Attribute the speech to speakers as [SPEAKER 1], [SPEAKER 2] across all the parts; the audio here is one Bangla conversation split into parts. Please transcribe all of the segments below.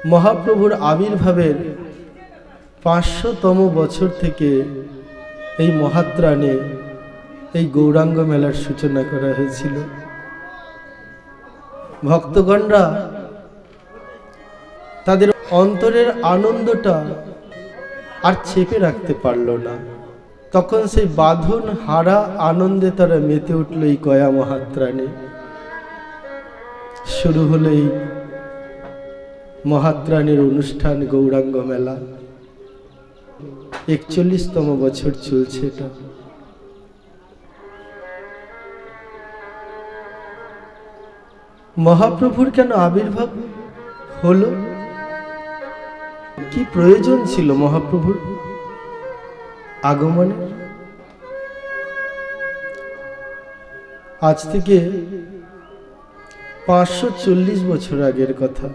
[SPEAKER 1] মহাপ্রভুর আবির্ভাবের 500তম বছর থেকে এই মহাত্রাণে এই গৌরাঙ্গ মেলার সূচনা করা হয়েছিল। ভক্তগণরা তাদের অন্তরের আনন্দটা আর চেপে রাখতে পারল না। তখন সেই বাঁধন হারা আনন্দে তারা মেতে উঠল এই গয়া মহাত্রাণে। শুরু হলো এই মহাত্রাণের অনুষ্ঠান গৌরাঙ্গ মেলা। 41তম বছর চলছে এটা। মহাপ্রভুর কেন আবির্ভাব হলো? কি প্রয়োজন ছিল মহাপ্রভুর আগমনের? আজ থেকে 540 বছর আগের কথা।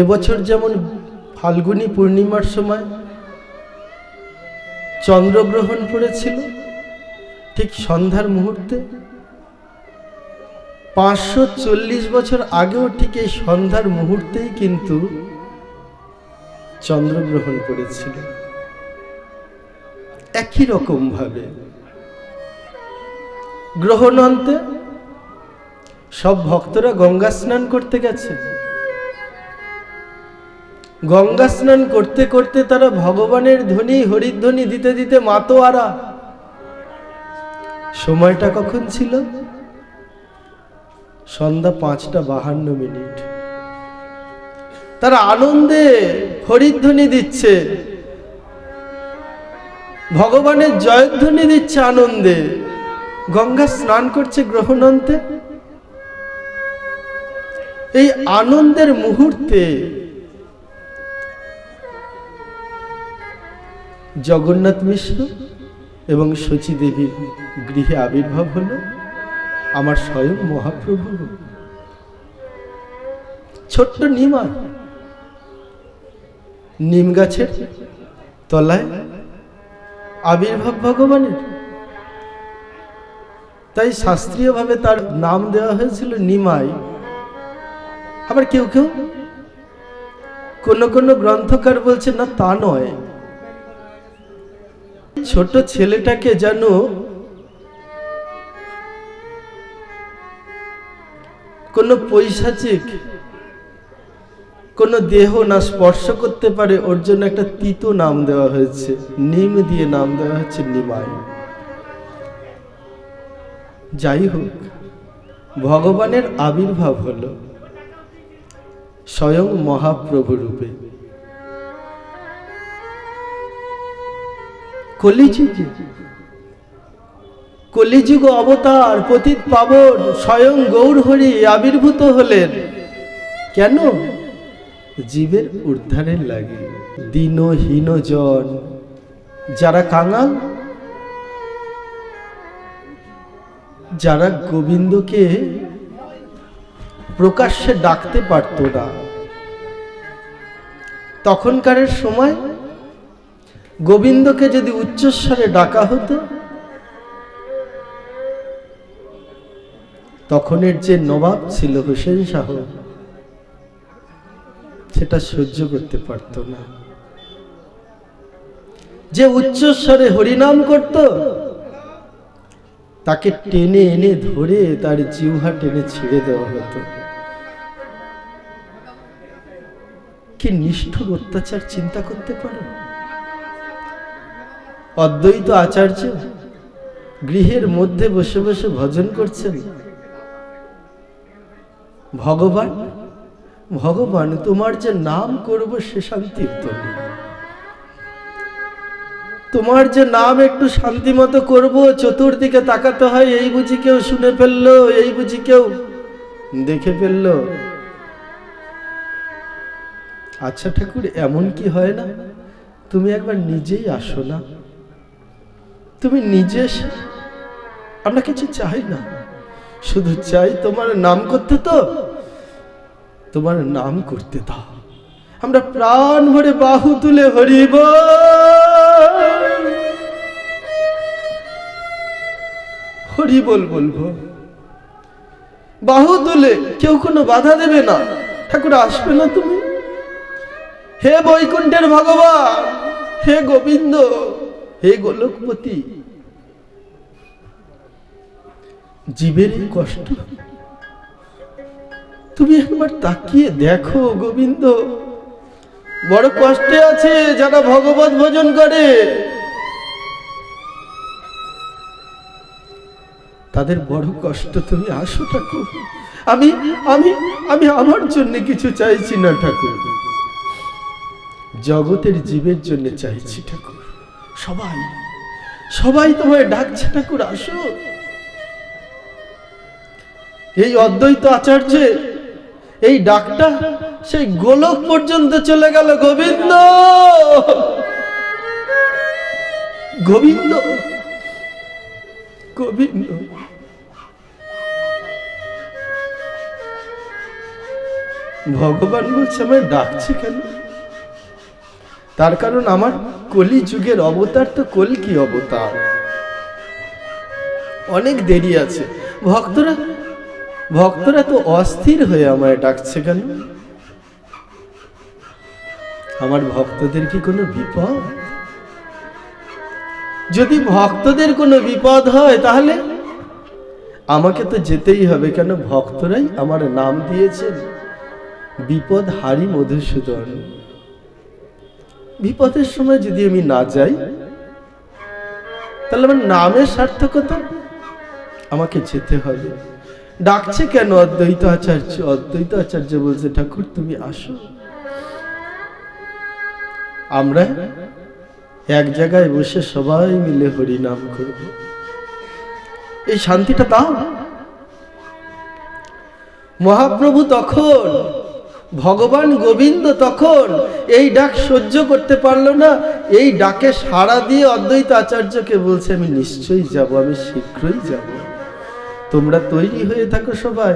[SPEAKER 1] এবছর যেমন ফাল্গুনী পূর্ণিমার সময় চন্দ্রগ্রহণ পড়েছিল, ঠিক সন্ধ্যার মুহূর্তে 540 বছর আগেও ঠিক এই সন্ধ্যার মুহূর্তেই কিন্তু চন্দ্রগ্রহণ পড়েছিল। একই রকম ভাবে গ্রহণান্তে সব ভক্তরা গঙ্গা স্নান করতে গেছে। গঙ্গা স্নান করতে করতে তারা ভগবানের ধ্বনি হরিধ্বনি দিতে দিতে মাতোয়ারা। সময়টা কখন ছিল? সন্ধ্যা 5:52। তারা আনন্দে হরিধ্বনি দিচ্ছে, ভগবানের জয়ধ্বনি দিচ্ছে আনন্দে। গঙ্গা স্নান করছে গ্রহণান্তে। এই আনন্দের মুহূর্তে জগন্নাথ মিশ্র এবং শচী দেবীর গৃহে আবির্ভাব হলো আমার স্বয়ং মহাপ্রভু। ছোট্ট নিম গাছের তলায় আবির্ভাব ভগবানের। তাই শাস্ত্রীয়ভাবে তার নাম দেওয়া হয়েছিল নিমাই। আবার কেউ কেউ কোন গ্রন্থকার বলছে না, তা নয়। ছোট ছেলেটাকে যেন কোন পৈশাচিক কোন দেহ না স্পর্শ করতে পারে, ওর জন্য একটা তিতো নাম দেওয়া হয়েছে, নিম দিয়ে নাম দেওয়া হচ্ছে নিমাই। যাই হোক, ভগবানের আবির্ভাব হলো স্বয়ং মহাপ্রভু রূপে। কলিযুগ অবতার পতিত পাবন স্বয়ং গৌর হরি আবির্ভূত হলেন। কেন? জীবের উদ্ধারের লাগে। দীনহীন জন যারা কাঙাল, যারা গোবিন্দকে প্রকাশ্যে ডাকতে পারত না, তখনকার সময় গোবিন্দকে যদি উচ্চস্বরে ডাকা হতো, তখনের যে নবাব ছিল হোসেন শাহ, সেটা সহ্য করতে পারত না। যে উচ্চস্বরে হরিনাম করত, তাকে টেনে এনে ধরে তার জিহ্বা টেনে ছিঁড়ে দেওয়া হতো। কি নিষ্ঠুর অত্যাচার চিন্তা করতে পারো? অদ্বৈত আচার্য গৃহের মধ্যে বসে বসে ভজন করছেন, ভগবান ভগবান তোমার যে নাম করব সে শান্তির তো নেই। তোমার যে নাম একটু শান্তি মতো করবো, চতুর্দিকে তাকাতে হয়, এই বুঝি কেউ শুনে ফেললো, এই বুঝি কেউ দেখে ফেললো। আচ্ছা ঠাকুর, এমন কি হয় না? তুমি একবার নিজেই আসো না, তুমি নিজে এসে, আমরা কিছু চাই না, শুধু চাই তোমার নাম করতে, তো তোমার নাম করতে দাও। আমরা প্রাণ ভরে বাহু তুলে হরিব হরি বলবো। বাহু তুলে, কেউ কোনো বাধা দেবে না। ঠাকুর আসবে না তুমি? হে বৈকুণ্ঠের ভগবান, হে গোবিন্দ, হে গোলকপতি, জীবের এই কষ্ট তুমি একবার তাকিয়ে দেখো গোবিন্দ। বড় কষ্টে আছে যারা ভগবত ভজন করে, তাদের বড় কষ্ট। তুমি আসো ঠাকুর। আমি আমি আমি আমার জন্য কিছু চাইছি না ঠাকুর, জগতের জীবের জন্য চাইছি ঠাকুর। সবাই সবাই তোমায় ডাকছে ঠাকুর, আসো। এই অদ্বৈত আচার্যের এই ডাকটা সেই গোলক পর্যন্ত চলে গেল। গোবিন্দ, গোবিন্দ, গোবিন্দ। ভগবান বলছে আমায় ডাকছে কেন? তার কারণ আমার কলি যুগের অবতার তো কল্কি অবতার, অনেক দেরি আছে। ভক্তরা তো অস্থির হয়ে আমায় ডাকছে কেন? আমার ভক্তদের কি কোনো বিপদ? যদি ভক্তদের কোনো বিপদ হয় তাহলে আমাকে তো যেতেই হবে। কেন? ভক্তরাই আমার নাম দিয়েছেন বিপদ হারি মধুসূদন। বিপদের সময় যদি আমি না যাই তাহলে আমার নামের সার্থকতা, আমাকে যেতে হবে। ডাকছে কেন অদ্বৈত আচার্য? অদ্বৈত আচার্য বলছে ঠাকুর তুমি আসো, আমরা এক জায়গায় বসে সবাই মিলে হরি নাম করব। এই শান্তিটা দাও। মহাপ্রভু তখন, ভগবান গোবিন্দ তখন এই ডাক সহ্য করতে পারল না। এই ডাকে সাড়া দিয়ে অদ্বৈত আচার্যকে বলছে আমি নিশ্চয়ই যাব, আমি শীঘ্রই যাব। তোমরা তৈরি হয়ে থাকো সবাই।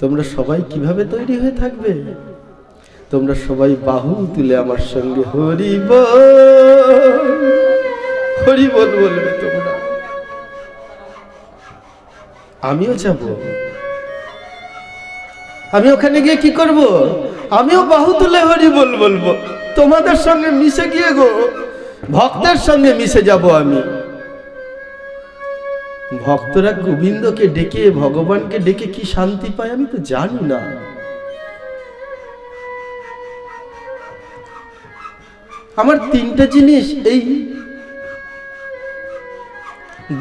[SPEAKER 1] তোমরা সবাই কিভাবে তৈরি হয়ে থাকবে? তোমরা সবাই বাহু তুলে আমার সঙ্গে হরি বল, হরি বল বলবে তোমরা। আমিও যাব। আমি ওখানে গিয়ে কি করব? আমিও বাহু তুলে হরি বল বলবো। তোমাদের সঙ্গে মিশে গিয়ে গো, ভক্তের সঙ্গে মিশে যাব আমি। ভক্তরা গোবিন্দকে ডেকে, ভগবানকে ডেকে কি শান্তি পায় আমি তো জানি না। আমার তিনটা জিনিস এই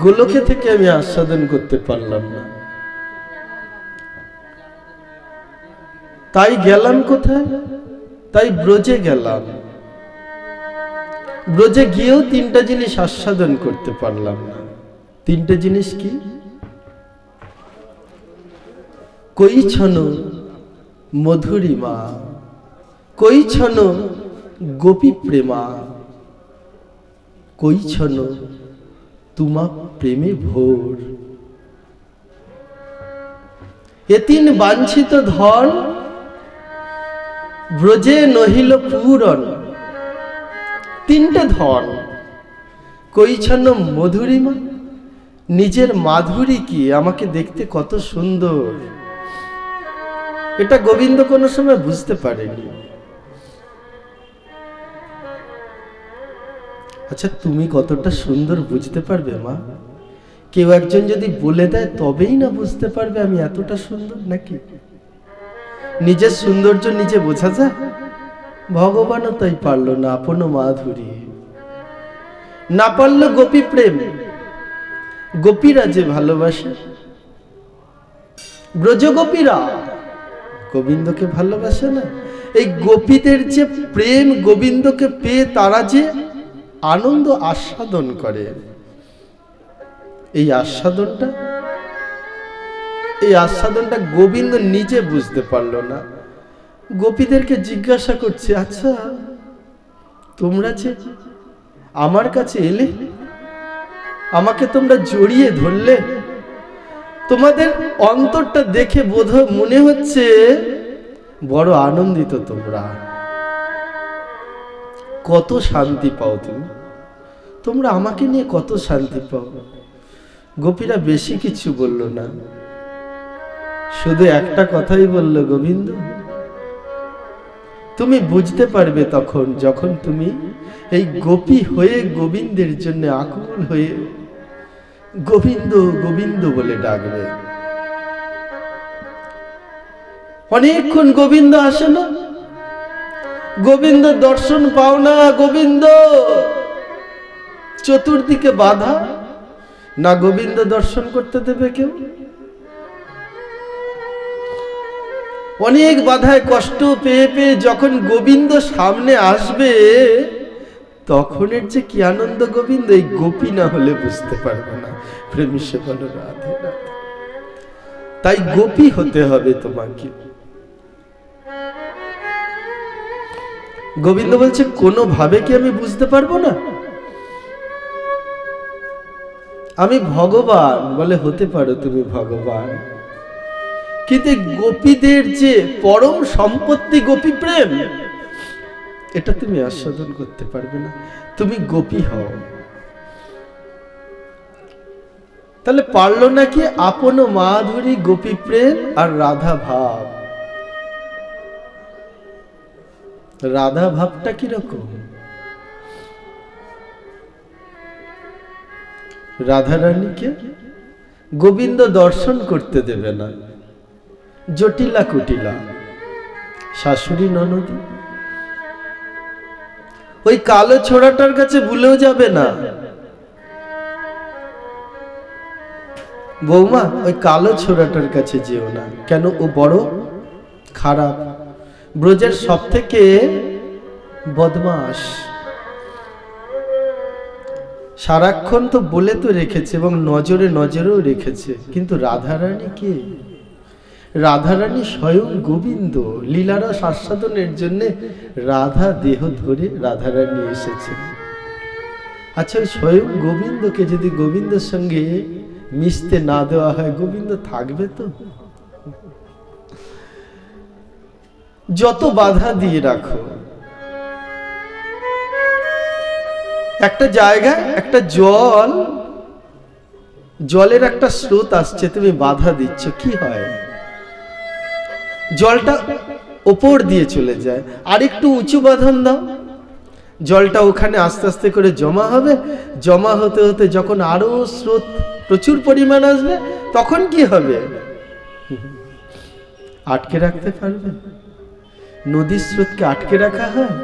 [SPEAKER 1] গোলকে থেকে আমি আস্বাদন করতে পারলাম না। তাই গেলাম কোথায়? তাই ব্রজে গেলাম। ব্রজে গিয়েও তিনটা জিনিস আস্বাদন করতে পারলাম না। তিনটা জিনিস কি? কৈছন মধুরিমা, কৈছন গোপী প্রেমা, কৈছন তুমা প্রেমে ভোর। এ তিন বাঞ্ছিত ধন ব্রজে নহিল পূরণ। তিনটে ধন। কৈছন মধুরিমা, নিজের মাধুরী কি, আমাকে দেখতে কত সুন্দর, এটা গোবিন্দ কোনো সময় বুঝতে পারেনি। আচ্ছা তুমি কতটা সুন্দর বুঝতে পারবে মা? কেউ একজন যদি বলে দেয় তবেই না বুঝতে পারবে আমি এতটা সুন্দর নাকি? নিজের সৌন্দর্য নিজে বোঝা যায়? ভগবানও তাই পারল না, আপন মাধুরী না পারল। গোপী প্রেম, গোপীরা যে ভালোবাসে, ব্রজগোপীরা গোবিন্দকে ভালোবাসে না। এই গোপীদের যে প্রেম, গোবিন্দকে পেয়ে তারা যে আনন্দ আস্বাদন করে, এই আস্বাদনটা গোবিন্দ নিজে বুঝতে পারল না। গোপীদেরকে জিজ্ঞাসা করছে আচ্ছা তোমরা যে আমার কাছে এলে, আমাকে তোমরা জড়িয়ে ধরলে, তোমাদের অন্তরটা দেখে মনে হচ্ছে বড় আনন্দিত। তোমরা কত শান্তি পাও, তোমরা আমাকে নিয়ে কত শান্তি পাও। গোপীরা বেশি কিছু বলল না, শুধু একটা কথাই বলল, গোবিন্দ তুমি বুঝতে পারবে তখন যখন তুমি এই গোপী হয়ে গোবিন্দের জন্য আকুল হয়ে গোবিন্দ গোবিন্দ বলে ডাকবে। অনেকক্ষণ গোবিন্দ আসে না, গোবিন্দ দর্শন পাও না, গোবিন্দ চতুর্দিকে বাধা, না গোবিন্দ দর্শন করতে দেবে কেউ। অনেক বাধায় কষ্ট পেয়ে পেয়ে যখন গোবিন্দ সামনে আসবে, তখনের যে কি আনন্দ গোবিন্দ এই গোপী না হলে বুঝতে পারবে না। প্রেমী সে বলো রাধে রাধে। তাই গোপী হতে হবে তোমাকে। গোবিন্দ বলছে কোনো ভাবে কি আমি বুঝতে পারবো না? আমি ভগবান। বলে হতে পারো তুমি ভগবান, কিন্তু গোপীদের যে পরম সম্পত্তি গোপী প্রেম, এটা তুমি আস্বাদন করতে পারবে না। তুমি গোপী হও। তাহলে পারলো নাকি আপন মাধুরী গোপী প্রেম আর রাধা ভাব। রাধা ভাবটা কিরকম? রাধা রানীকে গোবিন্দ দর্শন করতে দেবে না। জটিলা কুটিলা শাশুড়ি ননদ ওই কালো ছোড়াটার কাছে ভুলেও যাবে না। বৌমা ওই কালো ছোড়াটার কাছে যেও না। কেন? ও বড় খারাপ, ব্রজের সব থেকে বদমাস। সারাক্ষণ তো বলে তো রেখেছে এবং নজরে নজরেও রেখেছে, কিন্তু রাধারানী কে? রাধারানী স্বয়ং গোবিন্দ। লীলারস আস্বাদনের জন্য রাধা দেহ ধরে রাধারানী এসেছেন। আচ্ছা ওই স্বয়ং গোবিন্দকে যদি গোবিন্দের সঙ্গে মিশতে না দেওয়া হয়, গোবিন্দ থাকবে তো? যত বাধা দিয়ে রাখো, একটা জায়গায় একটা জলের একটা স্রোত আসছে, তুমি বাধা দিচ্ছ, কি হয়? জলটা ওপর দিয়ে চলে যায়। আর একটু উঁচু বাঁধন দাও, জলটা ওখানে আস্তে আস্তে করে জমা হবে। জমা হতে হতে যখন আরো স্রোত প্রচুর পরিমাণ আসবে, তখন কি হবে? আটকে রাখতে পারবে? নদীর স্রোতকে আটকে রাখা হয়?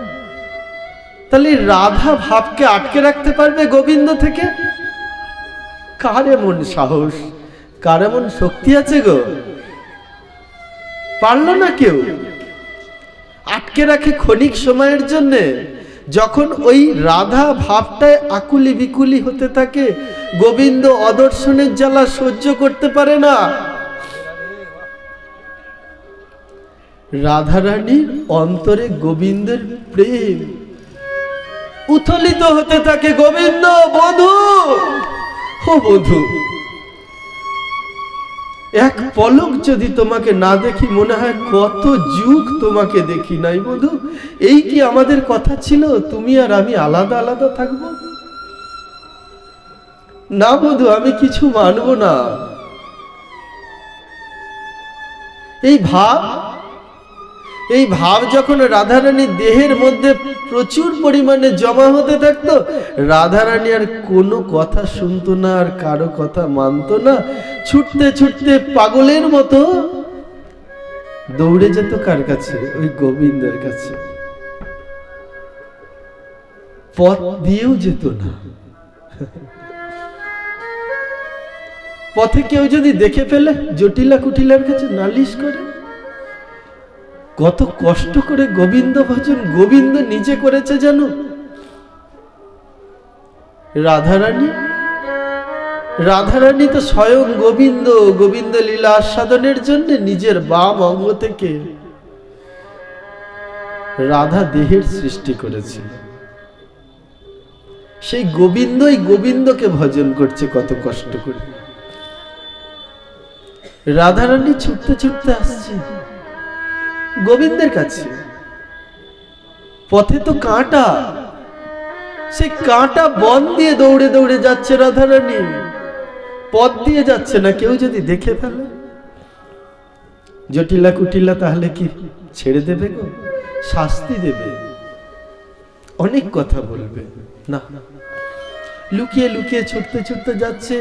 [SPEAKER 1] তাহলে রাধা ভাবকে আটকে রাখতে পারবে গোবিন্দ থেকে? কার এমন সাহস, কার এমন শক্তি আছে গো? পারলো না কেউ। আটকে রাখে ক্ষণিক সময়ের জন্য। যখন ওই রাধা ভাবটায় আকুলি বিকুলি হতে থাকে, গোবিন্দ অদর্শনের জ্বালা সহ্য করতে পারে না। রাধারানীর অন্তরে গোবিন্দের প্রেম উথলিত হতে থাকে। গোবিন্দ বধূ, ও বধূ, এক পলক যদি তোমাকে না দেখি মনে হয় কত যুগ তোমাকে দেখি নাই। বধূ, এই কি আমাদের কথা ছিল তুমি আর আমি আলাদা আলাদা থাকবো? না বধূ, আমি কিছু মানব না। এই ভাব যখন রাধারানীর দেহের মধ্যে প্রচুর পরিমাণে জমা হতে থাকতো, রাধারানী আর কোনো কথা শুনতো না, আর কারো কথা মানতো না। ছুটতে ছুটতে পাগলের মতো দৌড়ে যেত কার কাছে? ওই গোবিন্দের কাছে। পথ দিয়েও যেত না। পথে কেউ যদি দেখে ফেলে, জটিলা কুটিলার কাছে নালিশ করে। কত কষ্ট করে গোবিন্দ ভজন গোবিন্দ নিজে করেছে জানো? রাধারানী তো স্বয়ং গোবিন্দ লীলা আস্বাদনের জন্য নিজের বাম অঙ্গ থেকে রাধা দেহের সৃষ্টি করেছিল। সেই গোবিন্দই গোবিন্দকে ভজন করছে কত কষ্ট করে। রাধারানী ছুটতে ছুটতে আসছে গোবিন্দের কাছে। পথে তো কাঁটা, সেই কাঁটা বন দিয়ে দৌড়ে দৌড়ে যাচ্ছে রাধারানী। পথ দিয়ে যাচ্ছে না, কেউ যদি দেখে ফেলে জটিলা কুটিলা, তাহলে কি ছেড়ে দেবে গো? শাস্তি দেবে, অনেক কথা বলবে। না, লুকিয়ে লুকিয়ে ছুটতে ছুটতে যাচ্ছে।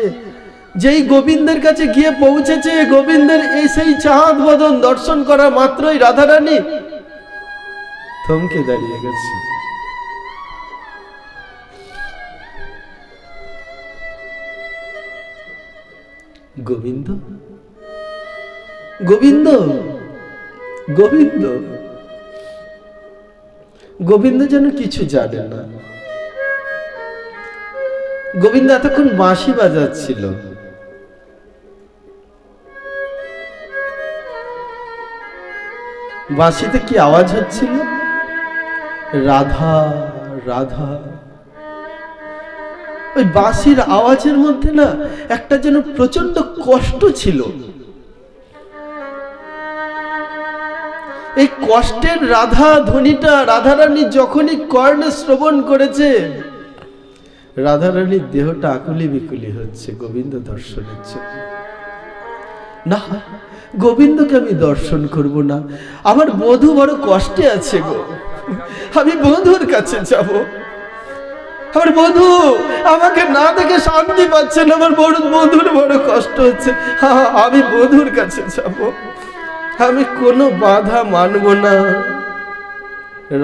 [SPEAKER 1] যেই গোবিন্দের কাছে গিয়ে পৌঁছেছে, গোবিন্দের এই সেই চাঁদ বদন দর্শন করা মাত্রই রাধারানী থমকে দাঁড়িয়ে গেছে। গোবিন্দ, গোবিন্দ, গোবিন্দ, গোবিন্দ যেন কিছু জানে না। গোবিন্দ এতক্ষণ বাঁশি বাজাচ্ছিল, বাঁশিতে কি আওয়াজ হচ্ছিল? রাধা রাধা। ওই বাঁশির আওয়াজের মধ্যে না একটা যেন প্রচন্ড কষ্ট ছিল। এই কষ্টের রাধা ধ্বনিটা রাধারানী যখনই কর্ণে শ্রবণ করেছে, রাধারানীর দেহটা আকুলি বিকুলি হচ্ছে গোবিন্দ দর্শনের জন্য। না, গোবিন্দকে আমি দর্শন করব না, আমার বধূ বড় কষ্টে আছে গো, আমি বধূর কাছে যাব। আমার বধূ আমাকে না দেখে শান্তি পাচ্ছে না, আমার বধূর বড় কষ্ট হচ্ছে, আমি বধূর কাছে যাব। আমি কোনো বাধা মানব না।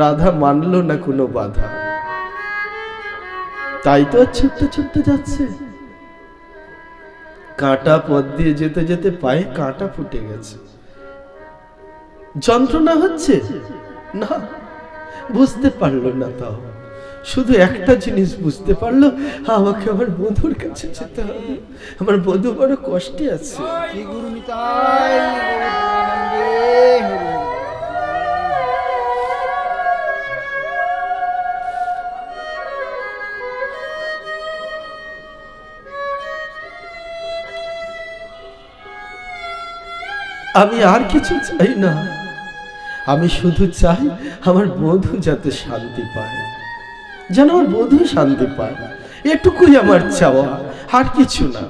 [SPEAKER 1] রাধা মানলো না কোনো বাধা, তাই তো ছুটতে ছুটতে যাচ্ছে। কাঁটা পথ দিয়ে যেতে যেতে পায়ে কাঁটা ফুটে গেছে। যন্ত্রণা হচ্ছে না, বুঝতে পারলো না। তাও শুধু একটা জিনিস বুঝতে পারলো, আমাকে আমার বধূর কাছে যেতে হবে, আমার বধূ বড় কষ্টে আছে। আমি আর কিছু চাই না, আমি শুধু চাই আমার বধূ যাতে শান্তি পায়, যেন আমার বধূ শান্তি পায়, এটুকুই আমার চাওয়া, আর কিছু না।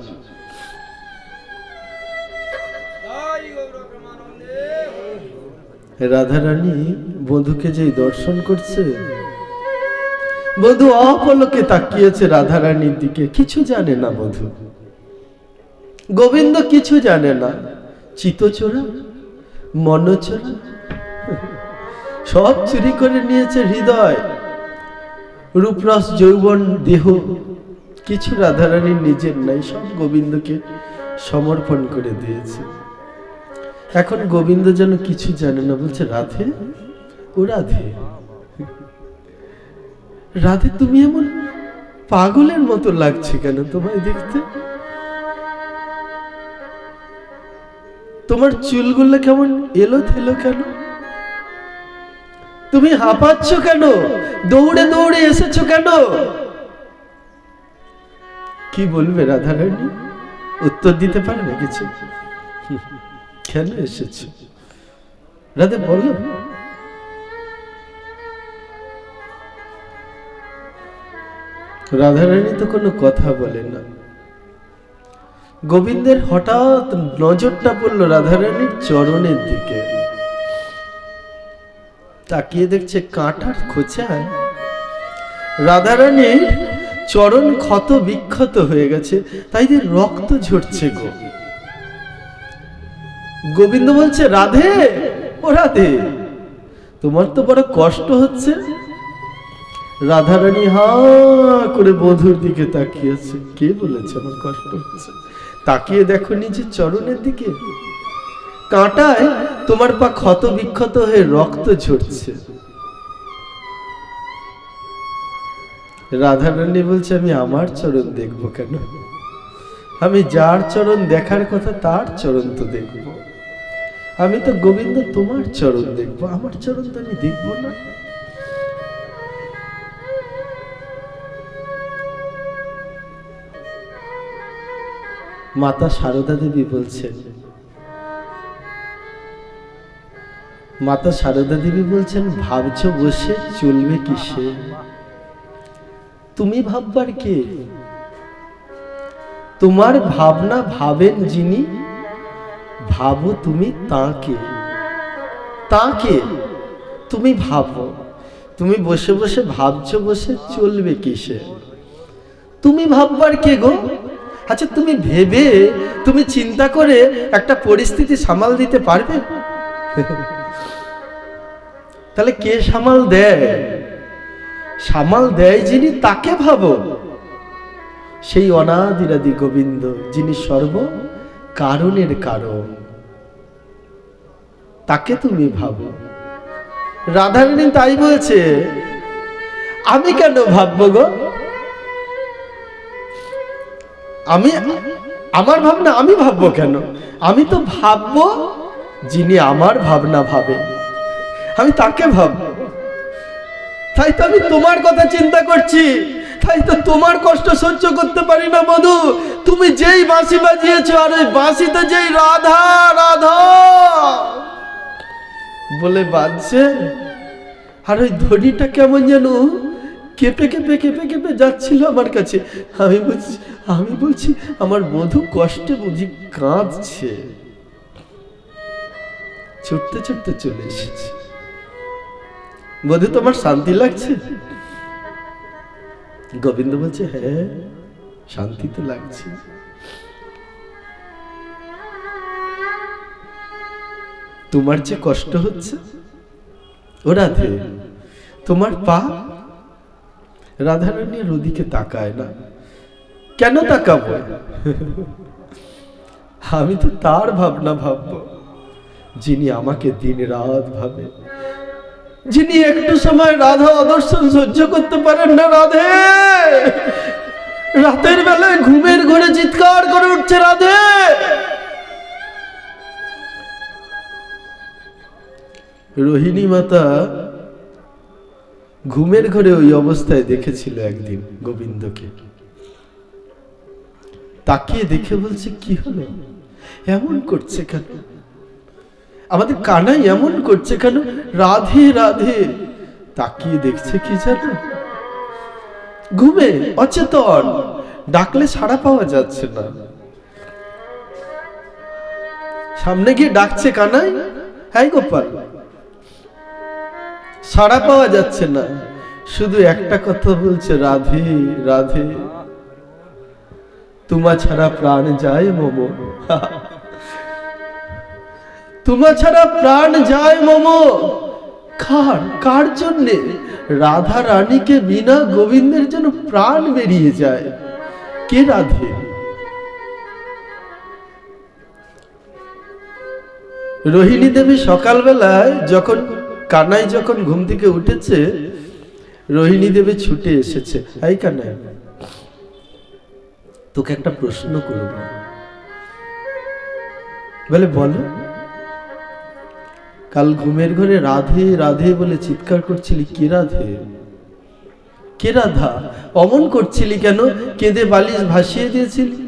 [SPEAKER 1] রাধারানী বধূকে যেই দর্শন করছে, বধূ অপলকে তাকিয়েছে রাধারানীর দিকে। কিছু জানে না বধূ, গোবিন্দ কিছু জানে না। চিতচোরা, মনচোরা, সব চুরি করে নিয়েছে হৃদয়, রূপরস, যৌবন, দেহ, কিছু রাধারানীর নিজের নাই, সব গোবিন্দকে সমর্পণ করে দিয়েছে। এখন গোবিন্দ যেন কিছু জানে না, বলছে রাধে, ও রাধে, রাধে তুমি এমন পাগলের মতো লাগছে কেন তোমায় দেখতে? তোমার চুলগুলো কেমন এলো থেলো কেন? তুমি হাঁপাচ্ছ কেন? দৌড়ে দৌড়ে এসেছো কেন? কি বলবে রাধারানী? উত্তর দিতে পারবে কিছু? কেন এসেছো রাধে বলো। রাধারানী তো কোনো কথা বলে না। গোবিন্দের হঠাৎ নজরটা পড়ল রাধারানীর চরণের দিকে। তাকিয়ে দেখছে কাঁটার খোঁচায় রাধারানীর চরণ ক্ষত বিক্ষত হয়ে গেছে, তাই যে রক্ত ঝরছে গো। গোবিন্দ বলছে রাধে, ও রাধে, তোমার তো বড় কষ্ট হচ্ছে। রাধারানী হা করে বধূর দিকে তাকিয়েছে। কে বলেছে আমার কষ্ট হচ্ছে? তাকিয়ে দেখো নিজের চরণের দিকে, কাঁটায় তোমার পা ক্ষত বিক্ষত হয়ে রক্ত ঝরছে। রাধারানী বলছে আমি আমার চরণ দেখবো কেন? আমি যার চরণ দেখার কথা তার চরণ তো দেখব। আমি তো গোবিন্দ তোমার চরণ দেখবো, আমার চরণ তো আমি দেখবো না। মাতা সারদা দেবী বলছেন, মাতা সারদা দেবী বলছেন ভাবছো বসে চলবে কিসে? তুমি ভাববার কে? তোমার ভাবনা ভাবেন যিনি, ভাবো তুমি তাকে। তাকে তুমি ভাবো। তুমি বসে বসে ভাবছো, বসে চলবে কিসে? তুমি ভাববার কে গো? আচ্ছা, তুমি ভেবে, তুমি চিন্তা করে একটা পরিস্থিতি সামাল দিতে পারবে? তাহলে কে সামাল দেয়? সামাল দেয় যিনি, তাকে ভাবো। সেই অনাদিরাদি গোবিন্দ, যিনি সর্ব কারণের কারণ, তাকে তুমি ভাবো। রাধারানী তাই বলছে, আমি কেন ভাববো গো? আমি, আমার ভাবনা আমি ভাববো কেন? আমি তো ভাববো যিনি আমার ভাবনা ভাবেন, আমি তাকে ভাববো। তাই তো আমি তোমার কথা চিন্তা করছি, তাই তো তোমার কষ্ট সহ্য করতে পারি না মধু। তুমি যেই বাঁশি বাজিয়েছো, আর ওই বাঁশিতে যেই রাধা রাধা বলে বাজছে, আর ওই ধ্বনিটা কেমন যেন কেঁপে কেঁপে কেঁপে কেঁপে যাচ্ছিল আমার কাছে। আমি বলছি আমার মধু কষ্টে বুঝি কাঁদছে। ছুটতে ছুটতে চলে এসেছি। মধু, তোমার শান্তি লাগছে? গোবিন্দ বলছে, হ্যাঁ শান্তি তো লাগছে। তোমার যে কষ্ট হচ্ছে, ও রাধে, তোমার পা। রাধারানী ওদিকে তাকায় না। কেন তাকাবো? আমি তো তার ভাবনা ভাববো যিনি আমাকে দিন রাত ভাবে, যিনি একটু সময় রাধা অদর্শন সহ্য করতে পারেন না। রাধে রাতের বেলায় ঘুমের ঘরে চিৎকার করে উঠছে, রাধে। রোহিণী মাতা ঘুমের ঘরে ওই অবস্থায় দেখেছিল একদিন গোবিন্দকে। তাকিয়ে দেখে বলছে, কি হলো, এমন করছে কেন? আমাদের কানাই এমন করছে কেন? রাধে রাধে। তাকিয়ে দেখছে কি জানো? ঘুমে অচেতন, ডাকলে সাড়া পাওয়া যাচ্ছে না। সামনে গিয়ে ডাকছে, কানাই, হ্যাঁ গোপাল, সাড়া পাওয়া যাচ্ছে না। শুধু একটা কথা বলছে, রাধে রাধে, তোমা ছাড়া প্রাণ যায় মম। তোমা ছাড়া প্রাণ যায় মম। কার জন্যে? রাধা রানীকে বিনা গোবিন্দের জন্য প্রাণ বেরিয়ে যায়। কে রাধে? রোহিণী দেবী সকালবেলায় যখন কানাই যখন ঘুম থেকে উঠেছে, রোহিণী দেবী ছুটে এসেছে। এই কানাই, তোকে একটা প্রশ্ন করব। বলে, বলো। কাল ঘুমের ঘরে রাধে রাধে বলে চিৎকার করছিলি, কে রাধে? কে রাধা? অমন করছিলি কেন? কেঁদে বালিশ ভাসিয়ে দিয়েছিলি?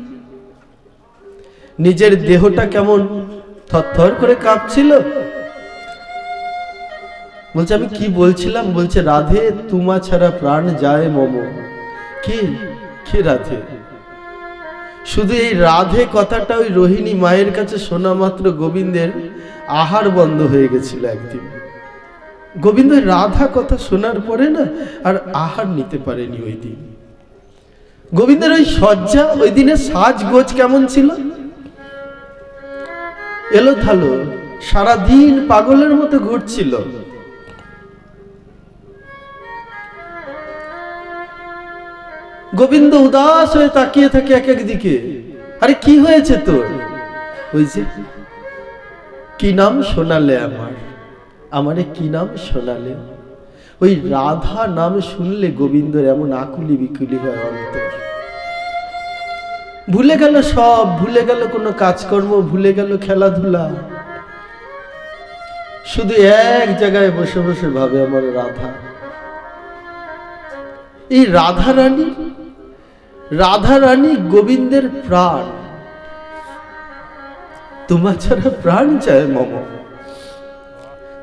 [SPEAKER 1] নিজের দেহটা কেমন থরথর করে কাঁপছিল। বলছে, আমি কি বলছিলাম? বলছে, রাধে তোমা ছাড়া প্রাণ যায় মম। কে রাধে? শুধু এই রাধে কথাটা ওই রোহিণী মায়ের কাছে শোনা মাত্র গোবিন্দের আহার বন্ধ হয়ে গেছিল একদিন। গোবিন্দ রাধা কথা শোনার পরে না আর আহার নিতে পারেনি ওই দিন। গোবিন্দের ওই সজ্জা, ওই দিনের সাজগোজ কেমন ছিল? এলো থালো, সারাদিন পাগলের মতো ঘুরছিল। গোবিন্দ উদাস হয়ে তাকিয়ে থাকে এক এক দিকে। আরে কি হয়েছে তোর? ওই যে, কি নাম শোনালে আমারে কি নাম শোনালে? ওই রাধা নাম শুনলে গোবিন্দর এমন আকুলি বিকুলি হয় অন্তর। ভুলে গেল সব, ভুলে গেল কোনো কাজকর্ম, ভুলে গেল খেলাধুলা। শুধু এক জায়গায় বসে বসে ভাবে আমার রাধা। এই রাধা রানী গোবিন্দের প্রাণ। তোমার ছাড়া প্রাণ চায় মম।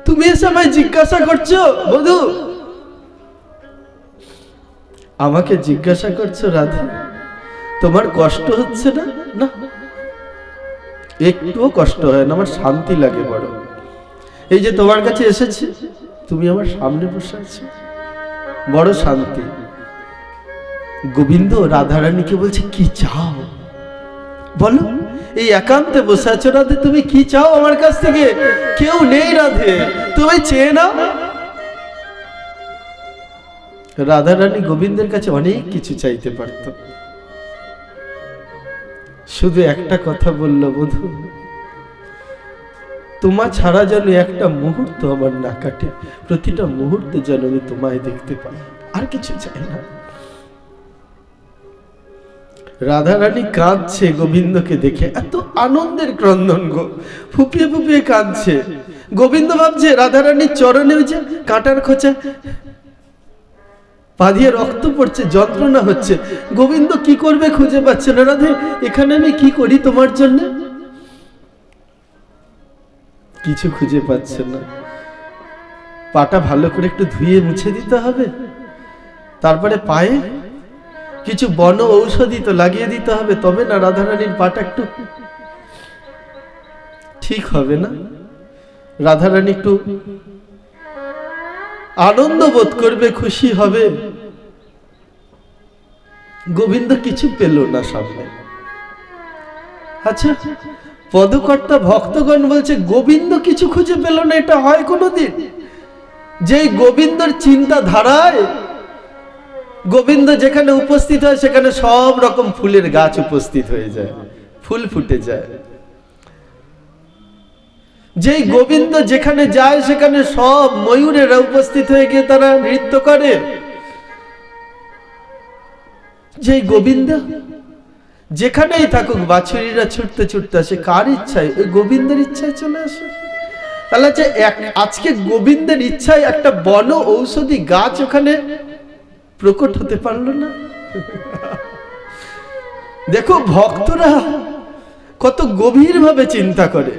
[SPEAKER 1] তুমি এসে আমায় জিজ্ঞাসা করছো বধূ? আমাকে জিজ্ঞাসা করছো রাধা? তোমার কষ্ট হচ্ছে না? না, একটুও কষ্ট হয় না, আমার শান্তি লাগে বড়। এই যে তোমার কাছে এসেছি, তুমি আমার সামনে বসে আছো, বড় শান্তি। গোবিন্দ রাধারানীকে বলছে, কি চাও বলো? এই একান্তে বসে আছো রাধে, তুমি কি চাও আমার কাছ থেকে? কেউ নেই রাধে, তুমি চেয়ে নাও। রাধারানী গোবিন্দের কাছে অনেক কিছু চাইতে পারত, শুধু একটা কথা বলল, বধূ তোমার ছাড়া যেন একটা মুহূর্ত আমার না কাটে, প্রতিটা মুহূর্তে যেন আমি তোমায় দেখতে পাই, আর কিছু চাই না। রাধারানী কাঁদছে গোবিন্দকে দেখে, এত আনন্দের ক্রন্দন গো, ফুপিয়ে ফুপিয়ে কাঁদছে। গোবিন্দ ভাবছে রাধারানীর চরণে যে কাঁটার খোঁচা, পা দিয়ে রক্ত পড়ছে, যন্ত্রণা হচ্ছে। গোবিন্দ কি করবে খুঁজে পাচ্ছে না। রাধে, এখানে আমি কি করি তোমার জন্য? কিছু খুঁজে পাচ্ছে না। পাটা ভালো করে একটু ধুয়ে মুছে দিতে হবে, তারপরে পায়ে কিছু বন ঔষধি তো লাগিয়ে দিতে হবে, তবে না রাধারানীর পাটা একটু ঠিক হবে না। রাধারানী একটু আনন্দ বোধ করবে, খুশি হবে। গোবিন্দ কিছু পেল না সামনে। আচ্ছা, পদকর্তা ভক্তগণ বলছে গোবিন্দ কিছু খুঁজে পেল না, এটা হয় কোনোদিন? যেই গোবিন্দর চিন্তা ধারায় গোবিন্দ যেখানে উপস্থিত হয় সেখানে সব রকম ফুলের গাছ উপস্থিত হয়ে যায়, ফুল ফুটে যায়। যেই গোবিন্দ যেখানে যায় সেখানে সব ময়ূরেরা উপস্থিত হয়ে গিয়ে তারা নৃত্য করে। যেই গোবিন্দ যেখানেই থাকুক বাছুরীরা ছুটতে ছুটতে আসে, কার ইচ্ছায়? ওই গোবিন্দের ইচ্ছায় চলে আসে। তাহলে যে আজকে গোবিন্দের ইচ্ছায় একটা বন ঔষধি গাছ ওখানে প্রকট হতে পারলো না। দেখো ভক্তরা কত গভীর ভাবে চিন্তা করে।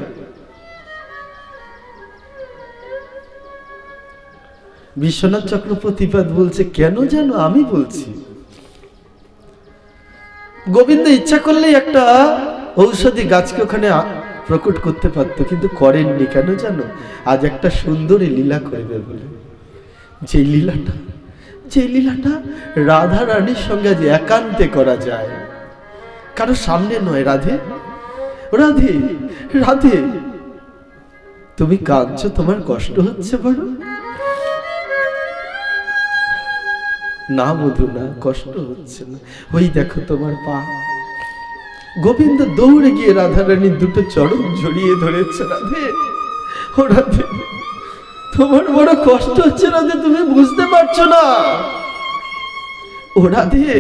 [SPEAKER 1] বিশ্বনাথ চক্রবর্তীপাদ বলছে, কেন জানো? আমি বলছি, গোবিন্দ ইচ্ছা করলেই একটা ঔষধি গাছকে ওখানে প্রকট করতে পারত, কিন্তু করেননি। কেন জানো? আজ একটা সুন্দরী লীলা করবে বলে। যে লীলাটা রাধা রানীর সঙ্গে আজ একান্তে করা যায়, কারো সামনে নয়। রাধে, রাধে, রাধে, তুমি কাঁদছো, তোমার কষ্ট হচ্ছে বড়? না বধূ, না, কষ্ট হচ্ছে না। ওই দেখো তোমার পা। গোবিন্দ দৌড়ে গিয়ে রাধারানীর দুটো চরণ জড়িয়ে ধরেছে। রাধে, ও রাধে, তোমার বড় কষ্ট হচ্ছে রাধে, তুমি বুঝতে পারছো না। ও রাধে,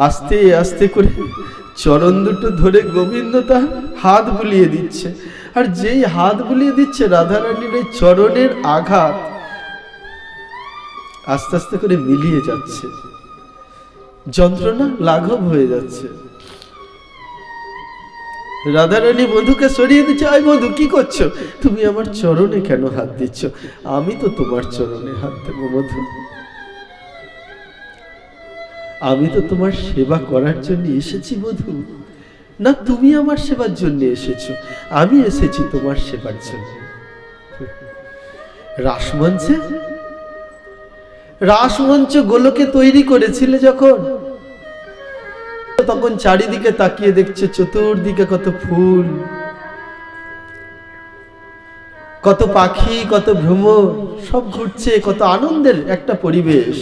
[SPEAKER 1] আস্তে আস্তে করে চরণ দুটো ধরে গোবিন্দ তার হাত বুলিয়ে দিচ্ছে। আর যেই হাত বুলিয়ে দিচ্ছে, রাধারানীর এই চরণের আঘাত আস্তে আস্তে করে মিলিয়ে যাচ্ছে, যন্ত্রণা লাঘব হয়ে যাচ্ছে। রাধারানী বধূকে সরিয়ে দিচ্ছে। আই বধূ, কি করছো? তুমি আমার চরণে কেন হাত দিচ্ছ? আমি তো তোমার চরণে হাত দেবো বধূ, আমি তো তোমার সেবা করার জন্য এসেছি বধূ। না, তুমি আমার সেবার জন্য এসেছো, আমি এসেছি তোমার সেবার জন্য। রাসমঞ্চ গোলকে তৈরি করেছিলে যখন, তখন চারিদিকে তাকিয়ে দেখছে চতুর্দিকে কত ফুল, কত পাখি, কত ভ্রমর, সব ঘুরছে, কত আনন্দের একটা পরিবেশ।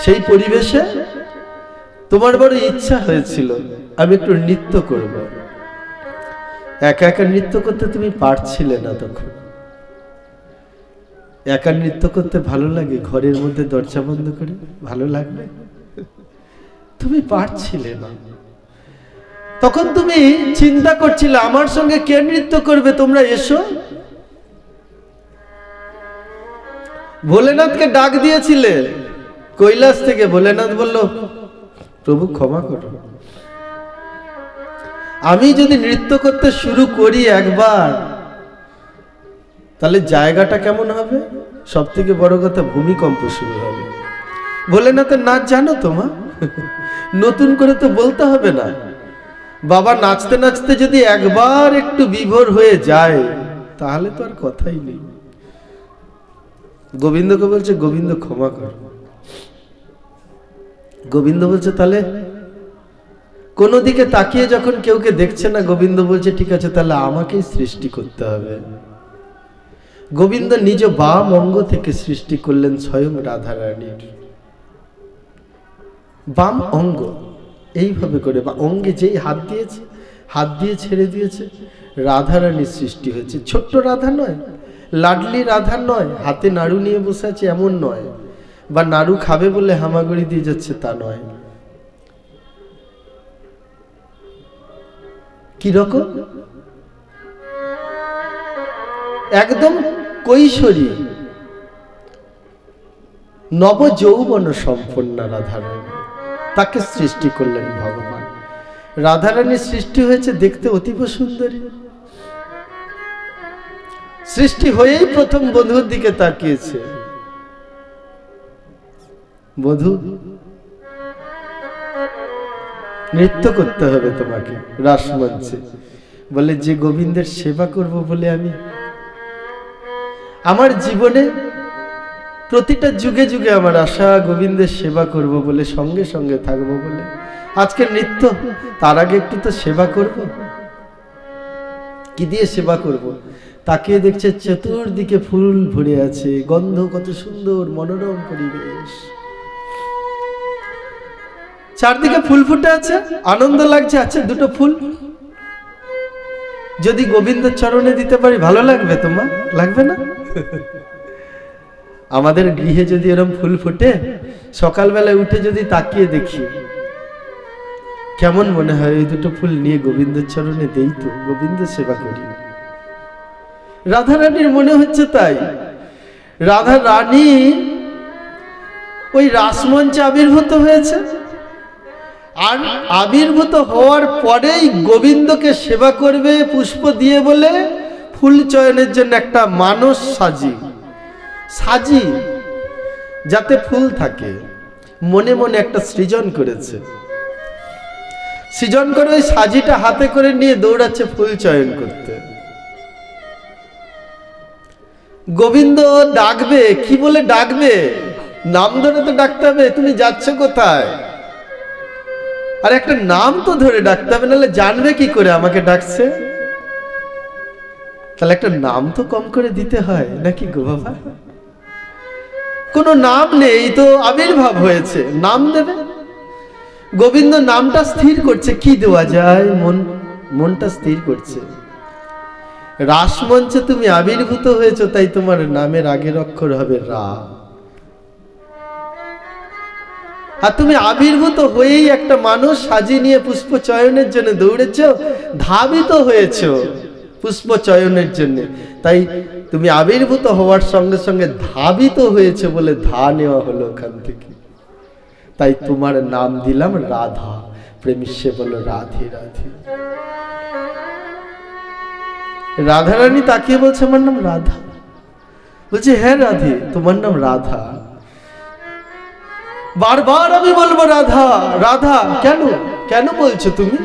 [SPEAKER 1] সেই পরিবেশে তোমার বড় ইচ্ছা হয়েছিল আমি একটু নৃত্য করব। একা একা নৃত্য করতে তুমি পারছিলে না। তখন একা নৃত্য করতে ভালো লাগে? ঘরের মধ্যে দরজা বন্ধ করে ভালো লাগবে? তুমি পারছিলে না। তখন তুমি চিন্তা করছিলে আমার সঙ্গে কে নৃত্য করবে, তোমরা এসো। ভোলেনাথকে ডাক দিয়েছিলে কৈলাস থেকে। ভোলেনাথ বলল, প্রভু ক্ষমা করো, আমি যদি নৃত্য করতে শুরু করি একবার, তাহলে জায়গাটা কেমন হবে? সব থেকে বড় কথা, ভূমিকম্প শুরু হবে। ভোলেনাথের নাচ জানো তো মা? নতুন করে তো বলতে হবে না। বাবা নাচতে নাচতে যদি একবার একটু বিভোর হয়ে যায় তাহলে তো আর কথাই নেই। গোবিন্দকে বলছে, গোবিন্দ ক্ষমা কর। গোবিন্দ বলছে, তাহলে কোন দিকে তাকিয়ে যখন কেউকে দেখছে না, গোবিন্দ বলছে ঠিক আছে, তাহলে আমাকেই সৃষ্টি করতে হবে। গোবিন্দ নিজ বাম অঙ্গ থেকে সৃষ্টি করলেন স্বয়ং রাধা রানীর বাম অঙ্গ। এইভাবে করে বা অঙ্গে যেই হাত দিয়েছে, হাত দিয়ে ছেড়ে দিয়েছে, রাধা রানীর সৃষ্টি হয়েছে। ছোট্ট রাধা নয়, লাডলি রাধা নয়, হাতে নাড়ু নিয়ে বসে আছে এমন নয়, বা নাড়ু খাবে বলে হামাগুড়ি দিয়ে যাচ্ছে তা নয়। কি রকম? একদম কৈশোরী নব যৌবন সম্পন্না রাধারানী, তাকে সৃষ্টি করলেন ভগবান। রাধারানীর সৃষ্টি হয়েছে দেখতে অতীব সুন্দরী। সৃষ্টি হয়েই প্রথম বধূর দিকে তাকিয়েছে। বধূ, নৃত্য করতে হবে তোমাকে রাসমঞ্চে। বলে, যে গোবিন্দের সেবা করব বলে আমি আমার জীবনে প্রতিটা যুগে যুগে আমার আশা, গোবিন্দের সেবা করব বলে, সঙ্গে সঙ্গে থাকবো বলে আজকে নৃত্য। তার আগে একটু তো সেবা করব। কি দিয়ে সেবা করব? তাকিয়ে দেখছে চতুর্দিকে ফুল ভরে আছে, গন্ধ কত সুন্দর, মনোরম পরিবেশ, চারদিকে ফুল ফুটে আছে, আনন্দ লাগছে। আছে দুটো ফুল যদি গোবিন্দের চরণে দিতে পারি ভালো লাগবে তোমার? লাগবে না? আমাদের গৃহে যদি এরকম ফুল ফুটে, সকালবেলায় উঠে যদি তাকিয়ে দেখি, কেমন মনে হয় এই দুটো ফুল নিয়ে গোবিন্দের চরণে দেই তো, গোবিন্দ সেবা করি। রাধা রানীর মনে হচ্ছে তাই। রাধা রানী ওই রাসমঞ্চে আবির্ভূত হয়েছে, আর আবির্ভূত হওয়ার পরেই গোবিন্দকে সেবা করবে পুষ্প দিয়ে বলে ফুল চয়নের জন্য একটা মানস সাজি যাতে ফুল থাকে, মনে মনে একটা সৃজন করেছে। সৃজন করে ওই সাজিটা হাতে করে নিয়ে দৌড়াচ্ছে ফুল চয়ন করতে। গোবিন্দ ডাকবে, কি বলে ডাকবে? নাম ধরে তো ডাকতে হবে, তুমি যাচ্ছ কোথায়? আর একটা নাম তো ধরে ডাকতে হবে, নাহলে জানবে কি করে আমাকে ডাকছে? তাহলে একটা নাম তো কম করে দিতে হয় নাকি গো বাবা? কোনো নাম নেই তো, আবির্ভাব হয়েছে, নাম দেবে। গোবিন্দ নামটা স্থির করছে, কি দেওয়া যায়, মনটা স্থির করছে। রাসমঞ্চে তুমি আবির্ভূত হয়েছো, তাই তোমার নামের আগের অক্ষর হবে রা। আর তুমি আবির্ভূত হয়েই একটা মানুষ সাজিয়ে নিয়ে পুষ্প চয়নের জন্য দৌড়েছ, ধাবিত হয়েছ পুষ্প চয়নের জন্য। তাই তুমি আবির্ভূত হওয়ার সঙ্গে সঙ্গে ধাবিত হয়েছে বলে ধা নেওয়া হলো ওখান থেকে। তাই তোমার নাম দিলাম রাধা। প্রেমিষ্যে বলো রাধে রাধে। রাধারানী তাকিয়ে বলছে, আমার নাম রাধা। বলছে, হ্যাঁ রাধে, তোমার নাম রাধা। বারবার আমি বলবো রাধা রাধা। কেন কেন বলছো তুমি?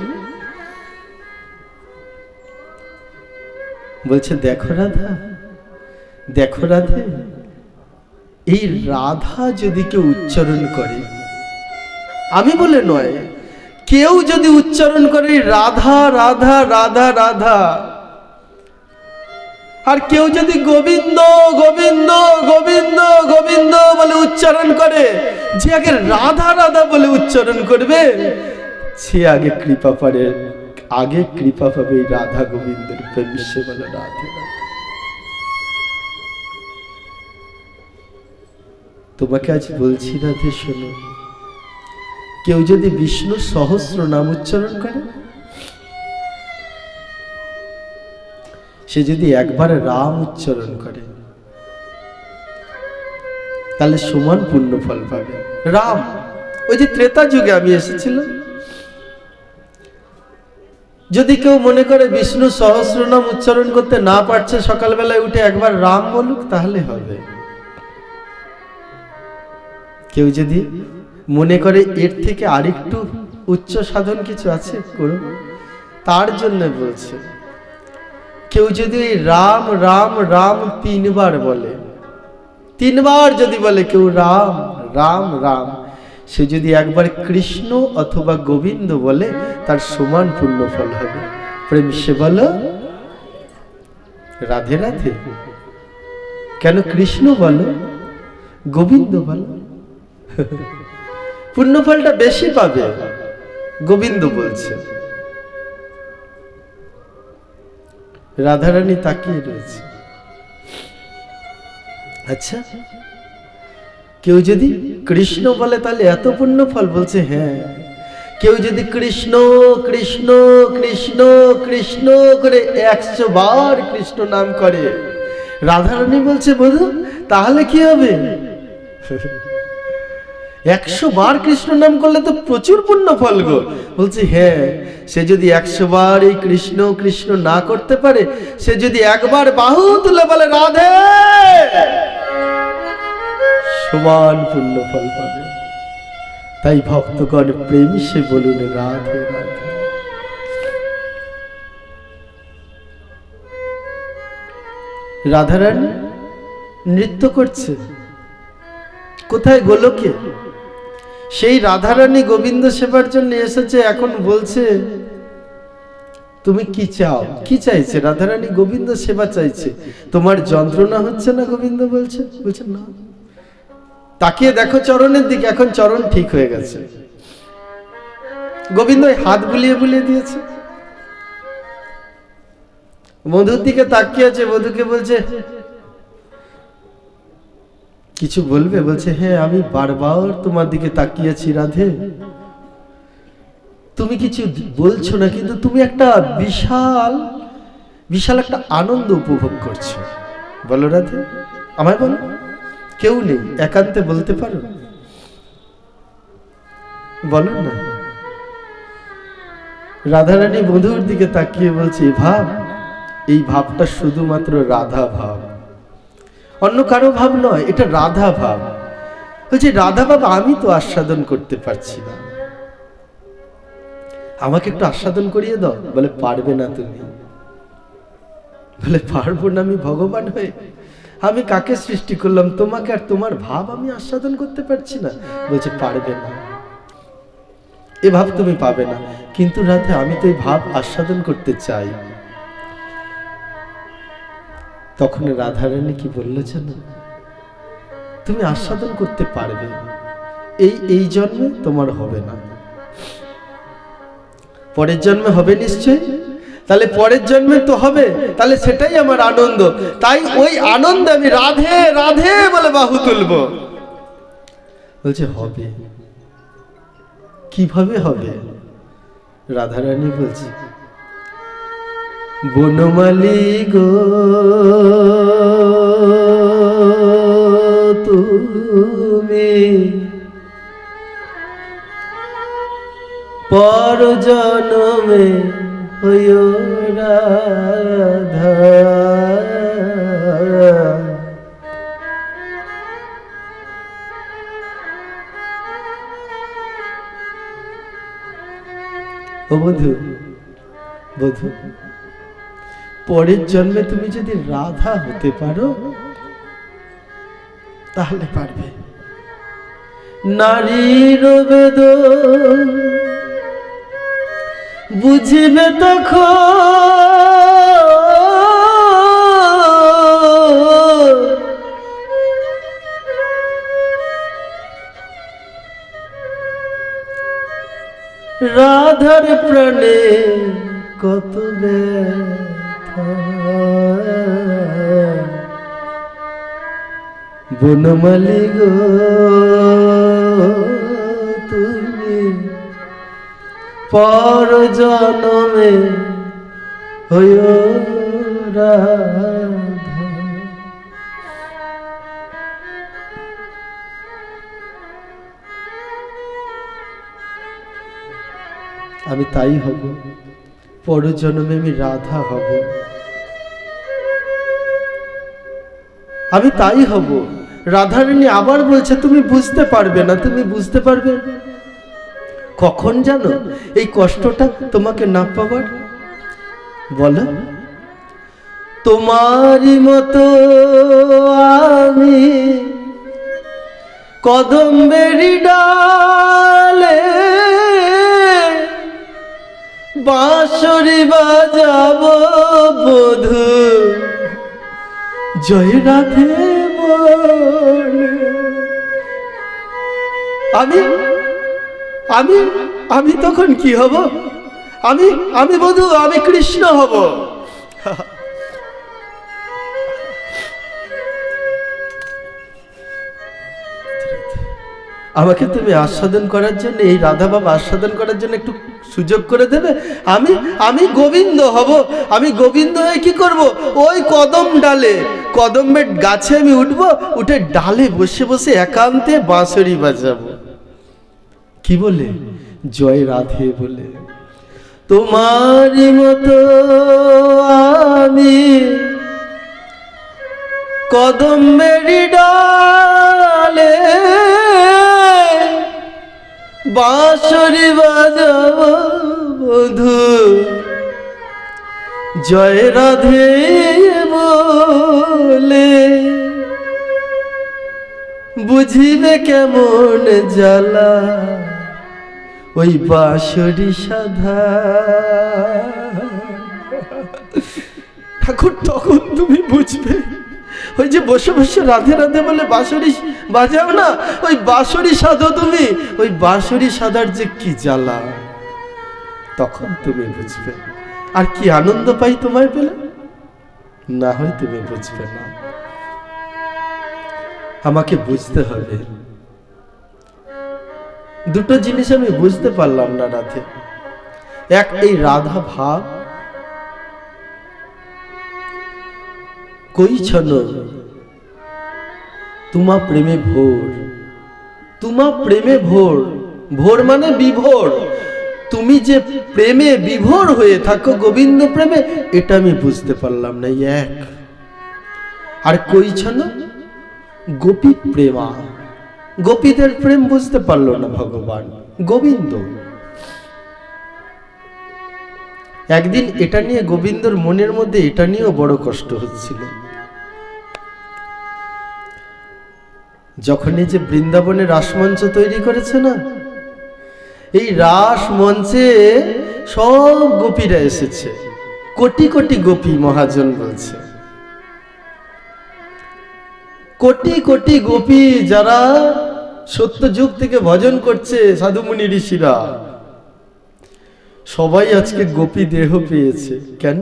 [SPEAKER 1] বলছে, দেখো রাধা, দেখো রাধে, এই রাধা যদি কেউ উচ্চারণ করে, আমি বলে নয়, কেউ যদি উচ্চারণ করে রাধা রাধা রাধা রাধা, আর কেউ যদি গোবিন্দ গোবিন্দ গোবিন্দ গোবিন্দ বলে উচ্চারণ করে, যে আগে রাধা রাধা বলে উচ্চারণ করবে সে আগে কৃপা পাবে, আগে কৃপা পাবে এই রাধা গোবিন্দের প্রেমিষ্যে বলে রাধে রাধে। তোমাকে আজ বলছি রাধে, শোনো, কেউ যদি বিষ্ণু সহস্র নাম উচ্চারণ করে, সে যদি একবার রাম উচ্চারণ করে, তাহলে সমান পুণ্য ফল পাবে। রাম, ওই যে ত্রেতা যুগে আমি এসেছিলাম, যদি কেউ মনে করে বিষ্ণু সহস্র নাম উচ্চারণ করতে না পারছে, সকালবেলায় উঠে একবার রাম বলুক, তাহলে হবে। কেউ যদি মনে করে এর থেকে আরেকটু উচ্চ সাধন কিছু আছে করুন, তার জন্য বলছে। কেউ যদি রাম রাম রাম 3 বার বলে, 3 বার যদি বলে কেউ রাম রাম রাম, সে যদি একবার কৃষ্ণ অথবা গোবিন্দ বলে তার সমান পূর্ণ ফল হবে। প্রেম সে বলো রাধে রাধে, কেন কৃষ্ণ বলো গোবিন্দ বলো, পূর্ণ ফলটা বেশি পাবে। গোবিন্দ বলছে। রাধারানী তাকিয়ে রয়েছে। আচ্ছা, কেউ যদি কৃষ্ণ বলে তাহলে এত পুণ্য ফল? বলছে হ্যাঁ। কেউ যদি কৃষ্ণ কৃষ্ণ কৃষ্ণ কৃষ্ণ করে 100 বার কৃষ্ণ নাম করে, রাধারানী বলছে বধূ তাহলে কি হবে? 100 বার কৃষ্ণ নাম করলে তো প্রচুর পুণ্য ফল গো। বলছে হ্যাঁ, সে যদি 100 বার এই কৃষ্ণ কৃষ্ণ না করতে পারে, সে যদি একবার বাহু তুলে বলে রাধে, সমান পুণ্য ফল পাবে। তাই ভক্তগণ প্রেম সে বলুন রাধে রাধে। রাধারানী নৃত্য করছে কোথায়? গোলকে। সেই রাধারানী গোবিন্দ সেবার জন্য এসেছে, এখন বলছে তুমি কি চাও? কি চাইছে? রাধারানী গোবিন্দ সেবা চাইছে। তোমার যন্ত্রণা হচ্ছে না? গোবিন্দ বলছে। বলছে না। তাকিয়ে দেখো চরণের দিকে, এখন চরণ ঠিক হয়ে গেছে। গোবিন্দ হাত বুলিয়ে বুলিয়ে দিয়েছে। মধুর দিকে তাকিয়ে আছে, মধুকে বলছে কিছু বলবে? বলছে হ্যাঁ, আমি বারবার তোমার দিকে তাকিয়েছি রাধে, তুমি কিছু বলছো না, কিন্তু তুমি একটা বিশাল বিশাল একটা আনন্দ উপভোগ করছো। বলো রাধে, আমায় বলো। কেউ নেই, একান্তে বলতে পারো? বলো না। রাধারানী মধুর দিকে তাকিয়ে বলছে ভাব, এই ভাবটা শুধুমাত্র রাধা ভাব, অন্য কারো ভাব নয়, এটা রাধা ভাব। বলছে রাধা ভাব আমি তো আস্বাদন করতে পারছি না, আমাকে একটু আস্বাদন করিয়ে দাও। বলে পারবে না তুমি। বলে পারবো না আমি ভগবান হয়ে? আমি কাকে সৃষ্টি করলাম? তোমাকে, আর তোমার ভাব আমি আস্বাদন করতে পারছি না। বলছে পারবে না, এ ভাব তুমি পাবে না। কিন্তু রাধে আমি তো এই ভাব আস্বাদন করতে চাই। তখন রাধারানী কি বললো জানো? তুমি আস্বাদন করতে পারবে, এই জন্মে তোমার হবে না, পরের জন্মে হবে নিশ্চয়। তাহলে পরের জন্মে তো হবে, তাহলে সেটাই আমার আনন্দ। তাই ওই আনন্দে আমি রাধে রাধে বলে বাহু তুলবো। বলছে হবে। কিভাবে হবে? রাধারানী বলছে বনমালী গো তুমি পর জন্মে হইও রাধা, ও বধূ, বধূ পরের জন্মে তুমি যদি রাধা হতে পারো তাহলে পারবে। নারীর বেদ বুঝিবে তখন রাধার প্রাণে কত ব্যথা। বনমালী গো তুমি পর জন্মে হইও রাধা। আমি তাই হব, পর জন্মে আমি রাধা হব। আমি তাই হব, রাধারানী আবার বলছে তুমি বুঝতে পারবে না, তুমি বুঝতে পারবে কখন জানো এই কষ্টটা তোমাকে না পাবার? বলো, তোমারই মতো আমি কদম্বেরি ডালে বাঁশরি বাজাবো বধূ জয় রাধে বলে। আমি আমি তখন কি হব? আমি বধূ, আমি কৃষ্ণ হব। আমাকে তুমি আস্বাদন করার জন্য, এই রাধা বাবা আস্বাদন করার জন্য একটু সুযোগ করে দেবে? আমি গোবিন্দ হব। আমি গোবিন্দ হয়ে কি করব? ওই কদম ডালে, কদমের গাছে আমি উঠবো, উঠে ডালে বসে বসে একান্তে বাঁশরি বাজাবো। কি বলে? জয় রাধে বলে। তোমারই মতো আমি কদমেরি ডালে বাঁশরি বাজাবো বধূ জয় রাধে বলে। বুঝিবে কেমন জ্বালা ওই বাঁশরি সাধা। ঠাকুর, তখন তুমি বুঝবে। ওই যে বসে বসে রাধে রাধে বলে বাঁশরি বাজাও না, ওই বাঁশরি সাধো তুমি। ওই বাঁশরি সাধার যে কি জ্বালা, তখন তুমি বুঝবে। আর কি আনন্দ পাই তোমায় পেলে, না হয় তুমি বুঝবে না। আমাকে বুঝতে হবে। দুটো জিনিস আমি বুঝতে পারলাম না রাধে। এক, এই রাধা ভাব কই ছন তোমা প্রেমে ভোর। তোমা প্রেমে ভোর, ভোর মানে বিভোর। তুমি যে প্রেমে বিভোর হয়ে থাকো, গোবিন্দ প্রেমে, এটা আমি বুঝতে পারলাম না। এক। আর কই ছন গোপী প্রেমা, গোপীদের প্রেম বুঝতে পারলো না ভগবান গোবিন্দ। একদিন এটা নিয়ে গোবিন্দর মনের মধ্যে এটা নিয়েও বড় কষ্ট হচ্ছিল। যখন এই যে বৃন্দাবনে রাসমঞ্চ তৈরি করেছে না, এই রাস মঞ্চে সব গোপীরা এসেছে, কোটি কোটি গোপী। মহাজন বলছে কোটি কোটি গোপী, যারা সত্য যুগ থেকে ভজন করছে, সাধুমুনি ঋষিরা, সবাই আজকে গোপী দেহ পেয়েছে। কেন?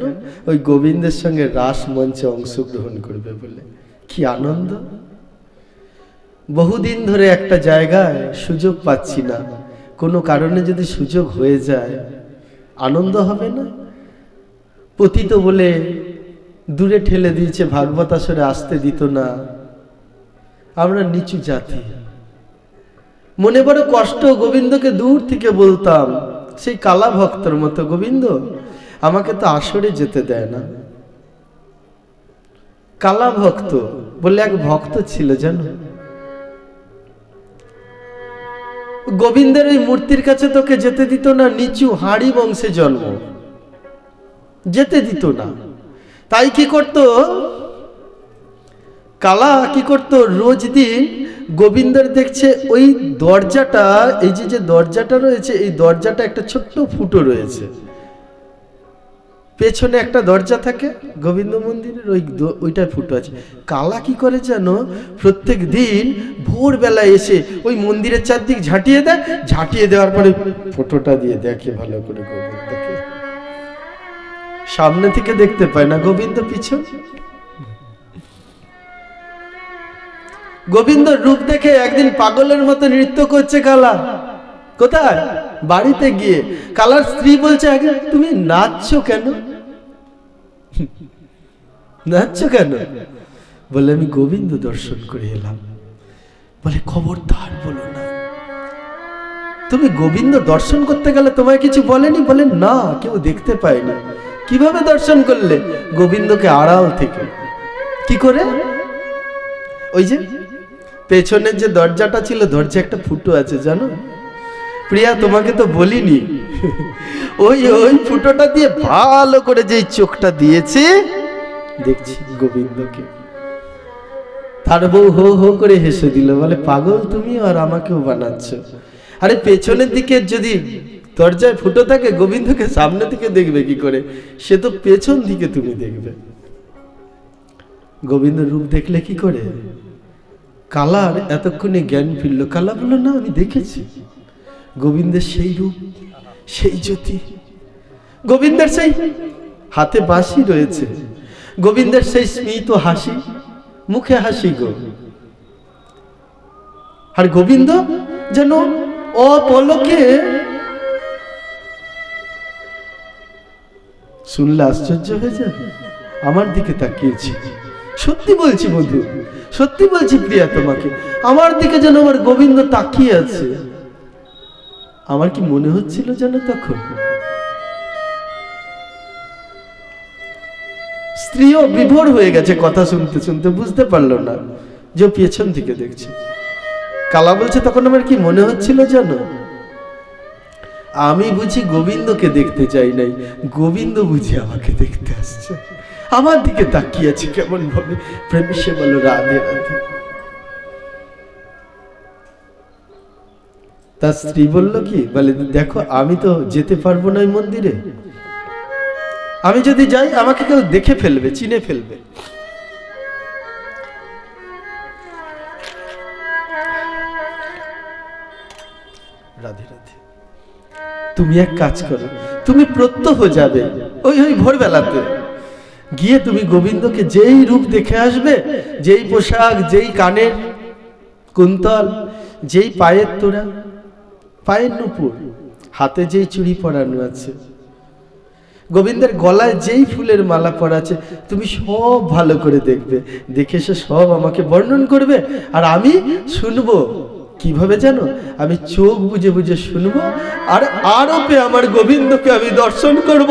[SPEAKER 1] ওই গোবিন্দের সঙ্গে রাস মঞ্চে অংশগ্রহণ করবে বলে। কি আনন্দ! বহুদিন ধরে একটা জায়গায় সুযোগ পাচ্ছি না, কোনো কারণে যদি সুযোগ হয়ে যায়, আনন্দ হবে না? পতিত বলে দূরে ঠেলে দিয়েছে, ভাগবত আসরে আসতে দিত না। আমরা নিচু জাতি, মনে বড় কষ্ট। গোবিন্দকে দূর থেকে বলতাম, সেই কালা ভক্তর মতো, গোবিন্দ আমাকে তো আসরে যেতে দেয় না। কালা ভক্ত বলে এক ভক্ত ছিল জানো, গোবিন্দের ওই মূর্তির কাছে তোকে যেতে দিত না। নিচু হাড়ি বংশে জন্ম, যেতে দিত না। তাই কি করত কালা? কি করত? রোজ দিন গোবিন্দর দেখছে ওই দরজাটা, এই যে দরজাটা রয়েছে, এই দরজাটা একটা ছোট্ট ফুটো রয়েছে, পেছনে একটা দরজা থাকে গোবিন্দ মন্দিরের, ওইটাই ফুটো আছে। কালা কি করে জানো? প্রত্যেক দিন ভোরবেলায় এসে ওই মন্দিরের চারদিক ঝাঁটিয়ে দেয়, ঝাঁটিয়ে দেওয়ার পরে ফটোটা দিয়ে দেখে ভালো করে গোবিন্দকে। সামনে থেকে দেখতে পায় না, গোবিন্দ পিছন। গোবিন্দ রূপ দেখে একদিন পাগলের মতো নৃত্য করছে কালা। কোথায়? বাড়িতে গিয়ে। কালার স্ত্রী বলছে, আগে তুমি নাচছো কেন? নাচছো কেন? বলে আমি গোবিন্দ দর্শন করে এলাম। বলে খবরদার বলো না, তুমি গোবিন্দ দর্শন করতে গেলে তোমায় কিছু বলেনি? বলে না, কেউ দেখতে পায়নি। কিভাবে দর্শন করলে? গোবিন্দকে আড়াল থেকে। কি করে? ওই যে পেছনের যে দরজাটা ছিল, দরজা একটা ফুটো আছে জানো প্রিয়া, তোমাকে তো বলিনি। ওই ওই ফুটোটা দিয়ে ভালো করে যেই চোখটা দিয়েছে, দেখছি গোবিন্দকে। তার বউ হো হো করে হেসে দিল, বলে পাগল তুমি, আর আমাকেও বানাচ্ছ। আরে পেছনের দিকে যদি দরজায় ফুটো থাকে, গোবিন্দকে সামনে থেকে দেখবে কি করে? সে তো পেছন দিকে তুমি দেখবে। গোবিন্দ রূপ দেখলে কি করে? কালার এতক্ষণে জ্ঞান ফিরল। কালা বলল, না আমি দেখেছি গোবিন্দের সেই রূপ, সেই জ্যোতি, গোবিন্দের সেই হাতে বাঁশি রয়েছে, গোবিন্দের সেই স্মিত হাসি, মুখে হাসি গো। আর গোবিন্দ যেন অপলকে, শুনলে আশ্চর্য হয়ে যাবে, আমার দিকে তাকিয়েছি। সত্যি বলছি বন্ধু, সত্যি বলছি প্রিয়া তোমাকে, আমার দিকে যেন আমার গোবিন্দ তাকিয়ে আছে। আমার কি মনে হচ্ছিল যেন তখন স্ত্রীও বিভোর হয়ে গেছে, কথা শুনতে শুনতে বুঝতে পারলো না যে পেছন দিকে দেখছে। কালা বলছে, তখন আমার কি মনে হচ্ছিল জানো? আমি বুঝি গোবিন্দকে দেখতে চাই নাই, গোবিন্দ বুঝি আমাকে দেখতে আসছে, আমার দিকে তাকিয়েছে কেমন ভাবে। প্রেমী সে বলো রাধে রাধে। তার স্ত্রী বলল কি, বলে দেখো আমি তো যেতে পারবো না এই মন্দিরে, আমি যদি যাই আমাকে কেউ দেখে ফেলবে, চিনে ফেলবে। রাধে রাধে। তুমি এক কাজ করো, তুমি প্রত্যহ যাবে ওই ওই ভোরবেলাতে, গিয়ে তুমি গোবিন্দকে যেই রূপ দেখে আসবে, যেই পোশাক, যেই কানের কুন্তল, যেই পায়ের তোড়া, পায়ের নুপুর, হাতে যেই চুড়ি পরানো আছে, গোবিন্দের গলায় যেই ফুলের মালা পরা আছে, তুমি সব ভালো করে দেখবে। দেখে সে সব আমাকে বর্ণন করবে, আর আমি শুনবো। কিভাবে জানো? আমি চোখ বুজে বুজে শুনবো, আর আরোপে আমার গোবিন্দকে আমি দর্শন করব।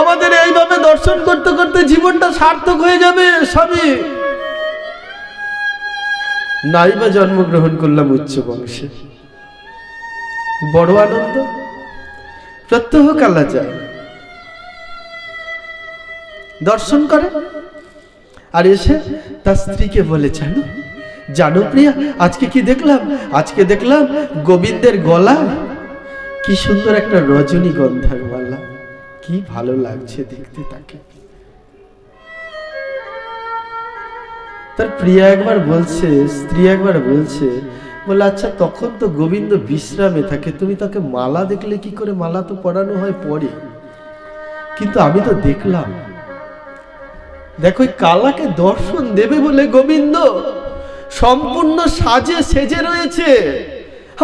[SPEAKER 1] আমাদের এইভাবে দর্শন করতে করতে জীবনটা সার্থক হয়ে যাবে স্বামী। নাই বা জন্মগ্রহণ করলাম উচ্চ বংশে, বড় আনন্দ। প্রত্যহ কালা যায়, দর্শন করে, আর এসে তার স্ত্রীকে বলে, জানো জানো প্রিয়া, আজকে কি দেখলাম? আজকে দেখলাম গোবিন্দের গলা কি সুন্দর একটা রজনীগন্ধার মালা, কি ভালো লাগছে দেখতে তাকে। তার প্রিয়া একবার বলছে, স্ত্রী একবার বলছে, বলে আচ্ছা তখন তো গোবিন্দ বিশ্রামে থাকে, তুমি তাকে মালা দেখলে কি করে? মালা তো পরানো হয় পরে, কিন্তু আমি তো দেখলাম। দেখো কালাকে দর্শন দেবে বলে গোবিন্দ সম্পূর্ণ সাজে সেজে রয়েছে,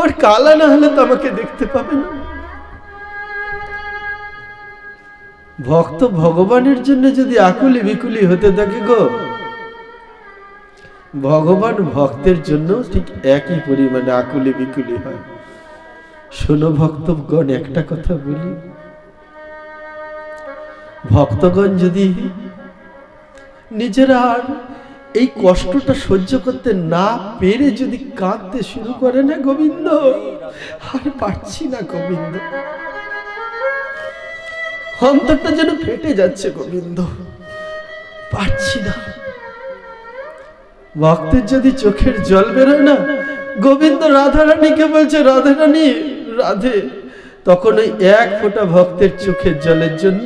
[SPEAKER 1] আর কালা না হলে তো আমাকে দেখতে পাবে না। ভক্ত ভগবানের জন্য যদি আকুলি বিকুলি হতে থাকে গো, ভগবান ভক্তের জন্য ঠিক একই পরিমাণে আকুলি বিকুলি হয়। শোনো ভক্তগণ, একটা কথা বলি, ভক্তগণ যদি নিজেরা আর এই কষ্টটা সহ্য করতে না পেরে যদি কাঁদতে শুরু করে না, গোবিন্দ আর পারছি না, গোবিন্দ অন্তরটা যেন ফেটে যাচ্ছে, গোবিন্দ পারছি না। ভক্তের যদি চোখের জল বেরোয় না, গোবিন্দ রাধারানীকে বলছে, রাধারানী রাধে, তখন ওই এক ফোঁটা ভক্তের চোখের জলের জন্য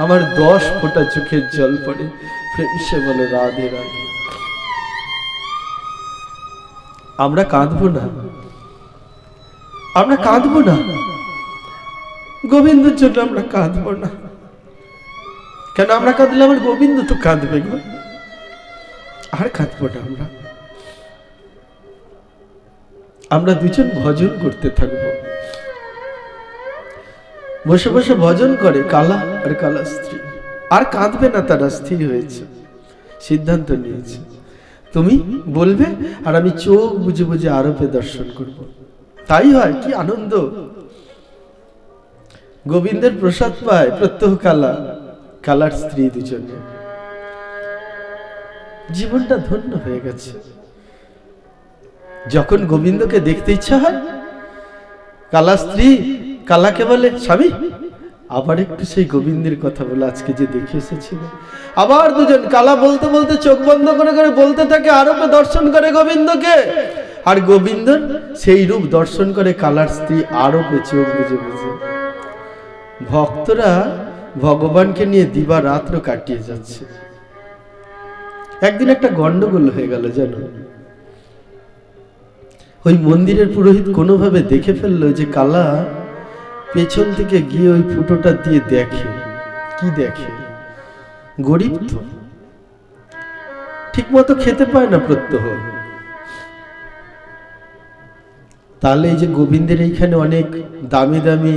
[SPEAKER 1] আমার 10 ফোঁটা চোখের জল পড়ে। প্রেমে বলো রাধে রাধে। আমরা কাঁদবো না, আমরা কাঁদবো না, গোবিন্দের জন্য আমরা কাঁদবো না। কেন আমরা কাঁদলে আমার গোবিন্দ তো কাঁদবে গো। আর কাঁদবো না আমরা, আমরা দুজন ভজন করতে থাকবো। বসে বসে ভজন করে কালা আর কালা স্ত্রী, আর কাঁদবে না, তারা স্থির হয়েছে, সিদ্ধান্ত নিয়েছে। তুমি বলবে আর আমি চোখ বুঝে বুঝে আরোপে দর্শন করব। তাই হয়, কি আনন্দ। গোবিন্দের প্রসাদ পায় প্রত্যহ কালা, কালার স্ত্রী দুজনে। জীবনটা ধন্য হয়ে গেছে। যখন গোবিন্দকে দেখতে ইচ্ছা হয়, কালা স্ত্রী কালাকে বলে, স্বামী আবার একটু সেই গোবিন্দের কথা বলে, আজকে যে দেখে এসেছিল। আবার দুজন, কালা বলতে বলতে চোখ বন্ধ করে করে বলতে থাকে, আরবে দর্শন করে গোবিন্দকে, আর গোবিন্দ সেই রূপ দর্শন করে কালার স্ত্রী আরবে চোখ বুঝে বুঝে। ভক্তরা ভগবানকে নিয়ে দিবা রাত্র কাটিয়ে যাচ্ছে। একদিন একটা গন্ডগোল হয়ে গেল জানো। ওই মন্দিরের পুরোহিত কোনোভাবে দেখে ফেললো যে কালা পেছন থেকে গিয়ে ওই ফুটোটা দিয়ে দেখে। কি দেখে? গরিব তো, ঠিক মতো খেতে পায় না প্রত্যহ। তাহলে এই যে গোবিন্দের এইখানে অনেক দামি দামি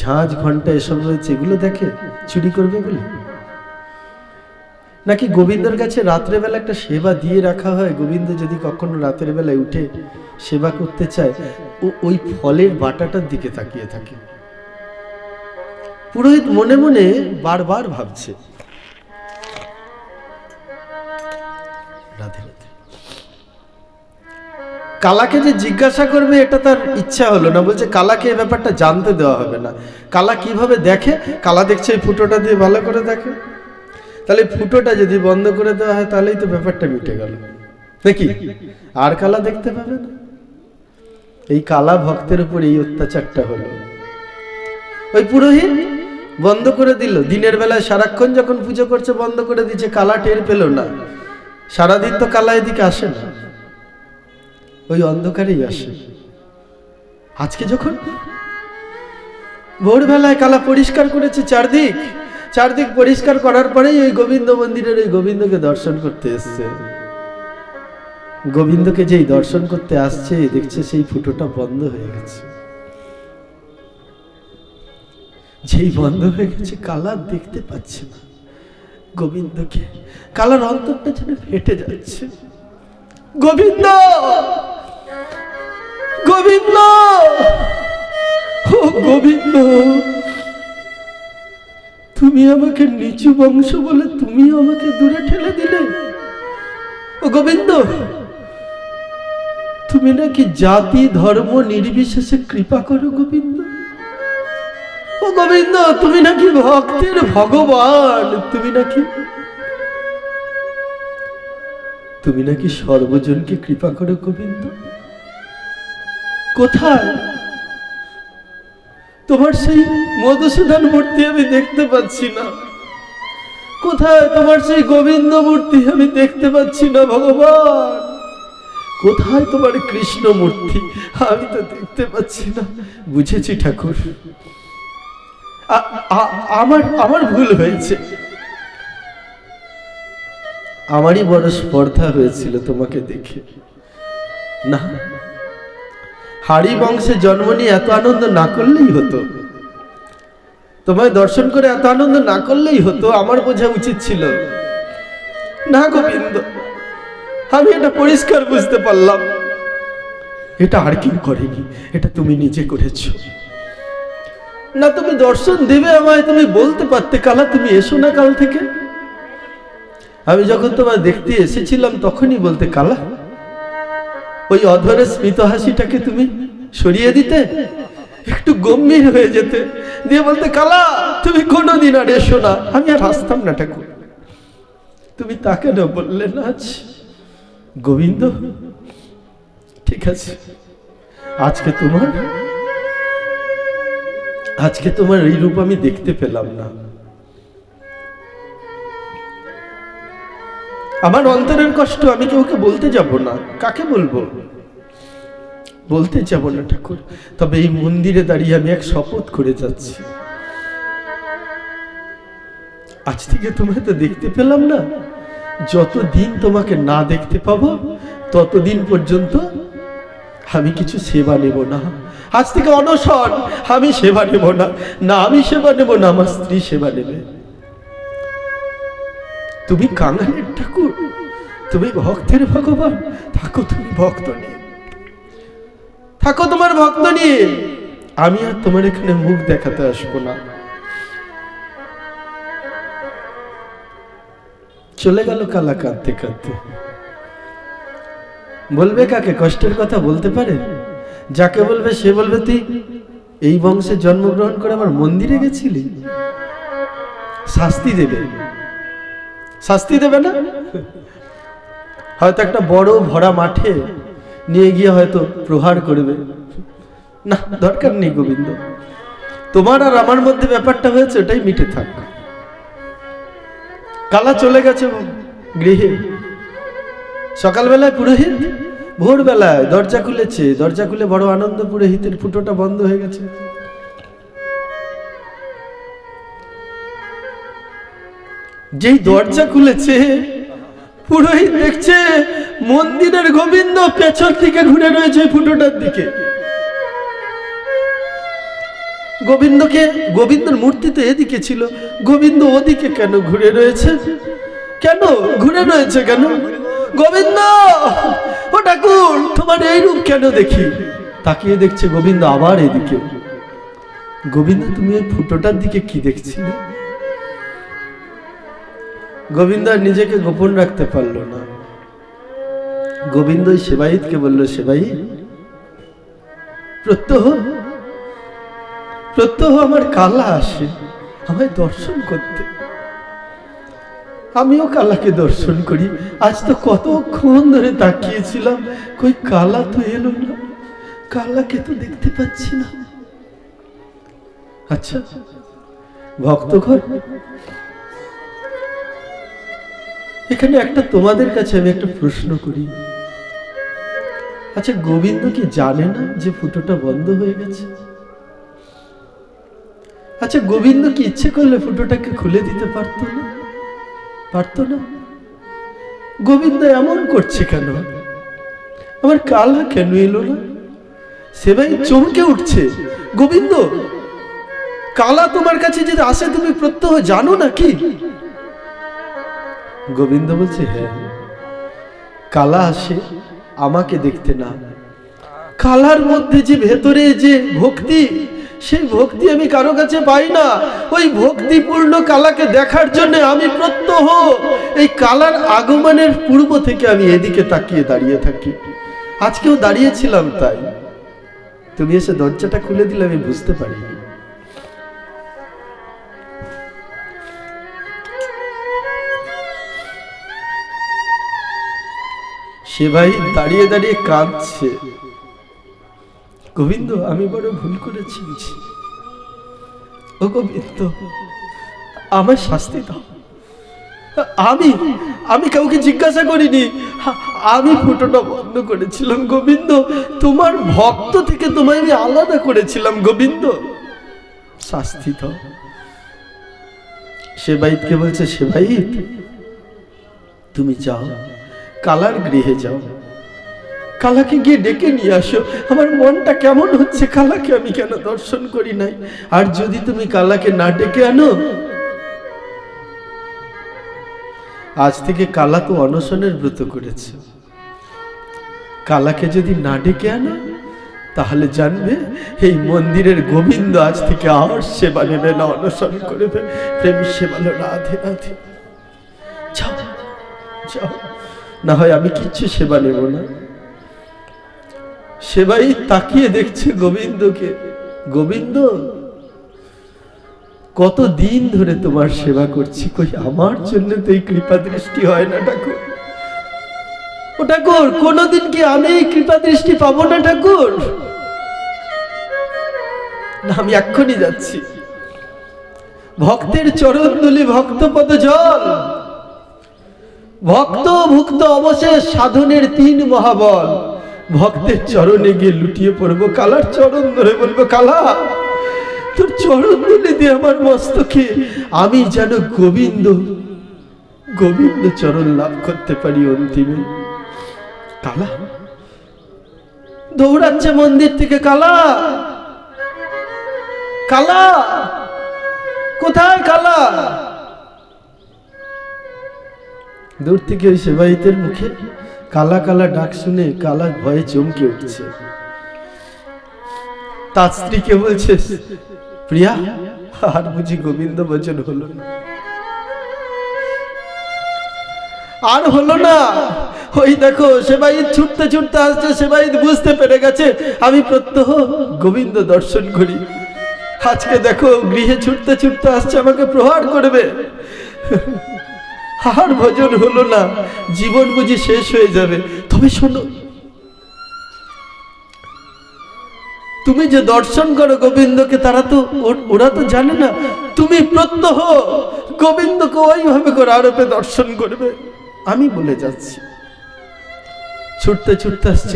[SPEAKER 1] ঝাঁঝ ঘন্টা এসব রয়েছে, এগুলো দেখে চুরি করবে বলে? নাকি গোবিন্দর কাছে রাত্রেবেলা একটা সেবা দিয়ে রাখা হয়, গোবিন্দ যদি কখনো রাতের বেলায় উঠে সেবা করতে চায়, ও ওই ফলের বাটাটার দিকে তাকিয়ে থাকে। পুরোহিত মনে মনে বারবার ভাবছে। রাধে রাধে। কালাকে যে জিজ্ঞাসা করবে এটা তার ইচ্ছা হলো না, বলছে কালাকে এই ব্যাপারটা জানতে দেওয়া হবে না। কালা কিভাবে দেখে? কালা দেখছে এই ফুটোটা দিয়ে ভালো করে দেখে। তাহলে ফুটোটা যদি বন্ধ করে দেওয়া হয় তাহলেই তো ব্যাপারটা মিটে গেল নাকি? আর কালা দেখতে পাবে না। এই কালা ভক্তের উপর এই অত্যাচারটা হলো। ওই পুরোহিত বন্ধ করে দিল, দিনের বেলায় সারাক্ষণ যখন পুজো করছে বন্ধ করে দিচ্ছে, কালা টের পেল না। সারাদিন তো কালা এদিকে আসে না, ওই অন্ধকারেই আসে। আজকে যখন ভোরবেলায় কালা পরিষ্কার করেছে চারদিক পরিষ্কার করার পরেই ওই গোবিন্দ মন্দিরের ওই গোবিন্দকে দর্শন করতে এসছে। গোবিন্দকে যেই দর্শন করতে আসছে দেখছে সেই ফুটোটা বন্ধ হয়ে গেছে। যেই বন্ধ হয়ে গেছে, কালা দেখতে পাচ্ছে না গোবিন্দকে। কালার অন্তরটা যেন ফেটে যাচ্ছে। গোবিন্দ, গোবিন্দ, ও গোবিন্দ, তুমি আমাকে নিচু বংশ বলে তুমি আমাকে দূরে ঠেলে দিলে। ও গোবিন্দ, তুমি নাকি জাতি ধর্ম নির্বিশেষে কৃপা করো গোবিন্দ। ও গোবিন্দ, তুমি নাকি ভক্তের ভগবান, তুমি নাকি সর্বজনকে কৃপা করো গোবিন্দ। কোথায় তোমার সেই মধুসূদন মূর্তি? আমি দেখতে পাচ্ছি না। কোথায় তোমার সেই গোবিন্দ মূর্তি? আমি দেখতে পাচ্ছি না ভগবান। কোথায় তোমার কৃষ্ণ মূর্তি? আমি তো দেখতে পাচ্ছি না। বুঝেছি ঠাকুর, আমার ভুল হয়েছে। আমারই বড় স্পর্ধা হয়েছিল তোমাকে দেখে। না, হাড়ি বংশে জন্ম নিয়ে এত আনন্দ না করলেই হতো, তোমায় দর্শন করে এত আনন্দ না করলেই হতো। আমার বোঝা উচিত ছিল। না গোবিন্দ, আমি এটা পরিষ্কার বুঝতে পারলাম, এটা আর কেউ করেনি, এটা তুমি নিজে করেছ। না, তুমি দর্শন দেবে আমায়, তুমি বলতে পারতে কালা তুমি এসো না কাল থেকে। আমি যখন তোমায় দেখতে এসেছিলাম তখনই বলতে কালা, ওই অধরে স্মিত হাসিটাকে তুমি সরিয়ে দিতে, একটু গম্ভীর হয়ে যেতে, দিয়ে বলতে কালা তুমি কোনোদিন আর এসো না। আমি আর হাসতাম না ঠাকুর। তুমি তাকে না বললে না। আজ গোবিন্দ, ঠিক আছে, আজকে তোমার এই রূপ আমি দেখতে পেলাম না। আমার অন্তরের কষ্ট আমি কাউকে বলতে যাব না। কাকে বলবো? বলতে যাব না ঠাকুর। তবে এই মন্দিরে দাঁড়িয়ে আমি এক শপথ করে যাচ্ছি, আজ থেকে তোমায় তো দেখতে পেলাম না, যতদিন তোমাকে না দেখতে পাবো ততদিন পর্যন্ত আমি কিছু সেবা নেব না। আজ থেকে অনশন, আমি সেবা নেব না। না আমি সেবা নেব না, আমার স্ত্রী সেবা নেবে। তুমি কাঙালের ঠাকুর, তুমি ভক্তের ভগবান, থাকো তুমি ভক্ত নিয়ে, থাকো তোমার ভক্ত নিয়ে। আমি আর তোমার এখানে মুখ দেখাতে আসবো না। চলে গেল কালা কাঁদতে কাঁদতে। বলবে কাকে? কষ্টের কথা বলতে পারে? যাকে বলবে সে বলবে তুই এই বংশে জন্মগ্রহণ করে আমার মন্দিরে গেছিলি। শাস্তি দেবে, শাস্তি দেবে না? হয়তো একটা বড় ভরা মাঠে নিয়ে গিয়ে হয়তো প্রহার করবে। না, দরকার নেই গোবিন্দ, তোমার আর আমার মধ্যে ব্যাপারটা হয়েছে ওটাই মিটে থাক। কালা চলে গেছে গৃহে। সকালবেলায় পুরোহিত ভোরবেলায় দরজা খুলেছে, দরজা খুলে বড় আনন্দ, পুরোহিতের ফুটোটা বন্ধ হয়ে গেছে। যেই দরজা খুলেছে পুরোহিত দেখছে মন্দিরের গোবিন্দ পেছন দিকে ঘুরে রয়েছে ফুটোটার দিকে। গোবিন্দর মূর্তি তো এদিকে ছিল, গোবিন্দ ওদিকে কেন ঘুরে রয়েছে? কেন ঘুরে রয়েছে কেন? গোবিন্দ, ও ঠাকুর, তোমার এই রূপ কেন দেখি? তাকিয়ে দেখছে গোবিন্দ আবার এদিকে। গোবিন্দ, তুমি এই ফুটোটার দিকে কি দেখছিলে? গোবিন্দ আর নিজেকে গোপন রাখতে পারল না। গোবিন্দ সেবাইতকে বলল, সেবাইত, প্রত্যহ আমার কালা আসে আমায় দর্শন করতে, আমিও কালাকে দর্শন করি। আজ তো কতক্ষণ ধরে তাকিয়েছিলাম, কই কালা তো এলো না, কালাকে তো দেখতে পাচ্ছি না। আচ্ছা ভক্তঘর, এখানে একটা তোমাদের কাছে আমি একটা প্রশ্ন করি। আচ্ছা, গোবিন্দ কি জানে না যে ফুটোটা বন্ধ হয়ে গেছে? আচ্ছা, গোবিন্দ কি ইচ্ছে করলে ফুটোটাকে খুলে দিতে পারতো না? পারতো না? গোবিন্দ এমন করছে কেন? আমার কালা কেন এলো না? সেবাই চমকে উঠছে, গোবিন্দ, কালা তোমার কাছে যদি আসে তুমি প্রত্যহ জানো না কি? গোবিন্দ বলছে, হ্যাঁ, কালা আসে আমাকে দেখতে না, কালার মধ্যে যে ভেতরে যে ভক্তি, সেই ভক্তি আমি কারো কাছে পাই না। ওই ভক্তিপূর্ণ কালাকে দেখার জন্য আমি প্রত্যহ এই কালার আগমনের পূর্ব থেকে আমি এদিকে তাকিয়ে দাঁড়িয়ে থাকি। আজকেও দাঁড়িয়েছিলাম, তাই তুমি এসে দরজাটা খুলে দিলে আমি বুঝতে পারিনি। সেবাই দাঁড়িয়ে দাঁড়িয়ে কাঁদছে, গোবিন্দ, আমি বড় ভুল করেছি। ও গোবিন্দ, আমার শাস্তি দাও। আমি কাউকে জিজ্ঞাসা করিনি, আমি ফুটোটা বন্ধ করেছিলাম গোবিন্দ, তোমার ভক্ত থেকে তোমায় আমি আলাদা করেছিলাম গোবিন্দ, শাস্তি দাও। সেবাইতকে বলছে, সেবাইত, তুমি যাও, কালার গৃহে যাও, কালাকে গিয়ে ডেকে নিয়ে আসো। আমার মনটা কেমন হচ্ছে, কালাকে আমি কেন দর্শন করি নাই। আর যদি তুমি কালাকে না ডেকে আনো, আজ থেকে কালা তো অনশনের ব্রত করেছে, কালাকে যদি না ডেকে আনো তাহলে জানবে এই মন্দিরের গোবিন্দ আজ থেকে আর সেবা নেবে না, অনশন করবে। প্রেমী সেবা, রাধে রাধে, যাও যাও, না হয় আমি কিচ্ছু সেবা নেব না। সেবাই তাকিয়ে দেখছে গোবিন্দকে, গোবিন্দ, কত দিন ধরে তোমার সেবা করছি, কই আমার জন্য তো এই কৃপা দৃষ্টি হয় না ঠাকুর। ও ঠাকুর, কোনদিন কি আমি এই কৃপা দৃষ্টি পাবো না ঠাকুর? না, আমি এক্ষুনি যাচ্ছি। ভক্তের চরণ ধুলি, ভক্ত পদ জল, ভক্ত ভুক্ত অবশেষ সাধনের 3 মহাবল। ভক্তের চরণে গিয়ে লুটিয়ে পড়বো, কালার চরণ ধরে বলবো, কালা, তোর চরণ ধুলি দিয়ে আমার মস্তকে আমি যেন গোবিন্দ চরণ লাভ করতে পারি অন্তিমে। কালা দৌড়াচ্ছে মন্দির থেকে, কালা, কালা, কোথায় কালা? দূর থেকে ওই সেবাইতের মুখে কালা কালা ডাক শুনে কালা ভয়ে চমকে উঠছে। তার স্ত্রীকে বলছে, প্রিয়া, আর বুঝি গোবিন্দ ভজন হলো না? আর হলো না। ওই দেখো সেবাইত ছুটতে ছুটতে আসছে, সেবাইত বুঝতে পেরে গেছে আমি প্রত্যহ গোবিন্দ দর্শন করি। আজকে দেখো গৃহে ছুটতে ছুটতে আসছে, আমাকে প্রহার করবে। আর ভজন হলো না, জীবন বুঝি শেষ হয়ে যাবে। তবে শোনো, তুমি যে দর্শন করো গোবিন্দকে, ওরা তো জানে না তুমি প্রত্যহ গোবিন্দকে ওইভাবে করে আরোপে দর্শন করবে। আমি বলে যাচ্ছি। ছুটতে ছুটতে আসছে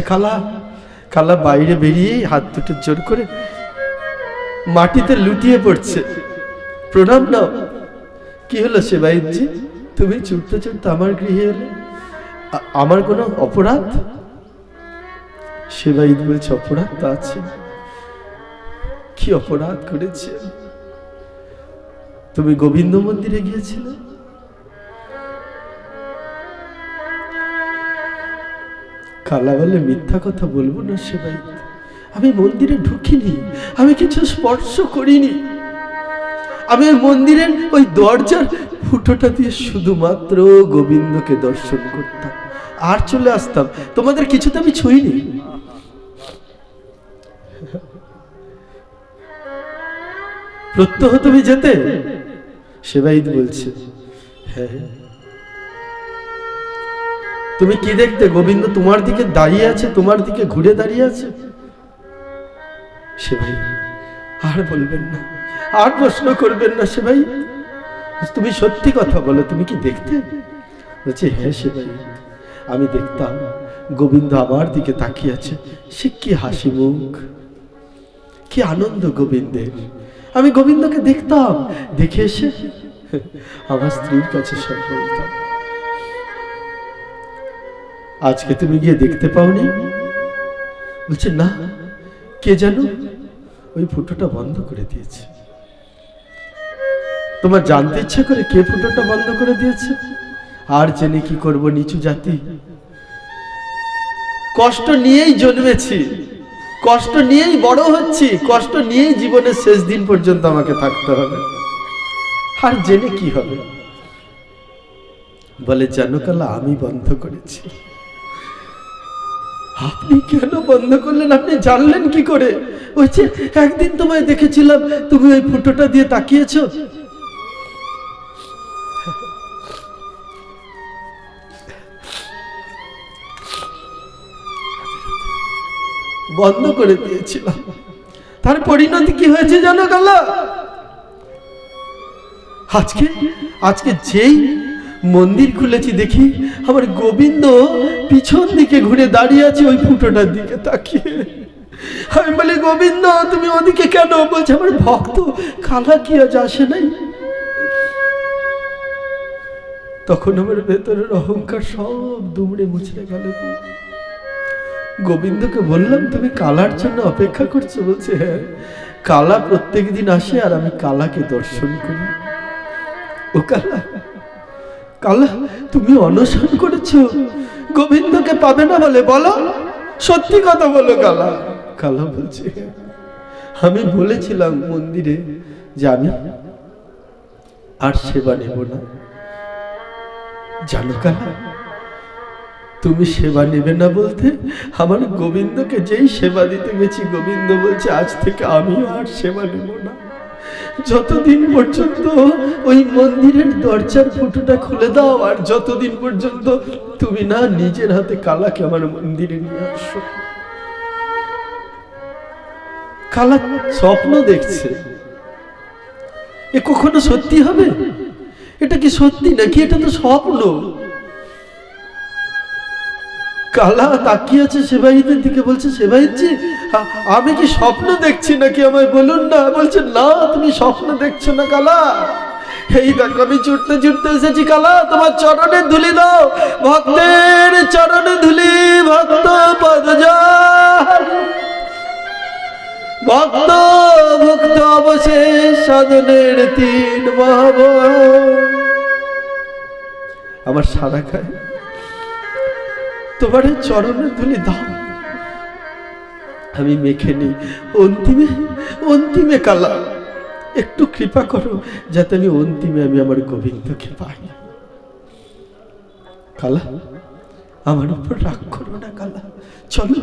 [SPEAKER 1] কালা বাইরে বেরিয়ে হাত দুটো জোর করে মাটিতে লুটিয়ে পড়ছে। প্রণাম নাও। কি হলো সেবাইতজি, তুমি ছুটতে ছুটতে আমার গৃহে এলে, আমার কোনো অপরাধ? সেবাইত বলছে, অপরাধ তা আছে। কি অপরাধ করেছে? তুমি গোবিন্দ মন্দিরে গিয়েছিলে, কালা বলে মিথ্যা কথা বলবো না সেবাইত, আমি মন্দিরে ঢুকিনি, আমি কিছু স্পর্শ করিনি। আমি মন্দিরের ওই দরজার ফুটোটা দিয়ে শুধুমাত্র গোবিন্দকে দর্শন করতাম আর চলে আসতাম, তোমাদের কিছুতে আমি ছুঁইনি। প্রত্যহ তুমি যেতে? সেবাইত বলছে, হ্যাঁ। তুমি কি দেখতে? গোবিন্দ তোমার দিকে দাঁড়িয়ে আছে, তোমার দিকে ঘুরে দাঁড়িয়ে আছে। সেবাইত, আর বলবেন না, আর প্রশ্ন করবেন না সেবাইত, তুমি সত্যি কথা বলো, তুমি কি দেখতে? বলছে, হ্যাঁ সেবাইত, আমি দেখতাম গোবিন্দ আমার দিকে তাকিয়ে আছে। সে কি হাসি মুখ, কি আনন্দ গোবিন্দের। আমি গোবিন্দকে দেখতাম, দেখে এসে আমার স্ত্রীর কাছে সব বলতাম। আজকে তুমি গিয়ে দেখতে পাওনি? বলছে, না, কে জানো ওই ফুটোটা বন্ধ করে দিয়েছে। তোমার জানতে ইচ্ছে করে কে ফুটোটা বন্ধ করে দিয়েছে? আর জেনে কি করব, নিচু জাতি। কষ্ট নিয়েই জন্মেছি, কষ্ট নিয়েই বড় হচ্ছি, কষ্ট নিয়েই জীবনের শেষ দিন পর্যন্ত আমাকে থাকতে হবে। আর জেনে কি হবে? বলে, জানো কালা, আমি বন্ধ করেছি। আপনি কেন বন্ধ করলেন? আপনি জানলেন কি করে? ওই যে একদিন তোমায় দেখেছিলাম, তুমি ওই ফুটোটা দিয়ে তাকিয়েছো। বন্ধ করে দিয়েছিলাম। তার পরিণতি কি হয়েছে জানো কালা? আজকে যেই মন্দির খুলেছি দেখি আমার গোবিন্দ পিছন দিকে ঘুরে দাঁড়িয়ে আছে ওই ফুটোটার দিকে তাকিয়ে। আমি বলি, গোবিন্দ তুমি ওদিকে কেন? বলছে, আমার ভক্ত কালা কি আজ আসে নাই? তখন আমার ভেতরের অহংকার সব দুমড়ে মুচড়ে গেল। গোবিন্দকে বললাম, তুমি কালার জন্য অপেক্ষা করছো? বলছে, হ্যাঁ, কালা প্রত্যেক দিন আসে আর আমি কালাকে দর্শন করি। ও কালা, কালা তুমি অনশন করেছো, গোবিন্দকে পাবে না বলে? বলো, সত্যি কথা বলো কালা। কালা বলছে, আমি বলেছিলাম মন্দিরে যে আমি আর সেবা নেব না। জানো কালা, তুমি সেবা নেবে না বলতে আমার গোবিন্দকে যেই সেবা দিতে গেছি, গোবিন্দ বলছে, আজ থেকে আমি আর সেবা নেব না, যতদিন পর্যন্ত ওই মন্দিরের দরজার ফুটোটা খুলে দাও, আর যতদিন পর্যন্ত তুমি না নিজের হাতে কালাকে আমার মন্দিরে নিয়ে আসো। কালা স্বপ্ন দেখছে, এ কখনো সত্যি হবে? এটা কি সত্যি নাকি? এটা তো স্বপ্ন। কালা তাকিয়ে আছে সেবাইতের দিকে, বলছে, সেবাইতজি আমি কি স্বপ্ন দেখছি নাকি, আমায় বলুন না। বলছে, না, তুমি স্বপ্ন দেখছো না কালা, এই দেখো আমি ছুটতে ছুটতে এসেছি কালা, তোমার চরণে ধুলি দাও, ভক্তের চরণে ধুলি, ভক্ত পদজাল, ভক্ত ভক্ত অবশেষ সাধনের 3 মহাবল। আমার সারা খায়, তোমার চরণে ধুলি দাও, আমি মেখে নিই। অন্তিমে কালা একটু কৃপা করো, যাতে আমি অন্তিমে আমার গোবিন্দকে পাই। কালা, আমার উপর রাগ করো না কালা, চলো।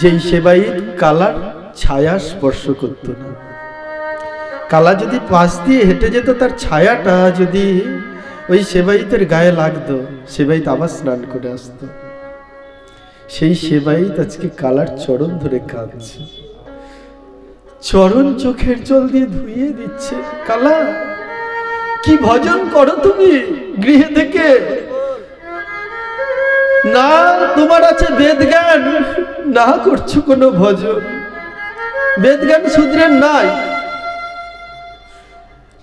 [SPEAKER 1] যেই সেবাইত কালার ছায়া স্পর্শ করতো না, কালা যদি পাশ দিয়ে হেঁটে যেত, তার ছায়াটা যদি ওই সেবাইতের গায়ে লাগতো, সেবাইত আবার স্নান করে আসতো। সেই সেবাইত আজকে কালার চরণ ধরে কাঁদছে, চরণ চোখের জল দিয়ে ধুইয়ে দিচ্ছে। কালা, কি ভজন করো তুমি গৃহে থেকে? না তোমার আছে বেদ জ্ঞান, না করছো কোনো ভজন, বেদ জ্ঞান শূদ্রের নাই,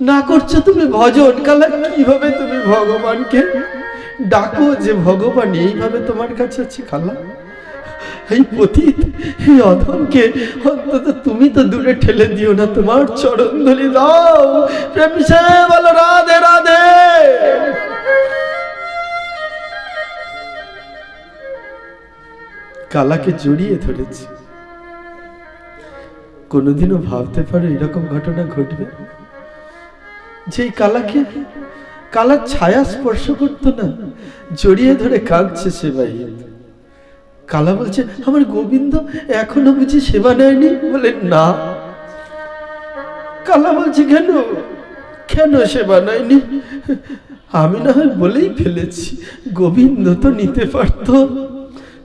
[SPEAKER 1] না করছো তুমি ভজন। কালা, কিভাবে তুমি ভগবানকে ডাকো যে ভগবান এইভাবে তোমার কাছে আছে? কালা, এই পতিত, এই অধমকে অন্তত তুমি তো দূরে ঠেলে দিও না, তোমার চরণ ধরে দাও, প্রেম সে বলো রাধে রাধে। কালাকে জড়িয়ে ধরেছি। কোনোদিনও ভাবতে পারো এরকম ঘটনা ঘটবে? যে কালাকে, কালার ছায়া স্পর্শ করতো না, জড়িয়ে ধরে কাঁদছে সেবাই। কালা বলছে, আমার গোবিন্দ এখনো বুঝি সেবা নেয়নি? বলে না। কালা বলছে, কেন কেন সেবা নেয়নি? আমি না হয় বলেই ফেলেছি, গোবিন্দ তো নিতে পারতো।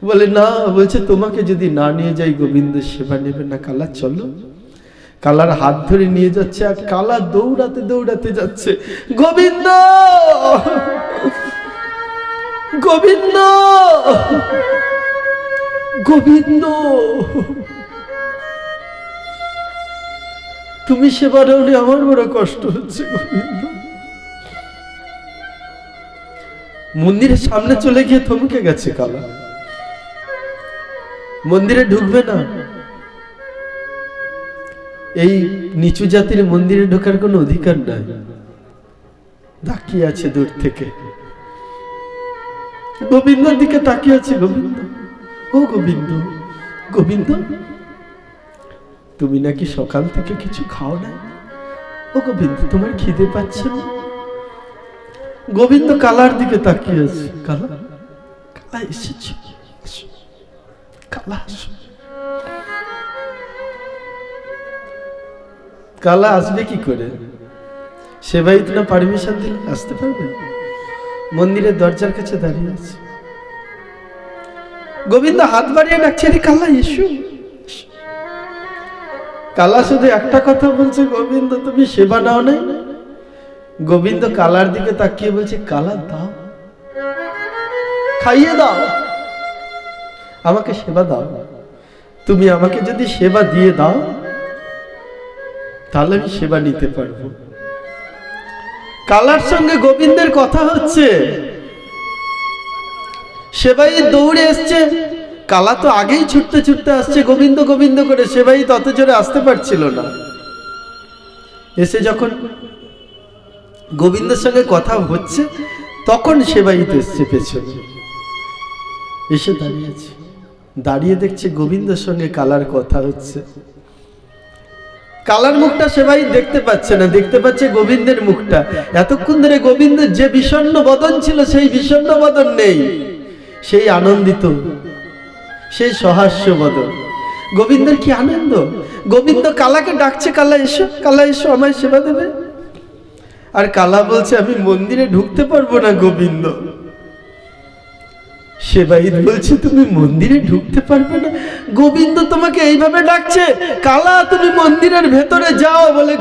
[SPEAKER 1] বলে না, বলছে তোমাকে যদি না নিয়ে যাই গোবিন্দ সেবা নেবে না। কালা চলো। কালার হাত ধরে নিয়ে যাচ্ছে, আর কালা দৌড়াতে দৌড়াতে যাচ্ছে, গোবিন্দ গোবিন্দ গোবিন্দ, তুমি সেবা নেওনি, আমার বড় কষ্ট হচ্ছে গোবিন্দ। মন্দিরের সামনে চলে গিয়ে থমকে গেছে কালা, মন্দিরে ঢুকবে না। এই নিচু জাতির মন্দিরে ঢোকার কোনো অধিকার নাই। তাকিয়ে আছে দূর থেকে, গোবিন্দর দিকে তাকিয়ে আছে। গোবিন্দ, ও গোবিন্দ, গোবিন্দ তুমি নাকি সকাল থেকে কিছু খাও না? ও গোবিন্দ, তোমার খিদে পাচ্ছে না? গোবিন্দ কালার দিকে তাকিয়ে আছে। কালা, কালা এসেছে, কালা আসো। কালা আসবে কি করে? সেবাই তো না পারমিশন দিলে আসতে পারবে? মন্দিরের দরজার কাছে দাঁড়িয়ে আছে। গোবিন্দ হাত বাড়িয়ে ডাকছে, রে কালা এসো। কালা শুধু একটা কথা বলছে, গোবিন্দ তুমি সেবা নাও নাই? গোবিন্দ কালার দিকে তাকিয়ে বলছে, কালা দাও, খাইয়ে দাও, আমাকে সেবা দাও। তুমি আমাকে যদি সেবা দিয়ে দাও তাহলে আমি সেবা নিতে পারবো। কালার সঙ্গে গোবিন্দের কথা হচ্ছে, সেবাই দৌড়ে এসছে। কালা তো আগেই ছুটতে ছুটতে আসছে গোবিন্দ গোবিন্দ করে, সেবাই তত জোরে আসতে পারছিল না। এসে যখন গোবিন্দের সঙ্গে কথা হচ্ছে, তখন সেবাই তো এসছে পেছনে, এসে দাঁড়িয়েছে। দাঁড়িয়ে দেখছে গোবিন্দের সঙ্গে কালার কথা হচ্ছে। কালার মুখটা সেবাই দেখতে পাচ্ছে না, দেখতে পাচ্ছে গোবিন্দের মুখটা। এতক্ষণ ধরে গোবিন্দের যে বিষণ্ণ বদন ছিল, সেই বিষণ্ণ বদন নেই, সেই আনন্দিত, সেই সহাস্য বদন। গোবিন্দের কি আনন্দ! গোবিন্দ কালাকে ডাকছে, কালা এসো, কালা এসো, আমায় সেবা দেবে। আর কালা বলছে, আমি মন্দিরে ঢুকতে পারবো না গোবিন্দ। সেবাইত বলছে, তুমি মন্দিরে ঢুকতে পারবে না? গোবিন্দ তোমাকে এইভাবে ডাকছে, কালা তুমি মন্দিরের ভেতরে যাও। বলে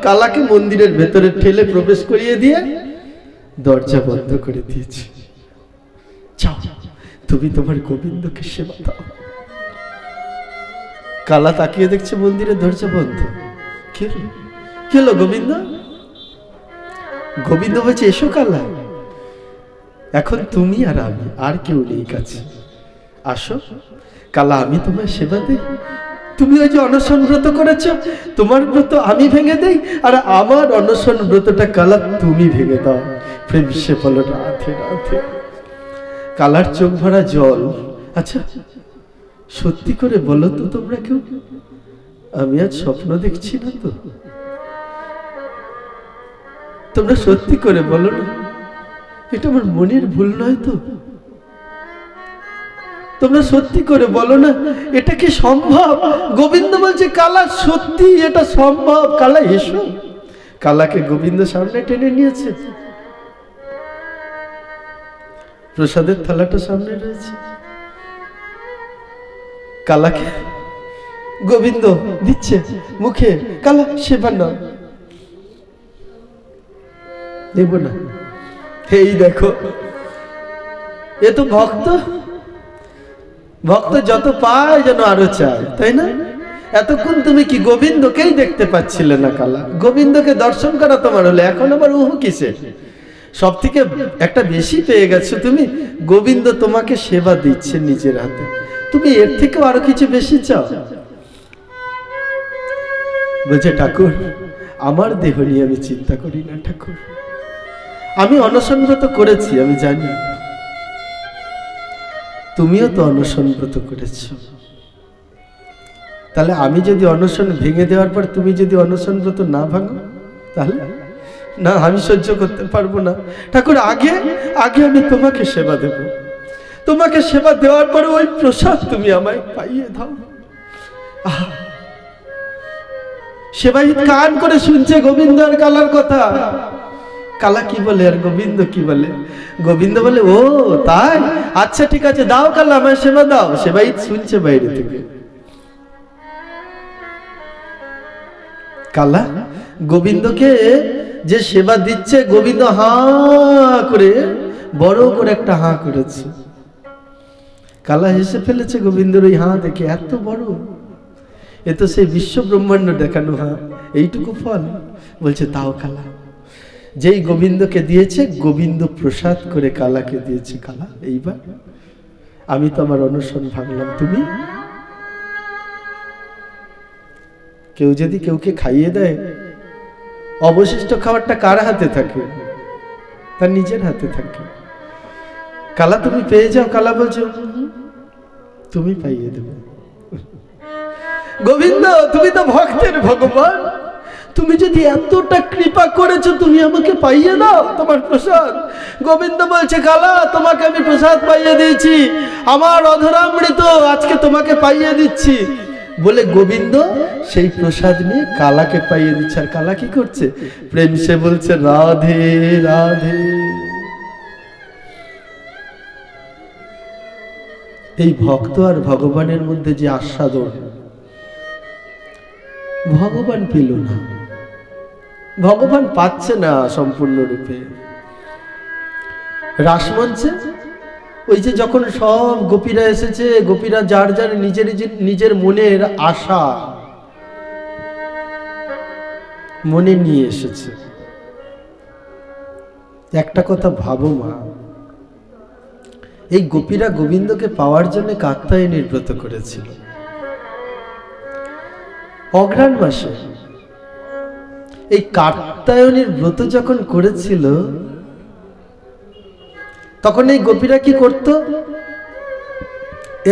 [SPEAKER 1] কালাকে মন্দিরের ভেতরে ঠেলে প্রবেশ করিয়ে দিয়ে দরজা বন্ধ করে দিয়েছে। যাও, তুমি তোমার গোবিন্দকে সেবা দাও। কালা তাকিয়ে দেখছে মন্দিরের দরজা বন্ধ। কি হলো গোবিন্দ? গোবিন্দ বলছে, এসো কালা, এখন তুমি আর আমি, আর কেউ নেই কাছে, আসো। কালা, আমি তোমার সেবা দেই। তুমি ওই যে অনশন ব্রত করেছ, তোমার ব্রত আমি ভেঙে দেই, আর আমার অনশন ব্রতটা কালা তুমি ভেঙে দাও। প্রেম সে বলো রাধে রাধে। কালার চোখ ভরা জল। আচ্ছা সত্যি করে বলো তো তোমরা কেউ, আমি আজ স্বপ্ন দেখছি না তো? তোমরা সত্যি করে বলো না। এটা আমার মনের ভুল নয় তো? তোমরা সত্যি করে বলো না, এটা কি সম্ভব? গোবিন্দ বলছে কালা সত্যি এটা সম্ভব। কালা এসো। কালাকে গোবিন্দ সামনে টেনে নিয়েছে, প্রসাদের থালাটা সামনে রয়েছে, কালাকে গোবিন্দ দিচ্ছে মুখে, কালা সেবা নাও। দেব না। এই দেখো, এ তো ভক্ত, ভক্ত যত পায় যেন আরো চায়, তাই না? এতক্ষণ তুমি কি গোবিন্দকেই দেখতে পাচ্ছিলে না? কালা গোবিন্দকে দর্শন করা তোমার হলো, এখন আবার উহু কিসের? সব থেকে একটা বেশি পেয়ে গেছো তুমি। গোবিন্দ তোমাকে সেবা দিচ্ছে নিজের হাতে, তুমি এর থেকেও আরো কিছু বেশি চাও? বলছে ঠাকুর আমার দেহ নিয়ে আমি চিন্তা করি না ঠাকুর, আমি অনশন ব্রত করেছি, আমি জানি তুমিও তো অনশন ব্রত করেছ। তাহলে আমি যদি অনশন ভেঙে দেওয়ার পর তুমি যদি অনশন ব্রত না ভাঙো, তাহলে না, আমি সহ্য করতে পারবো না ঠাকুর। আগে আগে আমি তোমাকে সেবা দেব, তোমাকে সেবা দেওয়ার পরে ওই প্রসাদ তুমি আমায় পাইয়ে দাও। সেবাইত কান করে শুনছে গোবিন্দ আর কালার কথা। কালা কি বলে আর গোবিন্দ কি বলে? গোবিন্দ বলে ও তাই, আচ্ছা ঠিক আছে দাও কালা, আমায় সেবা দাও। সেবাইত শুনছে বাইরে থেকে। কালা গোবিন্দকে যে সেবা দিচ্ছে, গোবিন্দ হাঁ করে, বড় করে একটা হাঁ করেছে। কালা হেসে ফেলেছে গোবিন্দের ওই হাঁ দেখে, এত বড়, এ তো সেই বিশ্ব ব্রহ্মাণ্ড দেখানো হাঁ, এইটুকু ফল। বলছে তাও কালা, যেই গোবিন্দকে দিয়েছে, গোবিন্দ প্রসাদ করে কালাকে দিয়েছে। কালা এইবার আমি তো আমার অনশন ভাঙলাম, তুমি? কেউ যদি কেউকে খাইয়ে দেয়, অবশিষ্ট খাবারটা কার হাতে থাকে? তার নিজের হাতে থাকে। কালা তুমি পেয়ে যাও। কালা বলছো তুমি পাইয়ে দেবে। গোবিন্দ তুমি তো ভক্তের ভগবান, তুমি যদি এতটা কৃপা করেছো, তুমি আমাকে পাইয়ে দাও তোমার প্রসাদ। গোবিন্দ বলছে কালা তোমাকে আমি প্রসাদ পাইয়ে দিয়েছি, আমার অধরামৃত আজকে তোমাকে পাইয়ে দিচ্ছি বলে গোবিন্দ সেই প্রসাদ নিয়ে কালাকে পাইয়ে দিচ্ছে। আর কালা কি করছে? প্রেম সে বলছে রাধে রাধে। এই ভক্ত আর ভগবানের মধ্যে যে আস্বাদন, ভগবান পেল না, ভগবান পাচ্ছে না সম্পূর্ণরূপে। রাসমঞ্চে ওই যে যখন সব গোপীরা এসেছে, গোপীরা যার যার নিজের মনের আশা মনে নিয়ে এসেছে। একটা কথা ভাবো মা, এই গোপীরা গোবিন্দকে পাওয়ার জন্য কাত্যায়নীর ব্রত করেছিল অঘ্রাণ মাসে। এই কাত্যায়নীর ব্রত যখন করেছিল, তখন এই গোপীরা কি করত?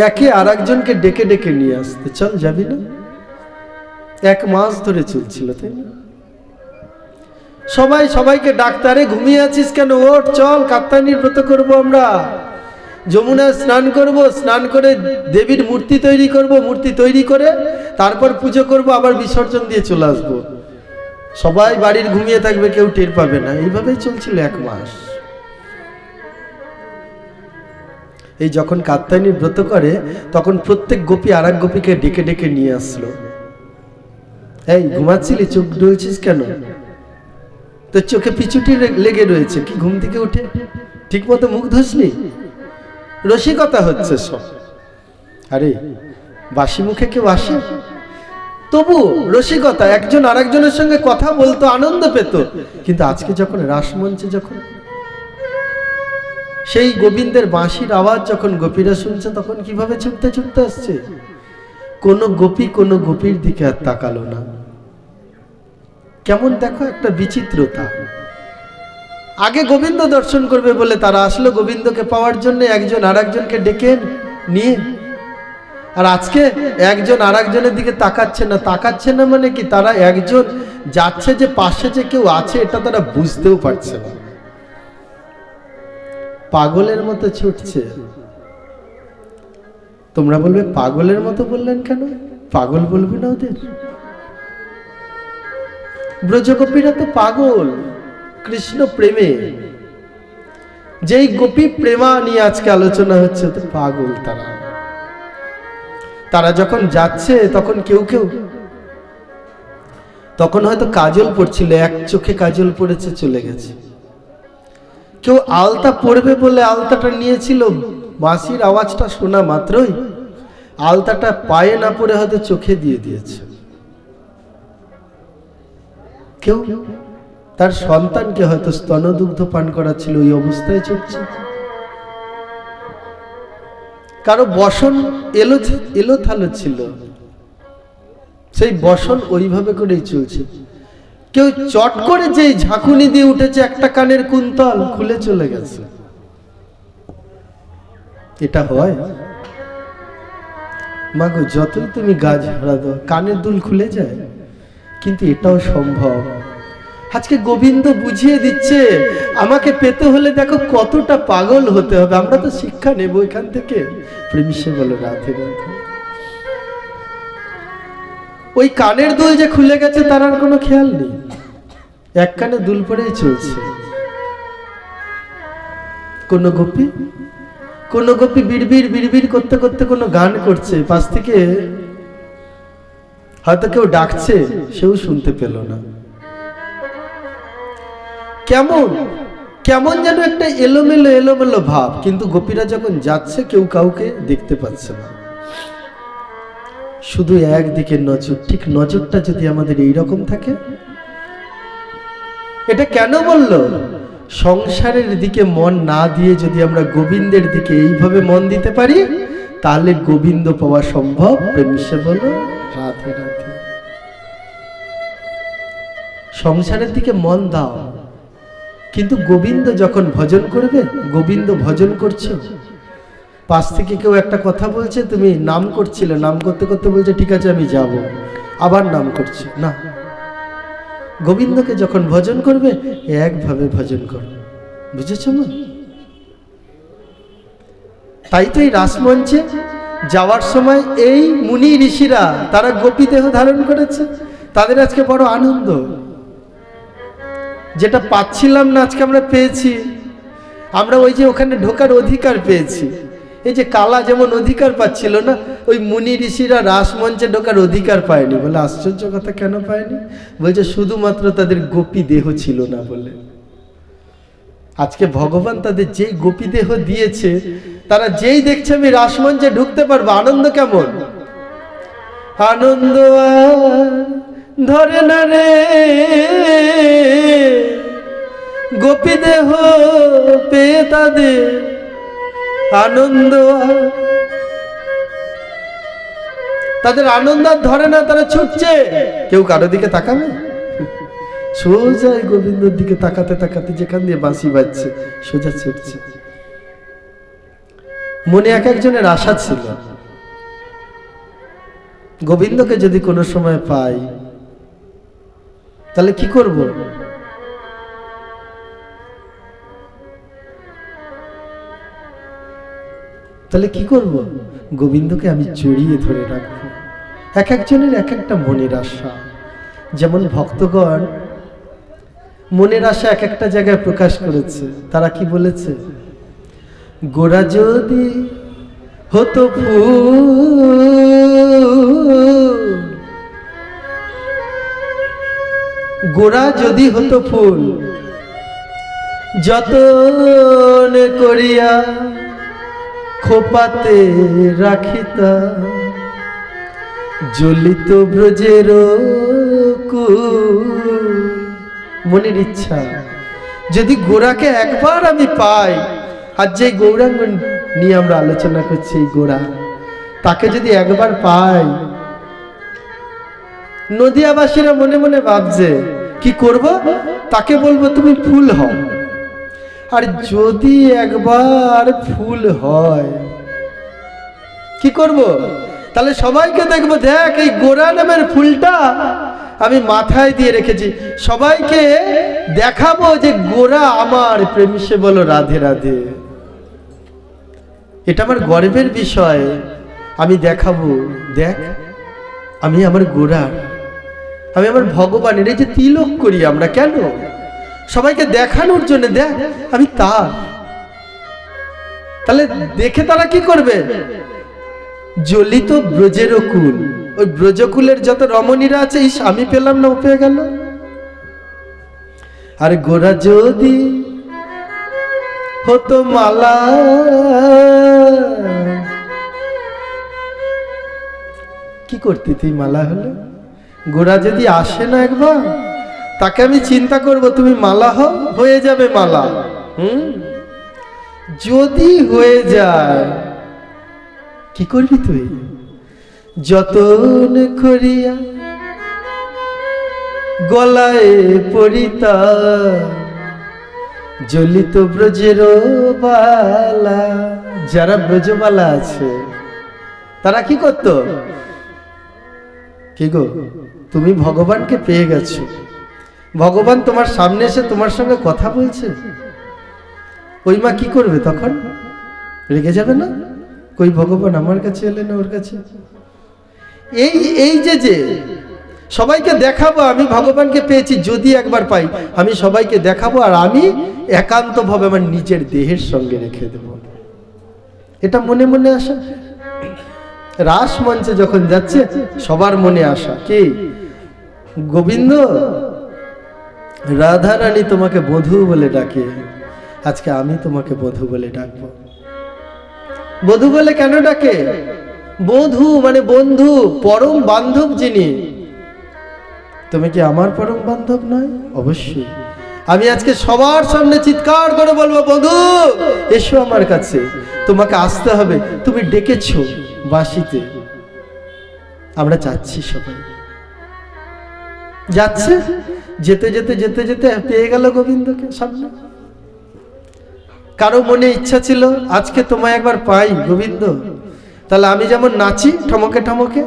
[SPEAKER 1] একে আর একজনকে ডেকে ডেকে নিয়ে আসতে, চল যাবি না? 1 মাস ধরে চলছিল, তাই না? সবাই সবাইকে ডাক্তারে ঘুমিয়ে আছিস কেন, ওঠ চল, কাত্যায়নীর ব্রত করবো আমরা, যমুনায় স্নান করব, স্নান করে দেবীর মূর্তি তৈরি করব, মূর্তি তৈরি করে তারপর পুজো করব, আবার বিসর্জন দিয়ে চলে আসবো। সবাই বাড়ির ঘুমিয়ে থাকবে, কেউ টের পাবে না। এইভাবেই চলছিল 1 মাস। এই যখন কাত্যায়নীর ব্রত করে, তখন প্রত্যেক গোপী আর এক গোপীকে ডেকে ডেকে নিয়ে আসলো। এই ঘুমাচ্ছিলি, চোখ ডলছিস কেন? তোর চোখে পিছুটি লেগে রয়েছে, কি ঘুম থেকে উঠে ঠিক মতো মুখ ধুসনি? রসিকতা হচ্ছে সব। আরে বাসি মুখে কেউ আসে? তবু রসিকতা, একজন আর একজনের সঙ্গে কথা বলতো, আনন্দ পেত। কিন্তু আজকে যখন রাসমঞ্চে, যখন সেই গোবিন্দের বাঁশির আওয়াজ যখন গোপীরা শুনছে, তখন কিভাবে ছুটতে ছুটতে আসছে। কোন গোপী কোন গোপীর দিকে আর তাকালো না। কেমন দেখো একটা বিচিত্রতা। আগে গোবিন্দ দর্শন করবে বলে তারা আসলো গোবিন্দকে পাওয়ার জন্য, একজন আর একজনকে ডেকে নিয়ে। আর আজকে একজন আর একজনের দিকে তাকাচ্ছে না। তাকাচ্ছে না মানে কি, তারা একজন যাচ্ছে যে পাশে যে কেউ আছে, এটা তারা বুঝতেও পারছে না। পাগলের মতো ছুটছে। তোমরা বলবে পাগলের মতো বললেন কেন? পাগল বলবে না ওদের? ব্রজগোপীরা তো পাগল কৃষ্ণ প্রেমে। যেই গোপী প্রেমা নিয়ে আজকে আলোচনা হচ্ছে তো পাগল তারা। তারা যখন যাচ্ছে তখন কেউ কেউ তখন হয়তো কাজল পড়ছিল, এক চোখে কাজল পড়েছে চলে গেছে। কেউ আলতা পড়বে বলে আলতাটা নিয়েছিল, বাঁশির আওয়াজটা শোনা মাত্রই আলতাটা পায়ে না পড়ে হয়তো চোখে দিয়ে দিয়েছে। কেউ তার সন্তানকে হয়তো স্তনদুগ্ধ পান করাচ্ছিল, ওই অবস্থায় চলছে। কারো বসন এলোথালো ছিল, সেই বসন ওইভাবে করেই চলছে। কেউ চট করে যেই ঝাঁকুনি দিয়ে উঠেছে, একটা কানের কুন্তল খুলে চলে গেছে। এটা হয় মাগো, যতই তুমি গাছ হারা দাও কানের দুল খুলে যায়, কিন্তু এটাও সম্ভব। আজকে গোবিন্দ বুঝিয়ে দিচ্ছে আমাকে পেতে হলে দেখো কতটা পাগল হতে হবে। আমরা তো শিক্ষা নেব এখান থেকে। প্রেমিসে বলো রাধে রাধে। ওই কানের দুল যে খুলে গেছে তার আর কোনো খেয়াল নেই, এক কানে দুল পরেই চলছে। কোন গোপী বিড়বিড় করতে করতে কোনো গান করছে, পাশ থেকে হয়তো কেউ ডাকছে, সেও শুনতে পেল না। কেমন যেন একটা এলোমেলো ভাব। কিন্তু গোপীরা যখন যাচ্ছে কেউ কাউকে দেখতে পাচ্ছে না, শুধু একদিকে নজর। ঠিক নজরটা যদি আমাদের এইরকম থাকে। এটা কেন বলল? সংসারের দিকে মন না দিয়ে যদি আমরা গোবিন্দের দিকে এইভাবে মন দিতে পারি, তাহলে গোবিন্দ পাওয়া সম্ভব। প্রেমিসে বলো রাধে রাধে। সংসারের দিকে মন দাও, কিন্তু গোবিন্দ যখন ভজন করবে, গোবিন্দ ভজন করছো, পাশ থেকে কেউ একটা কথা বলছে, তুমি নাম করছিলে, নাম করতে করতে বলছে ঠিক আছে আমি যাব, আবার নাম করছে না। গোবিন্দকে যখন ভজন করবে একভাবে ভজন করো, বুঝেছ না? তাই তো এই রাসমঞ্চে যাওয়ার সময় এই মুনি ঋষিরা তারা গোপী দেহ ধারণ করেছে, তাদের আজকে বড় আনন্দ। যেটা পাচ্ছিলাম না আজকে আমরা পেয়েছি। আমরা ওই যে ওখানে ঢোকার অধিকার পেয়েছি। এই যে কালা যেমন অধিকার পাচ্ছিল না, ওই মুনি ঋষিরা রাসমঞ্চে ঢোকার অধিকার পায়নি। বলে আশ্চর্য কথা, কেন পায়নি? বলছে শুধুমাত্র তাদের গোপী দেহ ছিল না বলে। আজকে ভগবান তাদের যেই গোপী দেহ দিয়েছে, তারা যেই দেখছে আমি রাসমঞ্চে ঢুকতে পারবো, আনন্দ কেমন! আনন্দ ধরে না রে গোপী দেহ পেয়ে তাদের আনন্দ, তাদের আনন্দ ধরে না, তারা ছুটছে। কেউ কারো দিকে তাকাবে? সোজা গোবিন্দর দিকে তাকাতে তাকাতে যেখান দিয়ে বাঁশি বাজছে সোজা ছুটছে। মনে এক একজনের আশা ছিল, গোবিন্দকে যদি কোনো সময় পাই তাহলে কি করব? তাহলে কি করব? গোবিন্দকে আমি জড়িয়ে ধরে রাখবো। এক একজনের এক একটা মনের আশা। যেমন ভক্তগণ মনের আশা এক একটা জায়গায় প্রকাশ করেছে। তারা কি বলেছে? গোরা যদি হতো ফুল, গোরা যদি হতো ফুল, যতন করিয়া খোপাতে রাখিতা, জ্বলিত ব্রজের কুল। মনের ইচ্ছা, যদি গোরাকে একবার আমি পাই, আর যে গৌরাঙ্গ নিয়ে আমরা আলোচনা করছি, এই গোরা, তাকে যদি একবার পাই, নদিয়াবাসীরা মনে মনে ভাবছে কি করব? তাকে বলবো তুমি ফুল হও। আর যদি একবার ফুল হয় কি করব? তাহলে সবাইকে দেখবো, দেখ এই গোরা নামের ফুলটা আমি মাথায় দিয়ে রেখেছি, সবাইকে দেখাবো যে গোরা আমার। প্রেমিসে বলো রাধে রাধে। এটা আমার গর্বের বিষয়। আমি দেখাবো, দেখ আমি আমার গোড়ার, আমি আমার ভগবানের। এই যে তিলক করি আমরা কেন? সবাইকে দেখানোর জন্য, দেখ আমি তার। তাহলে দেখে তারা কি করবে? জ্বলিত ব্রজের কুল, ওই ব্রজকুলের যত রমণীরা আছে, ইস আমি পেলাম না, ও পেয়ে গেল। আর গোরা যদি হতো মালা, কি করতি তুই মালা হলে? গোরা যদি আসে না একবার, তাকে আমি চিন্তা করব, তুমি মালা হও, হয়ে যাবে মালা। যদি হয়ে যায় কি করবি তুই? যতন করিয়া গলায় পরিতা, জ্বলিত ব্রজের বালা। যারা ব্রজবালা আছে তারা কি করতো? কি গো, তুমি ভগবানকে পেয়ে গেছো, ভগবান তোমার সামনে এসে তোমার সঙ্গে কথা বলছে, ওই মা কি করবে তখন? রেগে যাবে না? কই ভগবান আমার কাছে এলে না ওর কাছে? এই যে সবাইকে দেখাবো আমি ভগবানকে পেয়েছি, যদি একবার পাই আমি সবাইকে দেখাবো, আর আমি একান্তভাবে আমার নিজের দেহের সঙ্গে রেখে দেব। এটা মনে মনে আসা। রাস মঞ্চে যখন যাচ্ছে সবার মনে আসা কি? গোবিন্দ, রাধা রানী তোমাকে বধূ বলে ডাকে, আজকে আমি তোমাকে বধূ বলে ডাকবো। বধূ বলে কেন ডাকে? বধূ মানে বন্ধু, পরম বান্ধব যিনি। তুমি কি আমার পরম বান্ধব নয়? অবশ্যই। আমি আজকে সবার সামনে চিৎকার করে বলবো, বন্ধু এসো আমার কাছে, তোমাকে আসতে হবে, তুমি ডেকেছো বাঁশিতে। আমরা যাচ্ছি, সবাই যাচ্ছে, যেতে যেতে যেতে যেতে পেয়ে গেল গোবিন্দকে সামনে। কারো মনে ইচ্ছা ছিল আজকে তোমায় একবার পাই গোবিন্দ, তাহলে আমি যেমন নাচি ঠমকে ঠমকে,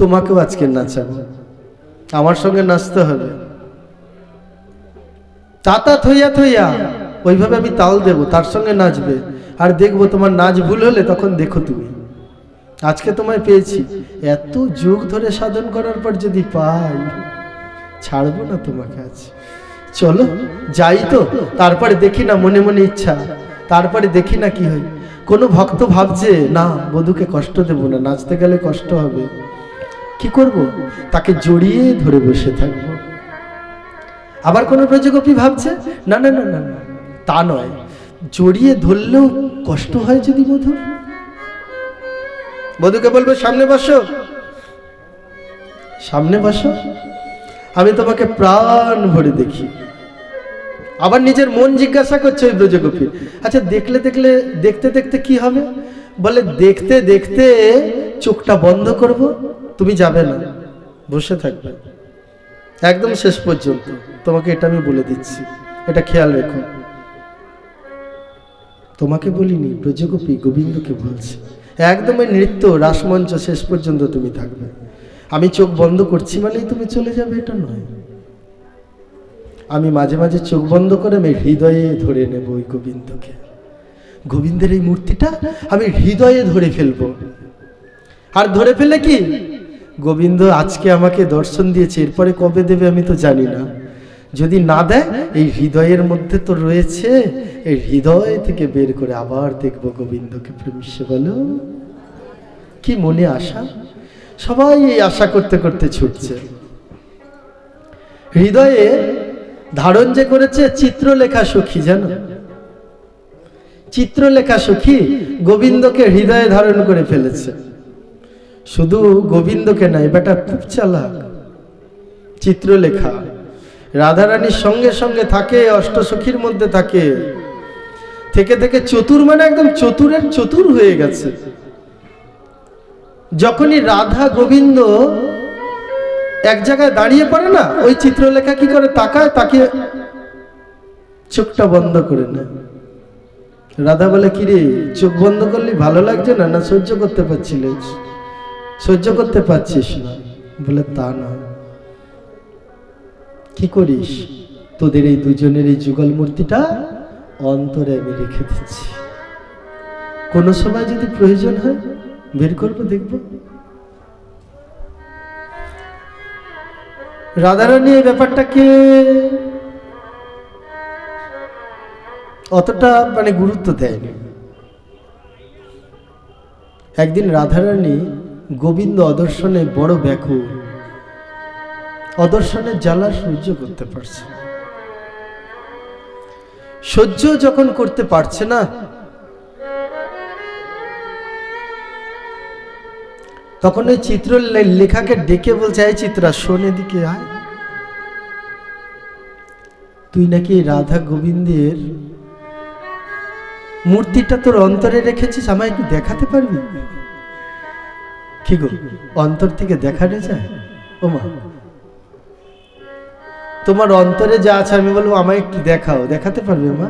[SPEAKER 1] তোমাকেও আজকে নাচাবো, আমার সঙ্গে নাচতে হবে। তাতা থইয়া থইয়া ওইভাবে আমি তাল দেব, তার সঙ্গে নাচবে, আর দেখবো তোমার নাচ ভুল হলে তখন দেখো তুমি। আজকে তোমায় পেয়েছি, এত যুগ ধরে সাধন করার পর যদি পাই, ছাড়বো না তোমাকে আজ। চলো যাই তো, তারপরে দেখি না, মনে মনে ইচ্ছা, তারপরে দেখি না কি হয়। কোনো ভক্ত ভাবছে না বধূকে কষ্ট দেব না, নাচতে গেলে কষ্ট হবে, কি করব? তাকে জড়িয়ে ধরে বসে থাকবো। আবার কোন ব্রজগোপী ভাবছে না না না না, তা নয়, জড়িয়ে ধরলেও কষ্ট হয় যদি বধূ। বধূকে বলবে সামনে বসো, সামনে বসো, আমি তোমাকে প্রাণ ভরে দেখি। আবার নিজের মন জিজ্ঞাসা করছে ওই ব্রজগোপী, আচ্ছা দেখলে দেখলে দেখতে দেখতে কি হবে? বলে দেখতে দেখতে চোখটা বন্ধ করব, তুমি যাবে না, বসে থাকবে একদম শেষ পর্যন্ত। তোমাকে এটা আমি বলে দিচ্ছি, এটা খেয়াল রেখো। তোমাকে বলিনি, ব্রজগোপী গোবিন্দকে বলছে। একদম এই নৃত্য রাসমঞ্চ শেষ পর্যন্ত তুমি থাকবে। আমি চোখ বন্ধ করছি মানেই তুমি চলে যাবে, এটা নয়। আমি মাঝে মাঝে চোখ বন্ধ করে আমি হৃদয়ে ধরে নেব ওই গোবিন্দকে। গোবিন্দের এই মূর্তিটা আমি হৃদয়ে ধরে ফেলবো। আর ধরে ফেলে কি, গোবিন্দ আজকে আমাকে দর্শন দিয়েছে, এরপরে কবে দেবে আমি তো জানি না। যদি না দেয়, এই হৃদয়ের মধ্যে তো রয়েছে, এই হৃদয় থেকে বের করে আবার দেখবো গোবিন্দকে। প্রেমিষ্যে বলো কি মনে আশা, সবাই এই আশা করতে করতে ছুটছে। হৃদয়ে ধারণ যে করেছে চিত্রলেখা সখী, জানো চিত্রলেখা সখী গোবিন্দকে হৃদয়ে ধারণ করে ফেলেছে। শুধু গোবিন্দকে নাই, বেটা খুব চালাক। চিত্রলেখা রাধারানীর সঙ্গে সঙ্গে থাকে, অষ্টসখীর মধ্যে থাকে, থেকে থেকে চতুর, মানে একদম চতুরের চতুর হয়ে গেছে। যখনই রাধা গোবিন্দ এক জায়গায় দাঁড়িয়ে পড়ে না, ওই চিত্রলেখা কি করে তাকায়, তাকে চোখটা বন্ধ করে নেয়। রাধা বলে কি রে, চোখ বন্ধ করলি ভালো লাগছে না, না সহ্য করতে পারছিলিস? সহ্য করতে পারছিস না? বলে তা নয়, কি করিস, তোদের এই দুজনের এই যুগল মূর্তিটা অন্তরে আমি রেখে দিচ্ছি, কোনো সময় যদি প্রয়োজন হয় বের করবো, দেখবো। রাধারানী এই ব্যাপারটাকে অতটা গুরুত্ব দেয়নি। একদিন রাধারানী গোবিন্দ অদর্শনে বড় ব্যাকুল, অদর্শনের জ্বালা সহ্য করতে পারছে। সহ্য যখন করতে পারছে না, তখন ওই চিত্র লেখাকে ডেকে বলছে, এই চিত্রা শোন, এদিকে আয়। তুই নাকি রাধা গোবিন্দের মূর্তিটা তোর অন্তরে রেখেছিস, আমায় একটু দেখাতে পারবি? কি গো, অন্তর থেকে দেখানো যায়? ও মা, তোমার অন্তরে যা আছে আমি বলবো আমায় একটু দেখাও, দেখাতে পারবে মা?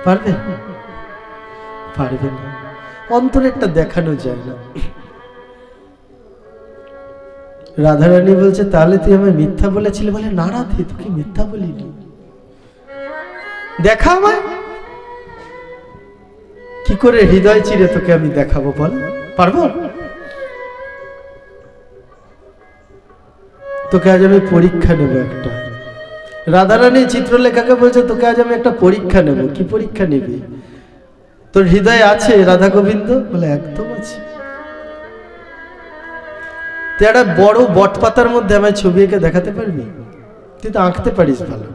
[SPEAKER 1] পারবে? পারবে না, অন্তরেরটা দেখানো যায় না। রাধারানী বলছে, তাহলে তুই আমায় মিথ্যা বলেছিলি? বলে, না রাধে, তোকে মিথ্যা বলিনি, দেখা আমায়। কি করে হৃদয় চিরে তোকে আমি দেখাবো বল, পারবো? তোকে আজ আমি পরীক্ষা নেব একটা। রাধারানী চিত্রলেখাকে বলছে, তোকে আজ আমি একটা পরীক্ষা নেব। কি পরীক্ষা নিবি? তোর হৃদয়ে আছে রাধা গোবিন্দ? বলে, একদম আছে। তুই একটা বড় বটপাতার মধ্যে আমায় ছবি এঁকে দেখাতে পারবি? তুই তো আঁকতে পারিস ভালো।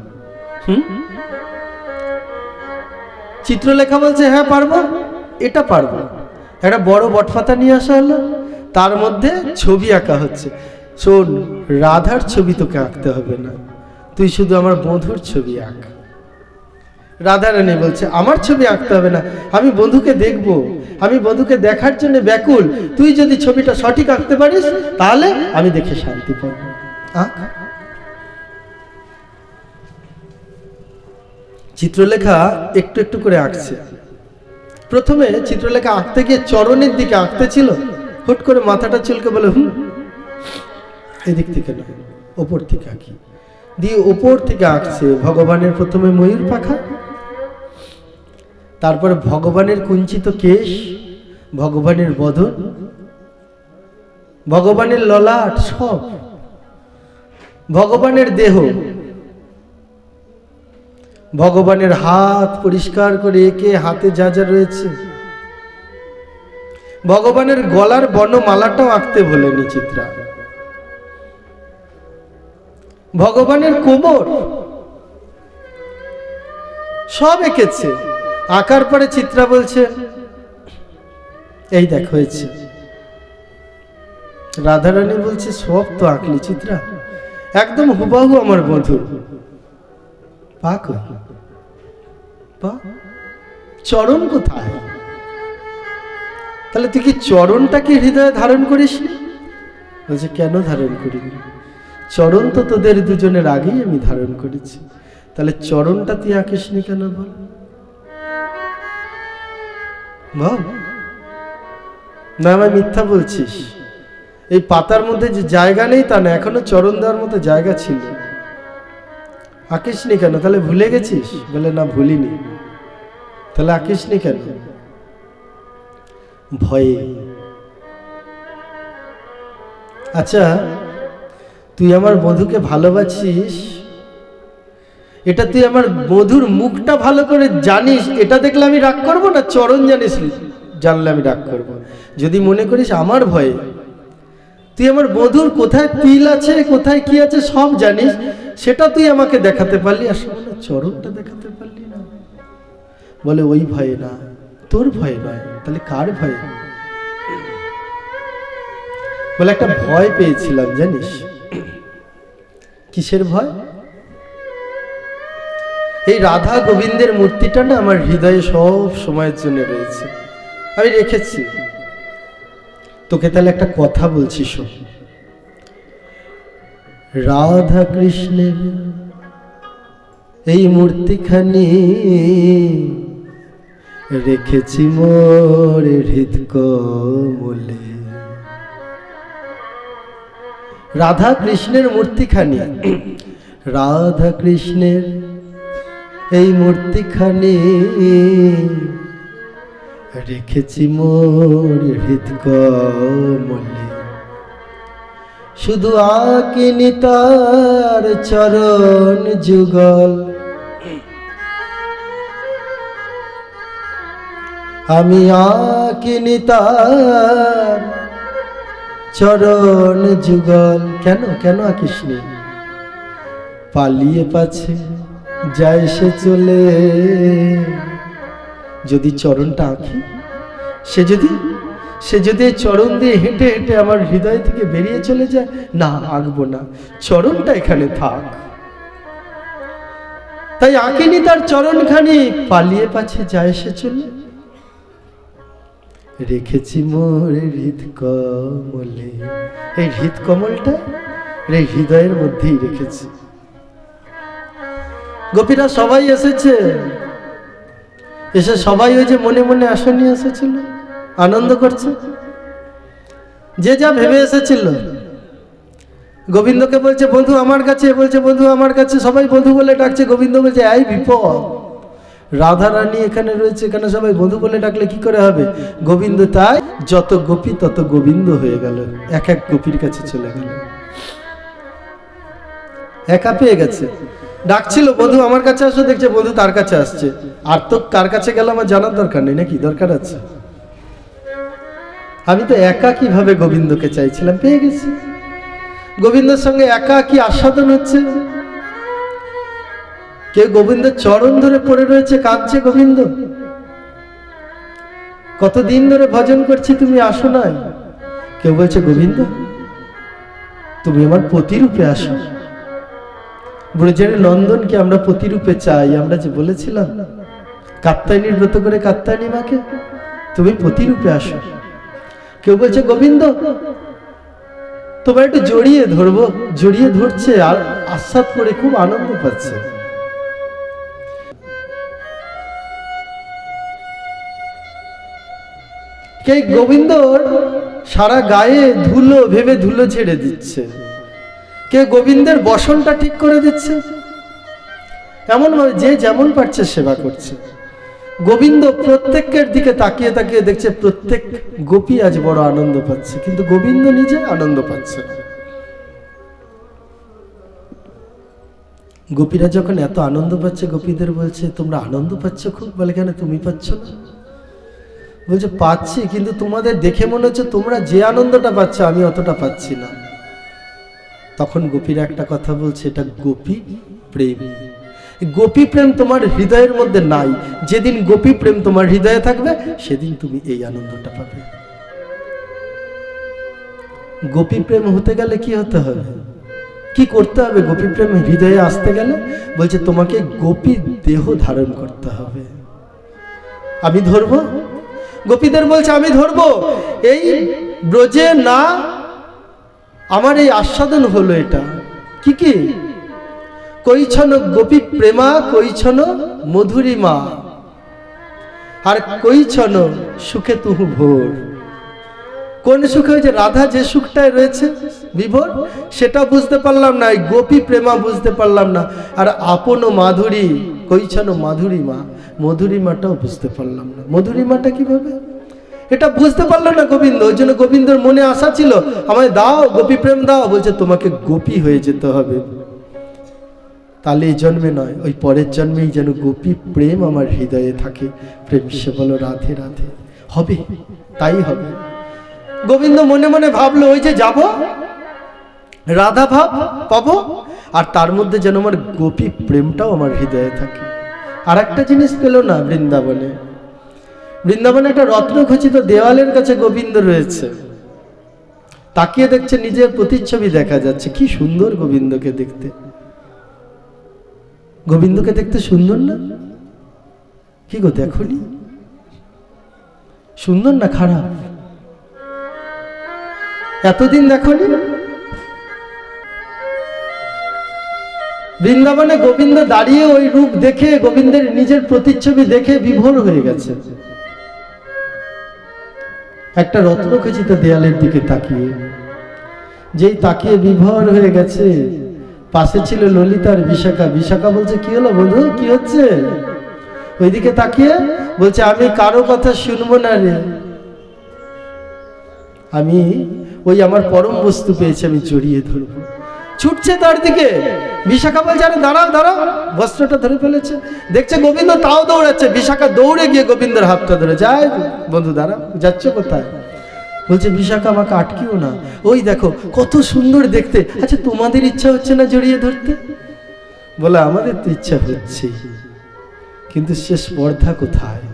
[SPEAKER 1] চিত্রলেখা বলছে, হ্যাঁ পারবো, এটা পারবো। একটা বড় বটপাতা নিয়ে আসা হলো, তার মধ্যে ছবি আঁকা হচ্ছে। শোন, রাধার ছবি তোকে আঁকতে হবে না, তুই শুধু আমার বন্ধুর ছবি আঁক। রাধারানী বলছে, আমার ছবি আঁকতে হবে না, আমি বন্ধুকে দেখবো, আমি বন্ধুকে দেখার জন্য ব্যাকুল। তুই যদি ছবিটা সঠিক আঁকতে পারিস তাহলে আমি দেখে শান্তি পাবো। আঁক। চিত্রলেখা একটু একটু করে আঁকছে। প্রথমে চিত্রলেখা আঁকতে গিয়ে চরণের দিকে আঁকতে ছিল, হুট করে মাথাটা চুলকে বলে, এদিক থেকে না, ওপর থেকে আঁকি। দিয়ে ওপর থেকে আঁকছে ভগবানের প্রথমে ময়ূর পাখা, তারপরে ভগবানের কুঞ্চিত কেশ, ভগবানের বদন, ভগবানের ললাট, সব ভগবানের দেহ, ভগবানের হাত পরিষ্কার করে এঁকে হাতে যা যা রয়েছে। ভগবানের গলার বর্ণমালাটাও আঁকতে বলেনি চিত্রা। ভগবানের কোমর সব এঁকেছে। আঁকার পরে চিত্রা বলছে, এই দেখ হয়েছে। রাধারানী বলছে, সব তো আঁকলি চিত্রা, একদম হুবাহু আমার বন্ধু। পাক পা, চরণ কোথায়? তাহলে তুই কি চরণটাকে হৃদয়ে ধারণ করিস? বলছে, কেন ধারণ করিনি? চরণ তো তোদের দুজনের আগেই আমি ধারণ করেছি, তাহলে চরণটা তুই আঁকিসনি কেন বল? না, আমায় মিথ্যা বলছিস। এই পাতার মধ্যে যে জায়গা নেই তা না, এখনো চরণ দেওয়ার মতো জায়গা ছিল। আঁকিসনি কেন? তাহলে ভুলে গেছিস? বলে, না ভুলিনি। তাহলে আঁকিসনি কেন? ভয়ে। আচ্ছা, তুই আমার বধূকে ভালোবাসিস, এটা তুই আমার বধূর মুখটা ভালো করে জানিস, এটা দেখলে আমি রাগ করবো না? চরণ জানিস, জানলে আমি রাগ করবো? যদি মনে করিস আমার ভয়ে, তুই আমার বধূর কোথায় তিল আছে, কোথায় কি আছে সব জানিস, সেটা তুই আমাকে দেখাতে পারলি, আর চরণটা দেখাতে পারলি না? বলে, ওই ভয়ে না, তোর ভয়ে নয়। তাহলে কার ভয়ে? বলে, একটা ভয় পেয়েছিলাম জানিস। কিসের ভয়? এই রাধা গোবিন্দের মূর্তিটা না আমার হৃদয়ে সব সময়ের জন্য রয়েছে, আমি রেখেছি। তোকে তাহলে একটা কথা বলছি, শোন। রাধা কৃষ্ণের এই মূর্তিখানি রেখেছি মোর হৃদকমলে। রাধা কৃষ্ণের মূর্তিখানি, রাধা কৃষ্ণের এই মূর্তিখানি রেখেছি মোর হৃদকমলে শুধু আঁকিনি তার চরণ যুগল। আমি আঁকিনি তার চরণ যুগল। কেন কেন আঁকিসনি? পালিয়ে পাছে যায় সে চলে। যদি চরণটা আঁকি, সে যদি চরণ দিয়ে হেঁটে হেঁটে আমার হৃদয় থেকে বেরিয়ে চলে যায়, না আঁকবো না, চরণটা এখানে থাক। তাই আঁকিনি তার চরণখানি, পালিয়ে পাছে যায় সে চলে। রেখেছি মোর হৃদকমলে, এই হৃদকমলটা এই হৃদয়ের মধ্যেই রেখেছি। গোপীরা সবাই এসেছে, এসে সবাই ওই যে মনে মনে আশা নিয়ে এসেছিল, আনন্দ করছে, যে যা ভেবে এসেছিল। গোবিন্দকে বলছে বন্ধু আমার কাছে, বলছে বন্ধু আমার কাছে, সবাই বন্ধু বলে ডাকছে। গোবিন্দ বলছে এই বিপদ, রাধা রানী এখানে রয়েছে, এখানে সবাই বন্ধু বলে ডাকলে কি করে হবে? গোবিন্দ তাই যত গোপী তত গোবিন্দ হয়ে গেল, এক এক গোপীর কাছে চলে গেল, একা পেয়ে গেছে। ডাকছিল বন্ধু আমার কাছে আসো, দেখছে বন্ধু তার কাছে আসছে। আর তো কার কাছে গেল আমার জানার দরকার নেই, নাকি দরকার আছে? আমি তো একা কিভাবে গোবিন্দকে চাইছিলাম, পেয়ে গেছি। গোবিন্দের সঙ্গে একা কি আস্বাদন হচ্ছে। কেউ গোবিন্দের চরণ ধরে পড়ে রয়েছে, কাঁদছে গোবিন্দ, কতদিন ধরে ভজন করছি তুমি আসো নাই। কেউ বলছে গোবিন্দ তুমি আমার প্রতিরূপে আসো। ব্রজের নন্দনকে আমরা প্রতিরূপে চাই, আমরা যে বলেছিলাম কাত্যায়নীর ব্রত করে কাত্যায়নী মাকে, তুমি প্রতিরূপে আসো। কেউ বলছে গোবিন্দ তোমার একটু জড়িয়ে ধরবো, জড়িয়ে ধরছে আর আস্বাদ করে খুব আনন্দ পাচ্ছে। কে গোবিন্দর সারা গায়ে ধুলো ভেবে ধুলো ছেড়ে দিচ্ছে, কে গোবিন্দের বসনটা ঠিক করে দিচ্ছে। এমন ভাবে যে যেমন পারছে সেবা করছে। গোবিন্দ প্রত্যেকের দিকে তাকিয়ে তাকিয়ে দেখছে প্রত্যেক গোপী আজ বড় আনন্দ পাচ্ছে, কিন্তু গোবিন্দ নিজে আনন্দ পাচ্ছে না। গোপীরা যখন এত আনন্দ পাচ্ছে, গোপীদের বলছে তোমরা আনন্দ পাচ্ছ খুব, বলে কেন তুমি পাচ্ছ না? বলছে পাচ্ছি, কিন্তু তোমাদের দেখে মনে হচ্ছে তোমরা যে আনন্দটা পাচ্ছ আমি অতটা পাচ্ছি না। তখন গোপীরা একটা কথা বলছে, এটা গোপী প্রেম। গোপী প্রেম তোমার হৃদয়ের মধ্যে নাই, যেদিন গোপী প্রেম তোমার হৃদয়ে থাকবে সেদিন তুমি এই আনন্দটা পাবে। গোপী প্রেম হতে গেলে কি হতে হবে, কি করতে হবে? গোপী প্রেম হৃদয়ে আসতে গেলে বলছে তোমাকে গোপী দেহ ধারণ করতে হবে। আমি ধরবো, গোপীদের বলছে আমি ধরবো, এই ব্রজে না আমার এই আস্বাদন হলো। এটা কি কি? কইছন গোপী প্রেমা, কইছন মধুরিমা, আর কইছন সুখে তুহু ভোর। কোন সুখে? হয়েছে রাধা যে সুখটায় রয়েছে বিভোর, সেটা বুঝতে পারলাম না, এই গোপী প্রেমা বুঝতে পারলাম না। আর আপন মাধুরী, কইছন মাধুরিমা, মধুরিমাটাও বুঝতে পারলাম না। মধুরিমাটা কিভাবে? এটা বুঝতে পারলো না গোবিন্দ। ওই জন্য গোবিন্দর মনে আশা ছিল আমায় দাও গোপী প্রেম দাও। বলছে তোমাকে গোপী হয়ে যেতে হবে, তাহলে এই জন্মে নয় ওই পরের জন্মেই যেন গোপী প্রেম আমার হৃদয়ে থাকে। প্রেম সে বলো রাধে রাধে, হবে তাই হবে। গোবিন্দ মনে মনে ভাবলো ওই যে যাব রাধা ভাব পাবো, আর তার মধ্যে যেন আমার গোপী প্রেমটাও আমার হৃদয়ে থাকে। আর একটা জিনিস পেল না বৃন্দাবনে। বৃন্দাবনে একটা রত্নখচিত দেওয়ালের কাছে গোবিন্দ রয়েছে, তাকিয়ে দেখছে নিজের প্রতিচ্ছবি দেখা যাচ্ছে। কি সুন্দর গোবিন্দকে দেখতে, গোবিন্দকে দেখতে সুন্দর না? কি গো দেখনি? সুন্দর না খারাপ? এতদিন দেখনি? বৃন্দাবনে গোবিন্দ দাঁড়িয়ে ওই রূপ দেখে, গোবিন্দের নিজের প্রতিচ্ছবি দেখে বিভোর হয়ে গেছে। একটা রত্নখচিত দেয়ালের দিকে তাকিয়ে, যেই তাকিয়ে বিভোর হয়ে গেছে, পাশে ছিল ললিতার বিশাখা। বিশাখা বলছে কি হলো বন্ধু, কি হচ্ছে? ওইদিকে তাকিয়ে বলছে, আমি কারো কথা শুনবো না রে, আমি ওই আমার পরম বস্তু পেয়েছি, আমি জড়িয়ে ধরবো। ছুটছে তার দিকে। বিশাখা বলছে, আরে দাঁড়াও দাঁড়াও, বস্ত্রটা ধরে ফেলেছে। দেখছে গোবিন্দ তাও দৌড়াচ্ছে। বিশাখা দৌড়ে গিয়ে গোবিন্দের হাতটা ধরে, যায় বন্ধু দাঁড়াও, যাচ্ছ কোথায়? বলছে, বিশাখা আমাকে আটকিও না, ওই দেখো কত সুন্দর দেখতে। আচ্ছা তোমাদের ইচ্ছা হচ্ছে না জড়িয়ে ধরতে? বলে, আমাদের তো ইচ্ছা হচ্ছে, কিন্তু সে স্পর্ধা কোথায়?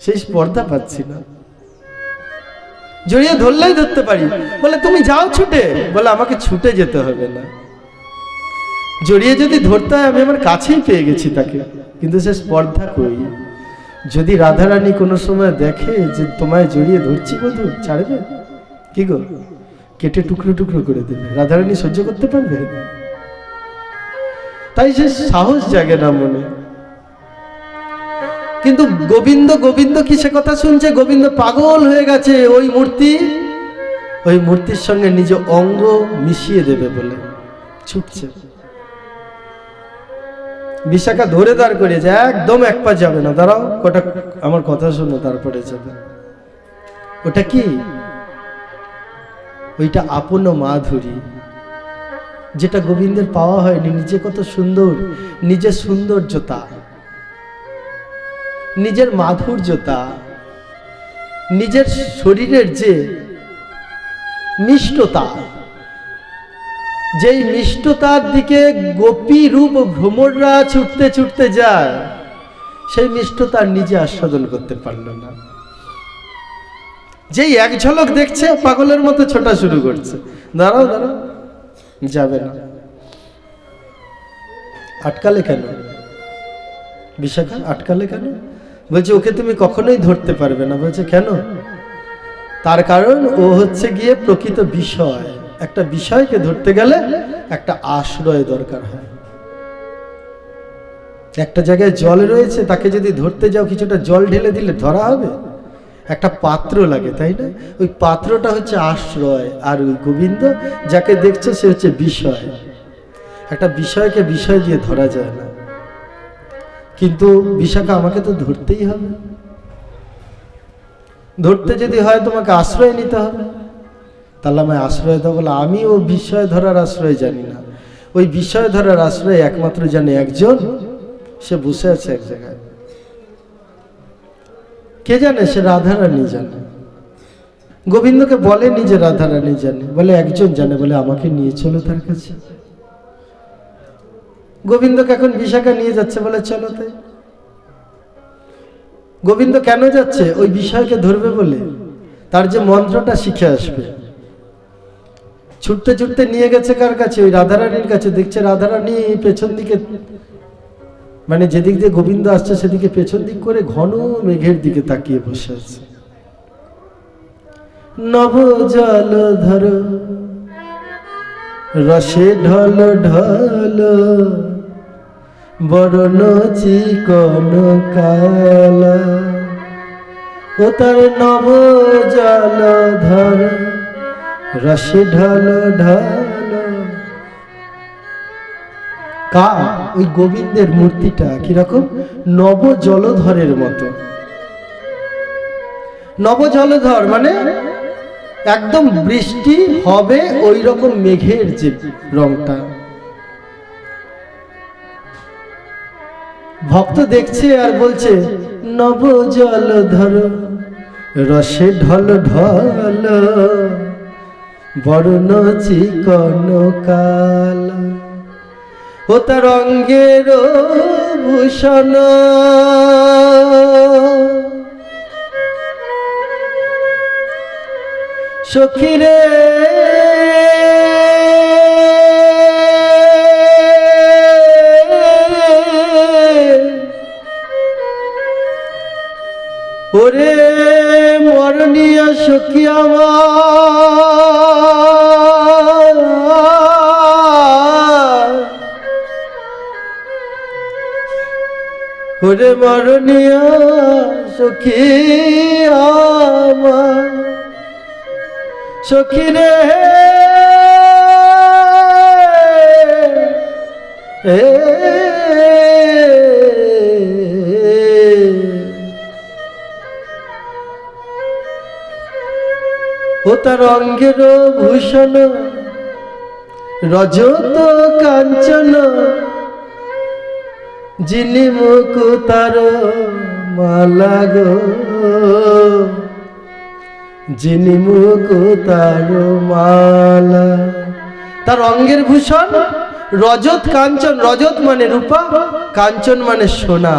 [SPEAKER 1] সেই স্পর্ধা পাচ্ছি না। জড়িয়ে ধরলেই ধরতে পারি। বলে, তুমি যাও ছুটে। বলে, আমাকে ছুটে যেতে হবে না, জড়িয়ে যদি ধরতে হয় আমি আমার কাছেই পেয়ে গেছি তাকে। কিন্তু সে স্পর্ধা কই? যদি রাধারানী কোনো সময় দেখে যে তোমায় জড়িয়ে ধরছি বধূ, ছাড়বে? কি গো, কেটে টুকরো টুকরো করে দেবে। রাধারানী সহ্য করতে পারবে? তাই সে সাহস জাগে না মনে। কিন্তু গোবিন্দ, গোবিন্দ কি সে কথা শুনছে? গোবিন্দ পাগল হয়ে গেছে ওই মূর্তির সঙ্গে নিজ অঙ্গ মিশিয়ে দেবে বলে ছুটছে। বিশাখা ধরে দাঁড় করিয়েছে, একদম এক পা যাবে না, দাঁড়াও, ওটা আমার কথা শোনো, তারপরে যাবে। ওটা কি? ওইটা আপন মাধুরী, যেটা গোবিন্দের পাওয়া হয়নি। নিজে কত সুন্দর, নিজের সৌন্দর্যতা, নিজের মাধুর্যতা, নিজের শরীরের যে মিষ্টতা, যেই মিষ্টতার দিকে গোপী রূপ ভ্রমররা ছুটতে ছুটতে যায়, সেই মিষ্টতার নিজে আস্বাদন করতে পারল না। যেই এক ঝলক দেখছে পাগলের মতো ছোটা শুরু করছে। দাঁড়াও দাঁড়াও, যাবে না। আটকালে কেন বিশাখা? আটকালে কেন? বলছে, ওকে তুমি কখনোই ধরতে পারবে না। বলছে, কেন? তার কারণ ও হচ্ছে গিয়ে প্রকৃত বিষয়। একটা বিষয়কে ধরতে গেলে একটা আশ্রয় দরকার হয়। একটা জায়গায় জল রয়েছে, তাকে যদি ধরতে যাও কিছুটা জল ঢেলে দিলে ধরা হবে? একটা পাত্র লাগে, তাই না? ওই পাত্রটা হচ্ছে আশ্রয়। আর ওই গোবিন্দ যাকে দেখছো সে হচ্ছে বিষয়। একটা বিষয়কে বিষয় দিয়ে ধরা যায় না। কিন্তু বিশাখা, আমাকে তো ধরতেই হবে। ধরতে যদি হয় তোমাকে আশ্রয় নিতে হবে। তাহলে আমায় আশ্রয় দাও। বলে, আমি ও বিষয় ধরার আশ্রয় জানি না। ওই বিষয় ধরার আশ্রয় একমাত্র জানে একজন, সে বসে আছে এক জায়গায়। কে জানে? সে রাধারানী জানে। গোবিন্দকে বলেনি যে রাধারানী জানে, বলে একজন জানে। বলে, আমাকে নিয়ে চলো তার কাছে। গোবিন্দকে এখন বিশাখা নিয়ে যাচ্ছে। বলে, চলো তাই। গোবিন্দ কেন যাচ্ছে? ওই বিষয়কে ধরবে বলে, তার যে মন্ত্রটা শিখে আসবে। ছুটতে ছুটতে নিয়ে গেছে কার কাছে? ওই রাধারানীর কাছে। দেখছে রাধারানী পেছন দিকে, মানে যেদিক দিয়ে গোবিন্দ আসছে সেদিকে পেছন দিক করে ঘন মেঘের দিকে তাকিয়ে বসে আছে। নব জল ধর রসে ঢল ঢল, বরণ চিকন কালা। ও তার নব জল ধর রসে ঢল ঢল। কা ওই গোবিন্দের মূর্তিটা কিরকম? নব জলধরের মতো। নব জলধর মানে একদম বৃষ্টি হবে ওই রকম মেঘের যে রংটা। ভক্ত দেখছে আর বলছে, নব জলধর রসে ঢল ঢল, বরণ চিকন কাল। ও তার অঙ্গের ভূষণ সখীরে ওরে মরণীয় সখী আমার, ওরে মরণীয় সখী আমার, সখী রে তার অঙ্গের ভূষণ রজত কাঞ্চন, যিনি মুকুতার মালা গো, যিনি মুকুতার মালা। তার অঙ্গের ভূষণ রজত কাঞ্চন, রজত মানে রূপা, কাঞ্চন মানে সোনা।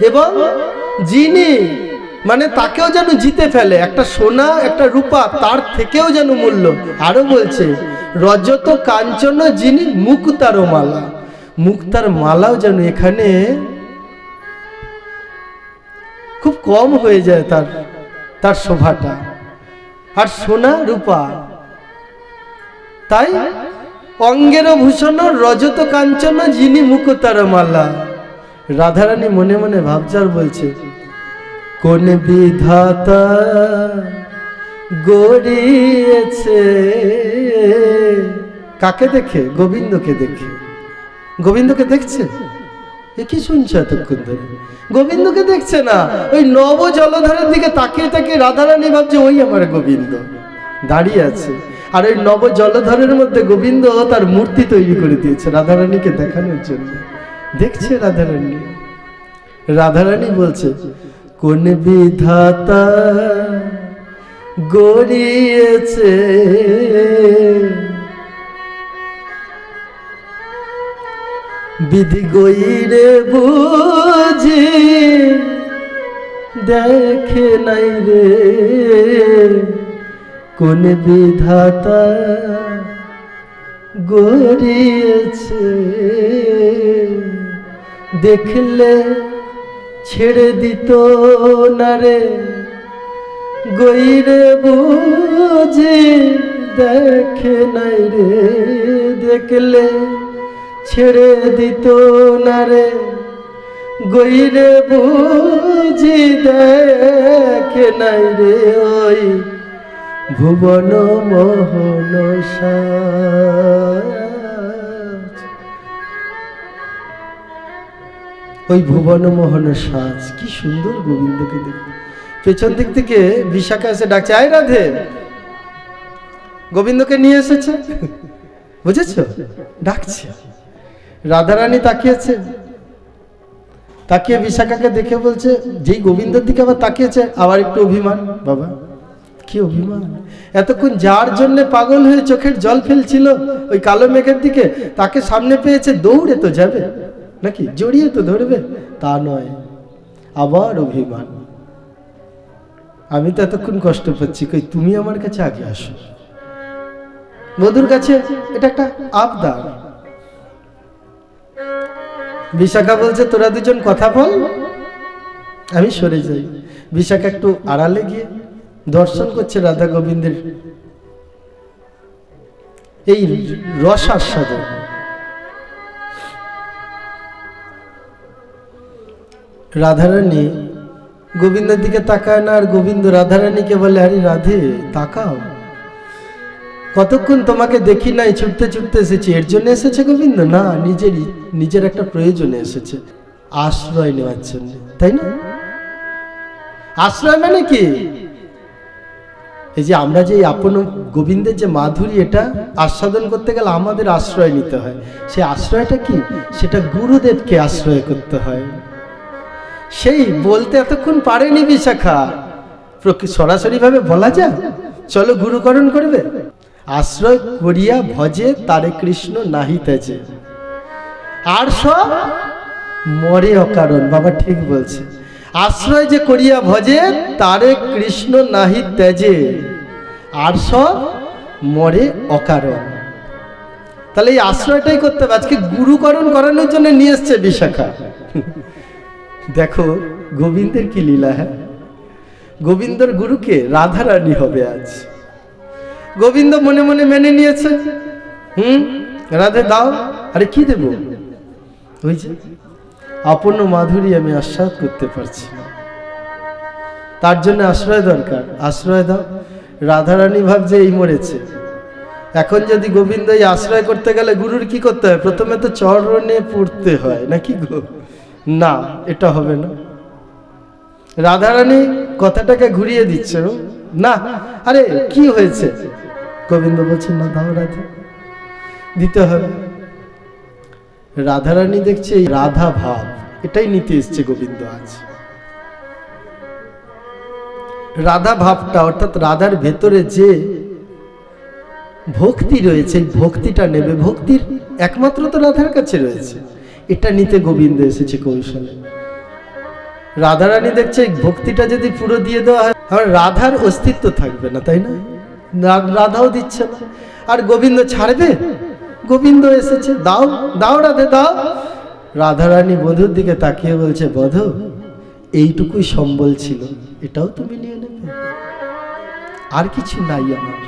[SPEAKER 1] এবং যিনি মানে তাকেও যেন জিতে ফেলে, একটা সোনা একটা রূপা তার থেকেও যেন মূল্য। আরো বলছে রজত কাঞ্চন যিনি মুক্তার মালা, মুক্তার মালাও যেন এখানে খুব কম হয়ে যায় তার শোভাটা। আর সোনা রূপা, তাই অঙ্গের ভূষণ রজত কাঞ্চন যিনি মুকুতার মালা। রাধারানী মনে মনে ভাবচার বলছে, কোন বিধাতা গড়িয়েছে, কাকে দেখে? গোবিন্দকে দেখে। গোবিন্দকে দেখছে, এ কি শুনছে এতক্ষণ ধরে? গোবিন্দকে দেখছে না, ওই নব জলধারের দিকে তাকিয়ে তাকিয়ে রাধারানী ভাবছে ওই আমার গোবিন্দ দাঁড়িয়ে আছে। আর ওই নব জলধারের মধ্যে গোবিন্দ তার মূর্তি তৈরি করে দিয়েছে রাধারানীকে দেখানোর জন্য। দেখছে রাধারানী। রাধারানী বলছে, কোন বিধাতা গড়িয়েছে বিধি গইরে বুঝি দেখে নাই রে, কোন বিধাতা গড়িয়েছে, দেখলে ছেড়ে দিত না রে, গইরে বুঝি দেখে নাই রে, দেখলে ছেড়ে দিত না রে, গইরে বুঝি দেখে নাই রে, ওই ভুবন মোহন সাজ, ওই ভুবন মোহন সাজ। কি সুন্দর গোবিন্দকে দেখতে। পেছন দিক থেকে বিশাখা এসে ডাকছে, আয় রাধে, গোবিন্দকে নিয়ে এসেছে। বুঝেছ? ডাকছে। রাধারানী তাকিয়েছে, তাকিয়ে বিশাখাকে দেখে বলছে, যেই গোবিন্দের দিকে আবার তাকিয়েছে, আবার একটু অভিমান। বাবা কি অভিমান! এতক্ষণ যার জন্য পাগল হয়ে চোখের জল ফেলছিল ওই কালো মেঘের দিকে, তাকে সামনে পেয়েছে, দৌড়ে তো যাবে নাকি, জড়িয়ে তো ধরবে, তা নয়, আবার অভিমান। আমি তো এতক্ষণ কষ্ট পাচ্ছি, কই তুমি আমার কাছে আগে আসো। বধুর কাছে এটা একটা আবদার। বিশাখা বলছে, তোরা দুজন কথা বল, আমি সরে যাই। বিশাখা একটু আড়ালে গিয়ে দর্শন করছে রাধা গোবিন্দের এই রস আস্বাদন। রাধারানী গোবিন্দের দিকে তাকায় না, আর গোবিন্দ রাধারানীকে বলে, আরে রাধে তাকাও, কতক্ষণ তোমাকে দেখি নাই, ছুটতে ছুটতে এসেছি। এর জন্য এসেছে গোবিন্দ? না, নিজের একটা প্রয়োজনে এসেছে, আশ্রয় নেওয়ার জন্য, তাই না? আশ্রয় মানে কি? এই যে আমরা যে আপন গোবিন্দের যে মাধুরী, এটা আস্বাদন করতে গেলে আমাদের আশ্রয় নিতে হয়। সেই আশ্রয়টা কি? সেটা গুরুদেবকে আশ্রয় করতে হয়। সেই বলতে এতক্ষণ পারেনি বিশাখা, সরাসরি ভাবে বলা যায়, চলো গুরুকরণ করবে। আশ্রয় করিয়া ভজে তারে কৃষ্ণ নাহি তেজে, আর সব মরে অকারণ। বাবা ঠিক বলছে, আশ্রয় যে করিয়া ভজে তারে কৃষ্ণ নাহি তেজে, আর সব মরে অকারণ। তাহলে এই আশ্রয়টাই করতে হবে। আজকে গুরুকরণ করানোর জন্য নিয়ে এসছে বিশাখা। দেখো গোবিন্দের কি লীলা। হ্যাঁ, গোবিন্দর গুরুকে রাধারানী হবে আজ। গোবিন্দ মনে মনে মেনে নিয়েছে, রাধে দাও। আরে কি দেব? ওই যে আপন মাধুরী আমি আস্বাদ করতে পারছি, তার জন্য আশ্রয় দরকার, আশ্রয় দাও। রাধারানী ভাবছে এই মরেছে। এখন যদি গোবিন্দ এই আশ্রয় করতে গেলে গুরুর কি করতে হয়? প্রথমে তো চরণে পড়তে হয় নাকি গো? না, এটা হবে না। রাধারানী কথাটাকে ঘুরিয়ে দিচ্ছে। না, আরে কি হয়েছে? গোবিন্দ বলছেন, না দাও রাধে, দিতে হবে। রাধারানী দেখছে এই রাধা ভাব, এটাই নিতে এসছে গোবিন্দ আজ। রাধা ভাবটা, অর্থাৎ রাধার ভেতরে যে ভক্তি রয়েছে, এই ভক্তিটা নেবে। ভক্তির একমাত্র তো রাধার কাছে রয়েছে, এটা নিতে গোবিন্দ এসেছে কৌশলে। রাধারানী দেখছে এই ভক্তিটা যদি পুরো দিয়ে দেওয়া হয়, আমার রাধার অস্তিত্ব থাকবে না, তাই না? রাধাও দিচ্ছে না, আর গোবিন্দ ছাড়বে? গোবিন্দ এসেছে, দাও দাও রাধে দাও। রাধারানী বধূর দিকে তাকিয়ে বলছে, বধূ এইটুকুই সম্বল ছিল, এটাও তুমি নিয়ে নেবে? আর কিছু নাই আমার।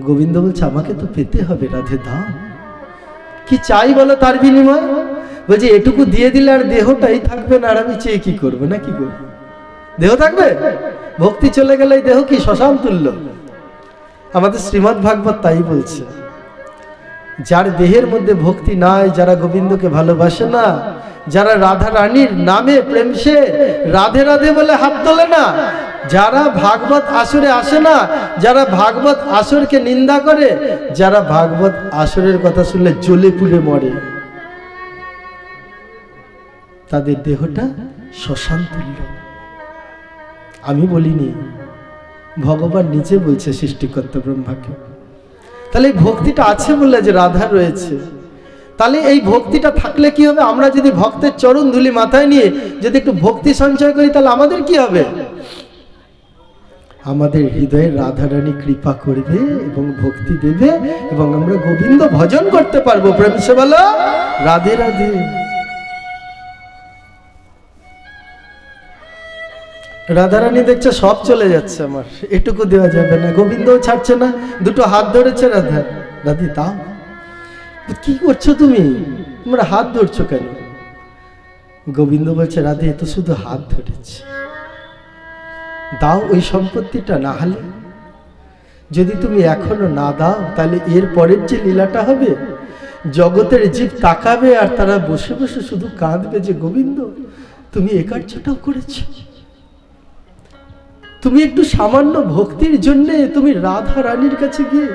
[SPEAKER 1] গোবিন্দ বলছে, আমাকে তো পেতে হবে রাধে, দাও। কি চাই বলো তার বিনিময়? বলছে, এটুকু দিয়ে দিলে আর দেহটাই থাকবে না, আর আমি চেয়ে কি করবো? না কি করবো? দেহ থাকবে? ভক্তি চলে গেলে দেহ কি শ্মশান তুল্য? আমাদের শ্রীমদ্ ভাগবত তাই বলছে, যার দেহের মধ্যে ভক্তি নাই, যারা গোবিন্দকে ভালোবাসে না, যারা রাধা রানীর নামে প্রেম সে রাধে রাধে বলে হাত তোলে না, যারা ভাগবত আসরে আসে না, যারা ভাগবত আসরকে নিন্দা করে, যারা ভাগবত আসরের কথা শুনলে জ্বলে পুড়ে মরে, তাদের দেহটা শ্মশান তুল্য। আমি বলিনি, ভগবান নিজে বলছে সৃষ্টিকর্তা ব্রহ্মাকে। তাহলে এই ভক্তিটা আছে বলে যে রাধা রয়েছে, তাহলে এই ভক্তিটা থাকলে কি হবে? আমরা যদি ভক্তের চরণ ধুলি মাথায় নিয়ে যদি একটু ভক্তি সঞ্চয় করি, তাহলে আমাদের কি হবে? আমাদের হৃদয়ে রাধারানী কৃপা করবে এবং ভক্তি দেবে, এবং আমরা গোবিন্দ ভজন করতে পারবো। প্রেম সে বলো রাধে রাধে। রাধারানী দেখছে সব চলে যাচ্ছে, আমার এটুকু দেওয়া যাবে না। গোবিন্দও ছাড়ছে না, দুটো হাত ধরেছে রাধা, দাদি দাও। কি করছো তুমি? তোমরা হাত ধরছো কেন? গোবিন্দ বলছে, রাধে এ তো শুধু হাত ধরেছে, দাও ওই সম্পত্তিটা। না হলে যদি তুমি এখনো না দাও, তাহলে এর পরের যে লীলাটা হবে, জগতের জীব তাকাবে আর তারা বসে বসে শুধু কাঁদবে যে গোবিন্দ তুমি এ কার্যটাও করেছো। তুমি একটু সামান্য ভক্তির জন্য তুমি রাধা রানীর কাছে গিয়ে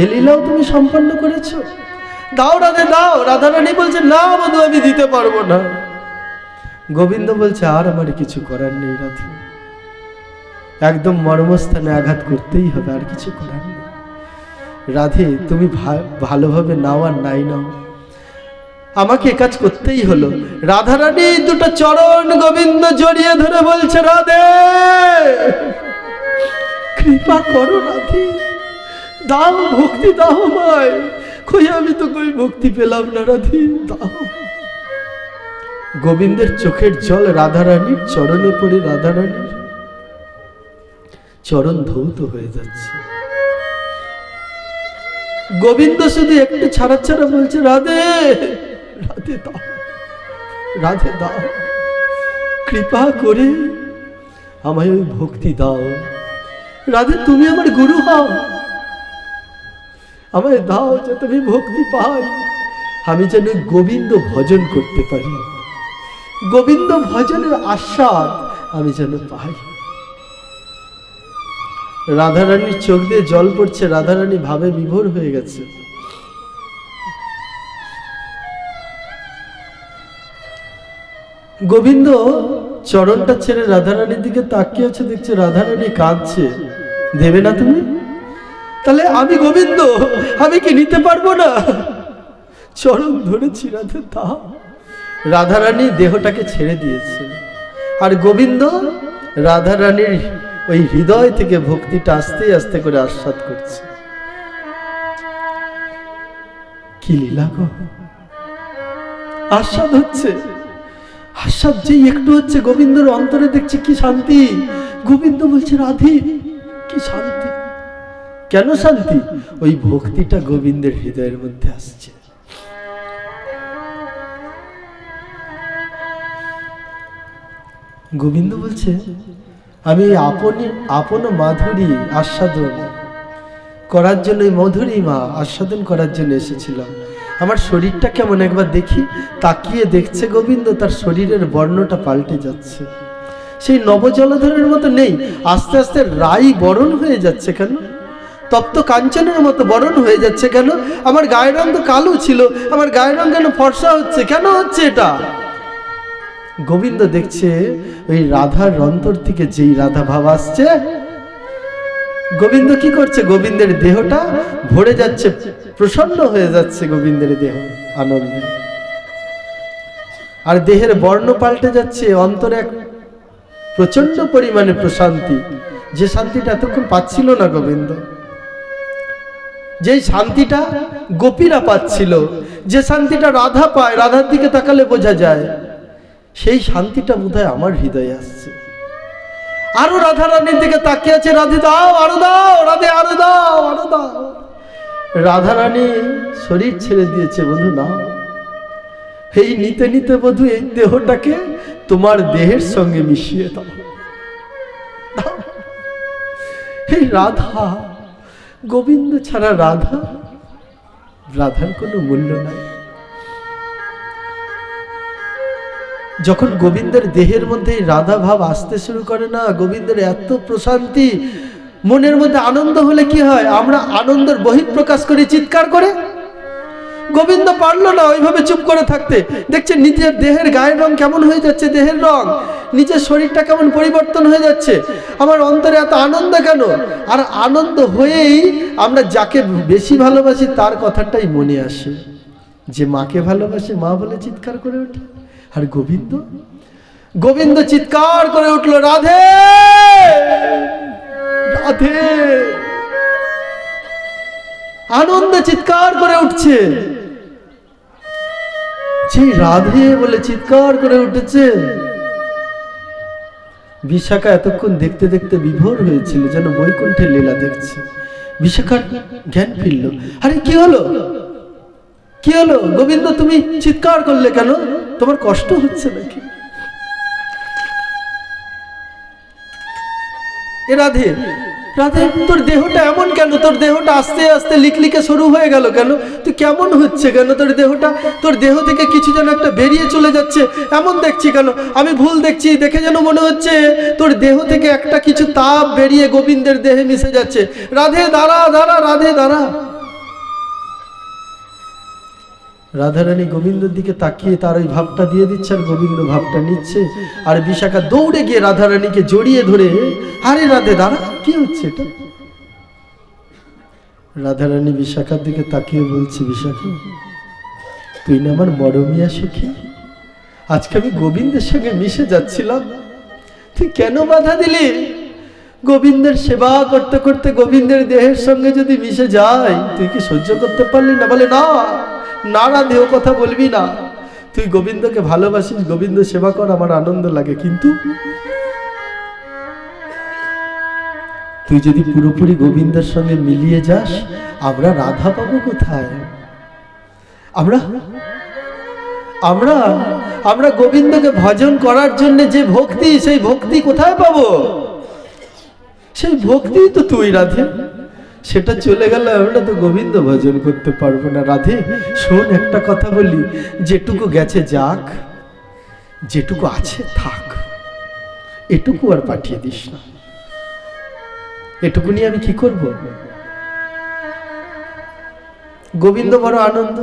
[SPEAKER 1] এ লীলাও তুমি সম্পন্ন করেছো। দাও রাধে দাও। রাধা রানী বলছে, না বধূ আমি দিতে পারবো না। গোবিন্দ বলছে, আর আমার কিছু করার নেই রাধে, একদম মর্মস্থানে আঘাত করতেই হবে, আর কিছু করার নেই। রাধে তুমি ভালোভাবে নাও আর নাই নাও, আমাকে কাজ করতেই হলো। রাধারানী দুটো চরণ গোবিন্দ জড়িয়ে ধরে বলছে, রাধে কৃপা করো রাধে, দাও ভক্তি দাও আমায়। কই আমি তো কই ভক্তি পেলাম না, রাধে দাও। গোবিন্দের চোখের জল রাধারানীর চরণে পড়ে রাধারানীর চরণ ধৌত হয়ে যাচ্ছে। গোবিন্দ শুধু একটু ছাড়া ছাড়া বলছে, রাধে রাধে দাও, রাধে দাও, কৃপা করে আমায় ওই ভক্তি দাও। রাধে তুমি আমার গুরু হও, আমায় দাও যাতে আমি ভক্তি পাই, আমি যেন গোবিন্দ ভজন করতে পারি, গোবিন্দ ভজনের আস্বাদ আমি যেন পাই। রাধারানীর চোখ দিয়ে জল পড়ছে, রাধারানী ভাবে বিভোর হয়ে গেছে। গোবিন্দ চরণটা ছেড়ে রাধারানীর দিকে তাকিয়ে আছে, দেখছে রাধারানী কাঁদছে। দেবে না তুমি? তাহলে আমি গোবিন্দ, আমি কি নিতে পারবো না? চরণ ধরেছি রাধে দাও। রাধারানী দেহটাকে ছেড়ে দিয়েছে, আর গোবিন্দ রাধারানীর ওই হৃদয় থেকে ভক্তিটা আস্তে আস্তে করে আস্বাদ করছে। কি লীলা গো, আস্বাদ হচ্ছে। আস্বাদ যেই একটু হচ্ছে, গোবিন্দর অন্তরে দেখছে কি শান্তি। গোবিন্দ বলছে, রাধে কি শান্তি। কেন শান্তি? ওই ভক্তিটা গোবিন্দের হৃদয়ের মধ্যে আসছে। গোবিন্দ বলছে, আমি আপন মাধুরী আস্বাদন করার জন্য, মধুরী মা আস্বাদন করার জন্য এসেছিলাম। আমার শরীরটা কেমন একবার দেখি। তাকিয়ে দেখছে গোবিন্দ, তার শরীরের বর্ণটা পাল্টে যাচ্ছে। সেই নবজলধরের মতো নেই, আস্তে আস্তে রাই বরণ হয়ে যাচ্ছে কেন? তপ্ত কাঞ্চনের মতো বরণ হয়ে যাচ্ছে কেন? আমার গায়ের রং তো কালো ছিল, আমার গায়ের রং কেন ফর্সা হচ্ছে? কেন হচ্ছে এটা? গোবিন্দ দেখছে ওই রাধার অন্তর থেকে যেই রাধা ভাব আসছে, গোবিন্দ কি করছে? গোবিন্দের দেহটা ভরে যাচ্ছে, প্রসন্ন হয়ে যাচ্ছে গোবিন্দের দেহ আনন্দে। আর দেহের বর্ণ পাল্টে যাচ্ছে, অন্তরে এক প্রচন্ড পরিমাণে প্রশান্তি, যে শান্তিটা এতক্ষণ পাচ্ছিল না গোবিন্দ, যেই শান্তিটা গোপীরা পাচ্ছিল, যে শান্তিটা রাধা পায়, রাধার দিকে তাকালে বোঝা যায়, সেই শান্তিটা বোধহয় আমার হৃদয়ে আসছে। আরো রাধা রানীর দিকে তাকিয়ে আছে, রাধে দাও, আরো দাও, রাধে আরো দাও, আরো দাও। রাধা রানী শরীর ছেড়ে দিয়েছে, বন্ধু নাও। এই নিতে নিতে বধূ এই দেহটাকে তোমার দেহের সঙ্গে মিশিয়ে দাও। এই রাধা, গোবিন্দ ছাড়া রাধা, রাধার কোনো মূল্য নাই। যখন গোবিন্দের দেহের মধ্যে রাধা ভাব আসতে শুরু করে না, গোবিন্দের এত প্রশান্তি, মনের মধ্যে আনন্দ হলে কি হয়? আমরা আনন্দের বহিঃপ্রকাশ করি চিৎকার করে। গোবিন্দ পারলো না ওইভাবে চুপ করে থাকতে। দেখছে নিজের দেহের গায়ের রং কেমন হয়ে যাচ্ছে, দেহের রং, নিজের শরীরটা কেমন পরিবর্তন হয়ে যাচ্ছে। আমার অন্তরে এত আনন্দ কেন? আর আনন্দ হয়েই আমরা যাকে বেশি ভালোবাসি তার কথাটাই মনে আসে। যে মাকে ভালোবাসে মা বলে চিৎকার করে ওঠে। আর গোবিন্দ, গোবিন্দ চিৎকার করে উঠলো, রাধে রাধে, আনন্দে চিৎকার করে উঠছে। যে রাধে বলে চিৎকার করে উঠেছে, বিশাখা এতক্ষণ দেখতে দেখতে বিভোর হয়েছিল, যেন বৈকুণ্ঠের লীলা দেখছে। বিশাখার জ্ঞান ফিরল। আরে কি হলো, কি হলো গোবিন্দ, তুমি চিৎকার করলে কেন? তোমার কষ্ট হচ্ছে নাকি? এ রাধে, রাধে তোর দেহটা এমন কেন? তোর দেহটা আস্তে আস্তে লিকলিকে শুরু হয়ে গেল কেন? তুই কেমন হচ্ছে কেন? তোর দেহটা, তোর দেহ থেকে কিছু যেন একটা বেরিয়ে চলে যাচ্ছে, এমন দেখছি কেন? আমি ভুল দেখছি? দেখে যেন মনে হচ্ছে তোর দেহ থেকে একটা কিছু তাপ বেরিয়ে গোবিন্দের দেহে মিশে যাচ্ছে। রাধে দাঁড়া, দাঁড়া, রাধে দাঁড়া। রাধারানী গোবিন্দের দিকে তাকিয়ে তার ওই ভাবটা দিয়ে দিচ্ছে, আর গোবিন্দ ভাবটা নিচ্ছে। আর বিশাখা দৌড়ে গিয়ে রাধারানীকে জড়িয়ে ধরে, আরে রাধে দাঁড়া, কি হচ্ছে এটা? রাধারানী বিশাখার দিকে তাকিয়ে বলছে, বিশাখা তুই না আমার মরমিয়া সখী, আজকে আমি গোবিন্দের সঙ্গে মিশে যাচ্ছিলাম, তুই কেন বাধা দিলি? গোবিন্দের সেবা করতে করতে গোবিন্দের দেহের সঙ্গে যদি মিশে যায়, তুই কি সহ্য করতে পারলি না? বলে না না রাধে, ও কথা বলবি না, তুই গোবিন্দকে ভালোবাসিস, গোবিন্দ সেবা কর, আমার আনন্দ লাগে, কিন্তু তুই যদি পুরোপুরি গোবিন্দের সঙ্গে মিলিয়ে যাস, আমরা রাধা পাবো কোথায়? আমরা আমরা আমরা গোবিন্দকে ভজন করার জন্য যে ভক্তি, সেই ভক্তি কোথায় পাবো? সেই ভক্তি তো তুই রাধে, সেটা চলে গেল, আমরা তো গোবিন্দ ভজন করতে পারবো না। রাধে শোন, একটা কথা বলি, যেটুকু গেছে যাক, যেটুকু আছে থাক, এটুকু আর পাঠিয়ে দিস না। এটুকু নিয়ে আমি কি করব? গোবিন্দ বড় আনন্দ।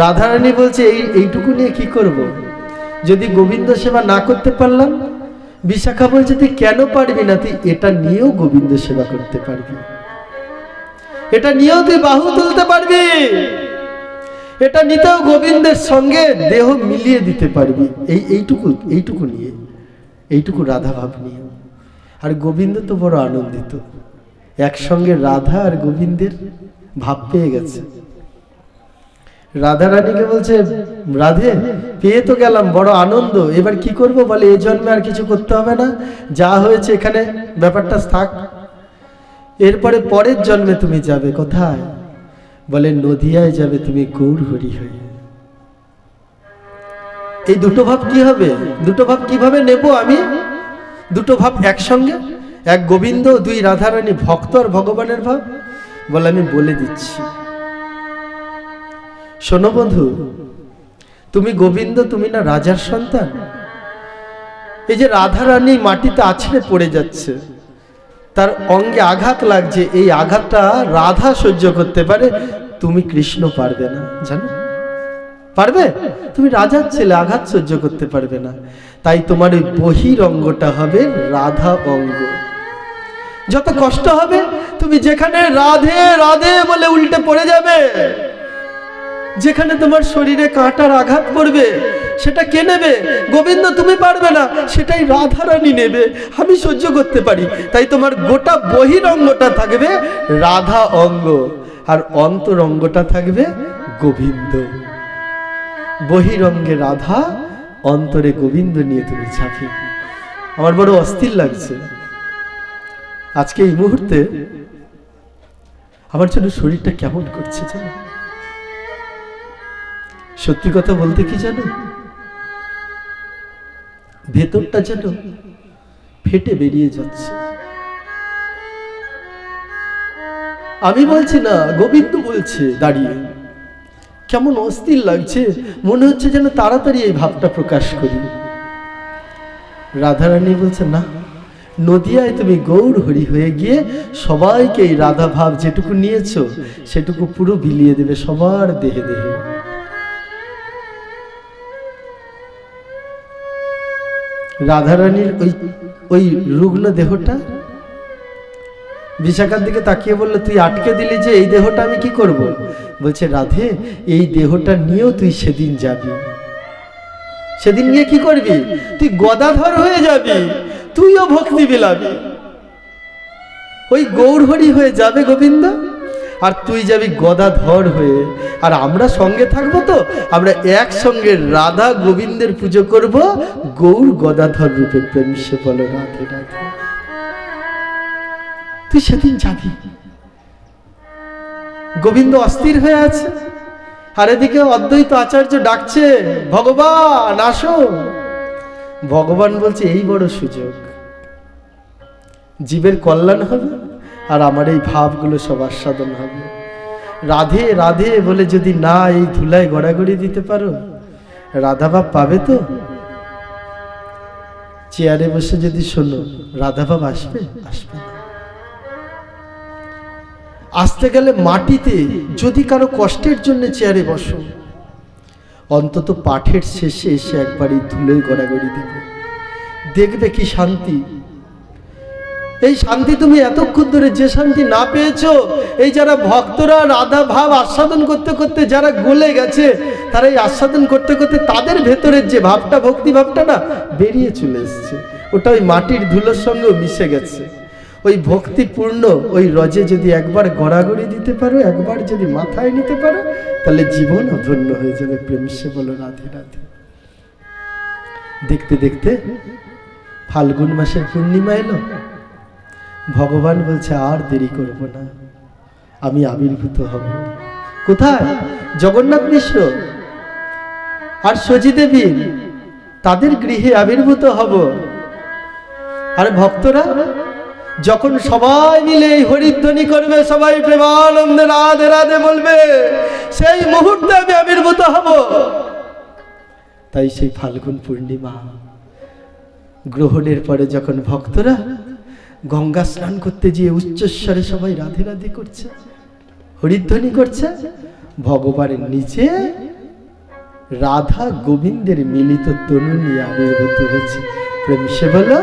[SPEAKER 1] রাধারানী বলছে এইটুকু নিয়ে কি করব? যদি গোবিন্দ সেবা না করতে পারলাম? বিশাখা বলছে তুই কেন পারবি না? তুই এটা নিয়েও গোবিন্দ সেবা করতে পারবি, এটা নিয়েও তুই বাহু তুলতে পারবি, এটা নিতেও গোবিন্দের সঙ্গে দেহ মিলিয়ে দিতে পারবি। এইটুকু নিয়ে, এইটুকু রাধা ভাব নিয়ে। আর গোবিন্দ তো বড় আনন্দিত, একসঙ্গে রাধা আর গোবিন্দের ভাব পেয়ে গেছে। রাধা রানীকে বলছে, রাধে পেয়ে তো গেলাম, বড় আনন্দ, এবার কি করব? বলে এই জন্মে আর কিছু করতে হবে না, যা হয়েছে এখানে ব্যাপারটা থাক, এরপরে পরের জন্মে তুমি যাবে কোথায়? বলে নদিয়ায় যাবে তুমি গৌর হরি হয়ে। এই দুটো ভাব কি হবে? দুটো ভাব কিভাবে নেব আমি? দুটো ভাব একসঙ্গে, এক গোবিন্দ, দুই রাধারানী, ভক্ত আর ভগবানের ভাব। বলে আমি বলে দিচ্ছি, শোনো বন্ধু, তুমি গোবিন্দ, তুমি না রাজার সন্তান। এই যে রাধারানী মাটিতে আছড়ে পড়ে যাচ্ছে, তার অঙ্গে আঘাত লাগছে, এই আঘাতটা রাধা সহ্য করতে পারে, তুমি কৃষ্ণ পারবে না। জানো, পারবে? তুমি রাজার ছেলে, আঘাত সহ্য করতে পারবে না। তাই তোমার ওই বহিরঙ্গটা হবে রাধা অঙ্গ। যত কষ্ট হবে, তুমি যেখানে রাধে রাধে বলে উল্টে পড়ে যাবে, যেখানে তোমার শরীরে কাঁটার আঘাত পড়বে, সেটা কে নেবে? গোবিন্দ তুমি পারবে না, সেটাই রাধারানী নেবে। আমি সহ্য করতে পারি। তাই তোমার গোটা বহিরঙ্গটা থাকবে রাধা অঙ্গ, আর অন্তরঙ্গটা থাকবে গোবিন্দ। বহিরঙ্গে রাধা, অন্তরে গোবিন্দ নিয়ে তুমি ঝাঁপি। আমার বড় অস্থির লাগছে আজকে এই মুহূর্তে। আমার জন্য শরীরটা কেমন করছে জানো? সত্যি কথা বলতে কি জানো, ভেতরটা যেন ফেটে বেরিয়ে যাচ্ছে। আমি বলছি না, গোবিন্দ বলছে দাঁড়িয়ে। কেমন অস্থির লাগছে, মনে হচ্ছে যেন তাড়াতাড়ি এই ভাবটা প্রকাশ করি। রাধারানী বলছে না, নদিয়ায় তুমি গৌর হরি হয়ে গিয়ে সবাইকে এই রাধা ভাব যেটুকু নিয়েছো সেটুকু পুরো বিলিয়ে দেবে সবার দেহে দেহে। রাধারানীর ওই রুগ্ন দেহটা বিশাখার দিকে তাকিয়ে বলল, তুই আটকে দিলি যে, এই দেহটা আমি কি করব? বলছে, রাধে এই দেহটা নিয়েও তুই সেদিন যাবি। সেদিন নিয়ে কি করবি? তুই গদাধর হয়ে যাবি, তুইও ভক্তি বিলাবি। ওই গৌরহরি হয়ে যাবে গোবিন্দ, আর তুই যাবি গদাধর হয়ে। আর আমরা সঙ্গে থাকবো, তো আমরা একসঙ্গে রাধা গোবিন্দের পুজো করব গৌর গদাধর রূপে। প্রেম সে বলো রাধে রাধে। তুই সেদিন যাবি। গোবিন্দ অস্থির হয়ে আছে, আর এদিকে অদ্বৈত আচার্য ডাকছে, ভগবান আসো। ভগবান বলছে, এই বড় সুযোগ, জীবের কল্যাণ হবে আর আমার এই ভাবগুলো সব আস্বাদন হবে। রাধে রাধে বলে যদি না এই ধুলায় গড়াগড়ি দিতে পারো, রাধা ভাব পাবে তো? চেয়ারে বসে যদি শোনো, রাধা ভাব আসবে? আসবে না। আসতে গেলে মাটিতে, যদি কারো কষ্টের জন্য চেয়ারে বসো, অন্তত পাঠের শেষে এসে একবার এই ধুলোয় গড়াগড়ি দেবে, দেখবে কি শান্তি। এই শান্তি তুমি এতক্ষণ ধরে যে শান্তি না পেয়েছো, এই যারা ভক্তরা রাধা ভাব আস্বাদন করতে করতে যারা গলে গেছে, তারা এই আস্বাদন করতে করতে তাদের ভেতরের যে ভাবটা, ভক্তি ভাবটা না বেরিয়ে চলে এসছে। ওটা ওই মাটির ধুলোর সঙ্গেও মিশে গেছে। ওই ভক্তিপূর্ণ ওই রজে যদি একবার গড়াগড়ি দিতে পারো, একবার যদি মাথায় নিতে পারো, তাহলে জীবন অধন্য হয়ে যাবে। প্রেম সে বলো রাধে রাধে। দেখতে দেখতে ফাল্গুন মাসের পূর্ণিমা এলো। ভগবান বলছে, আর দেরি করব না, আমি আবির্ভূত হব। কোথায়? জগন্নাথ মিশ্র আর সজি দেবীর তাদের গৃহে আবির্ভূত হব। আর ভক্তরা যখন সবাই মিলে এই হরিধ্বনি করবে, সবাই প্রেমানন্দে রাধে রাধে বলবে, সেই মুহূর্তে আমি আবির্ভূত হব। তাই সেই ফাল্গুন পূর্ণিমা গ্রহণের পরে যখন ভক্তরা গঙ্গা স্নান করতে গিয়ে উচ্চস্বরে সবাই রাধে রাধে করছে, হরিধ্বনি করছে, ভগবানের নিচে রাধা গোবিন্দের মিলিত তনু নিয়ে আবির্ভূত হয়েছে। প্রেম সে বলো।